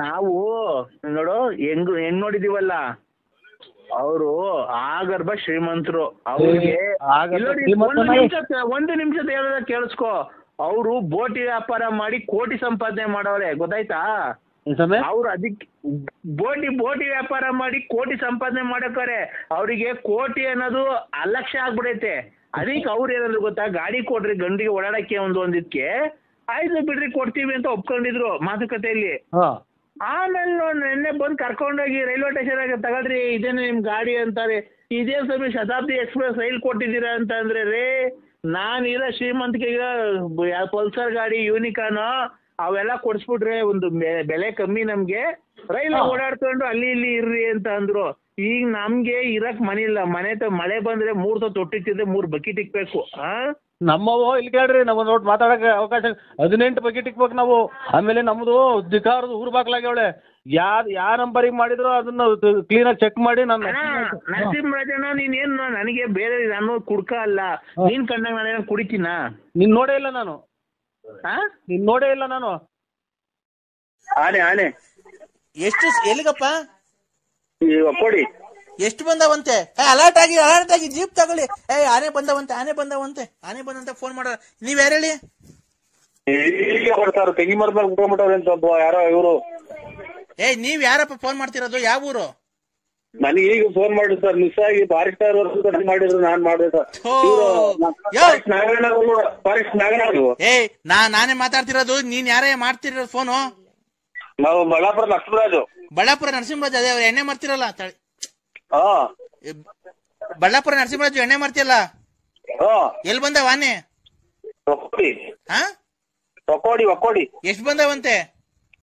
ನಾವು ನೋಡು ಹೆಂಗ್ ನೋಡಿದೀವಲ್ಲ, ಅವರು ಆಗರ್ಭ ಶ್ರೀಮಂತರು. ಅವ್ರಿಗೆ ಒಂದು ನಿಮಿಷ ಹೇಳೋದ ಕೇಳಿಸ್ಕೊ. ಅವರು ಬೋಟಿ ವ್ಯಾಪಾರ ಮಾಡಿ ಕೋಟಿ ಸಂಪಾದನೆ ಮಾಡವ್ರೆ, ಗೊತ್ತಾಯ್ತಾ? ಅವ್ರು ಅದಕ್ಕೆ ಬೋಟಿ ವ್ಯಾಪಾರ ಮಾಡಿ ಕೋಟಿ ಸಂಪಾದನೆ ಮಾಡಕ್ಕಾರೆ. ಅವರಿಗೆ ಕೋಟಿ ಅನ್ನೋದು ಅಲಕ್ಷ್ಯ ಆಗ್ಬಿಡೈತೆ. ಅದಕ್ಕೆ ಅವ್ರು ಏನಾದ್ರು ಗೊತ್ತಾ, ಗಾಡಿ ಕೊಡ್ರಿ ಗಂಡಿಗೆ ಓಡಾಡಕ್ಕೆ ಒಂದಿದ್ಕೆ, ಆಯ್ತು ಬಿಡ್ರಿ ಕೊಡ್ತೀವಿ ಅಂತ ಒಪ್ಕೊಂಡಿದ್ರು ಮಾತುಕತೆಯಲ್ಲಿ. ಆಮೇಲೆ ನೆನ್ನೆ ಬಂದು ಕರ್ಕೊಂಡೋಗಿ ರೈಲ್ವೆ ಸ್ಟೇಷನ್ ಆಗಿ ತಗೊಳ್ರಿ, ಇದೇನು ನಿಮ್ ಗಾಡಿ ಅಂತಾರೆ. ಇದೇ ಸಮಯ ಶತಾಬ್ದಿ ಎಕ್ಸ್ಪ್ರೆಸ್ ರೈಲ್ ಕೊಟ್ಟಿದ್ದೀರಾ ಅಂತ ಅಂದ್ರೆ ರೇ, ನಾನಿರೋ ಶ್ರೀಮಂತಿಗೆ ಪಲ್ಸರ್ ಗಾಡಿ ಯೂನಿಕಾನ್ ಅವೆಲ್ಲ ಕೊಡ್ಸ್ಬಿಟ್ರೆ ಒಂದು ಬೆಲೆ ಕಮ್ಮಿ ನಮ್ಗೆ, ರೈಲ್ ಓಡಾಡ್ಕೊಂಡು ಅಲ್ಲಿ ಇಲ್ಲಿ ಇರ್ರಿ ಅಂತ ಅಂದ್ರು. ಈಗ ನಮ್ಗೆ ಇರಕ್ ಮನೆ ಇಲ್ಲ, ಮಳೆ ಬಂದ್ರೆ 3 ತೊಟ್ಟಿಕ್ತಿದ್ರೆ 3 ಬಕೆಟ್ ಇಕ್ಬೇಕು. ನಮ್ಮವು ಇಲ್ಲಿ ಕೇಳ್ರಿ, ನಮ್ಮ ನೋಟ್ ಮಾತಾಡಕ್ಕೆ ಅವಕಾಶ 18 ಬಕೆಟ್ ಇಕ್ಬೇಕು ನಾವು. ಆಮೇಲೆ ನಮ್ದು ಧಿಕಾರದ ಊರ್ ಬಾಕ್ಲಾಗ್ಯವಳೆ, ಯಾ ನಂಬರಿಗೆ ಮಾಡಿದ್ರು ಅದನ್ನ ಕ್ಲೀನಾಗಿ ಚೆಕ್ ಮಾಡಿ. ನರಸಿಂಹರಾಜಣ್ಣ, ನೀನೇನ್ ನನಗೆ ಬೇರೆ ನಾನು ಕುಡ್ಕ ಅಲ್ಲ, ನೀನ್ ಕಂಡಾಗ ನಾನೇನ ಕುಡಿತೀನ? ನೀನ್ ನೋಡೇ ಇಲ್ಲ ನಾನು. ನೀನ್ ನೋಡೇ ಇಲ್ಲ ನಾನು. ಆನೆ ಎಷ್ಟು ಎಲ್ಲಿಗಪ್ಪ? ಕೊಡಿ. ಎಷ್ಟು ಬಂದವಂತೆ? ಅಲರ್ಟ್ ಆಗಿ ಜೀಪ್ ತಗೊಳ್ಳಿ. ಆನೆ ಬಂದವಂತೆ ಫೋನ್ ಮಾಡೋ. ನೀವ್ ಯಾರು ಹೇಳಿ? ತೆಂಗಿ ಮರದ ಅಂತ ಯಾರೋ ಇವರು. ನೀವ್ ಯಾರಪ್ಪ ಫೋನ್ ಮಾಡ್ತಿರೋದು? ಯಾವ ಊರು? ನನಗೆ ಈಗ ಫೋನ್ ಮಾಡಿ ಸರ್, ಮಿಸ್ ಆಗಿ ಫಾರೆಸ್ಟ್ ಮಾಡಿದ್ರು, ನಾನ್ ಮಾಡಿದೆ ಸರ್. ನಾನೇ ಮಾತಾಡ್ತಿರೋದು, ನೀನ್ ಯಾರೇ ಮಾಡ್ತಿರೋದು ಫೋನು? ನಾವು ಬಳ್ಳಾಪುರ ನರಸಿಂಹರಾಜು. ಅದೇ ಎಣ್ಣೆ ಮಾಡ್ತಿರಲ್ಲ, ಬಳ್ಳಾಪುರ ನರಸಿಂಹರಾಜು ಎಣ್ಣೆ ಮಾಡ್ತಿಯಲ್ಲ, ಎಲ್ಲಿ ಬಂದವ ಆನೆ? ಒಕ್ಕೋಡಿ. ಎಷ್ಟು ಬಂದವಂತೆ?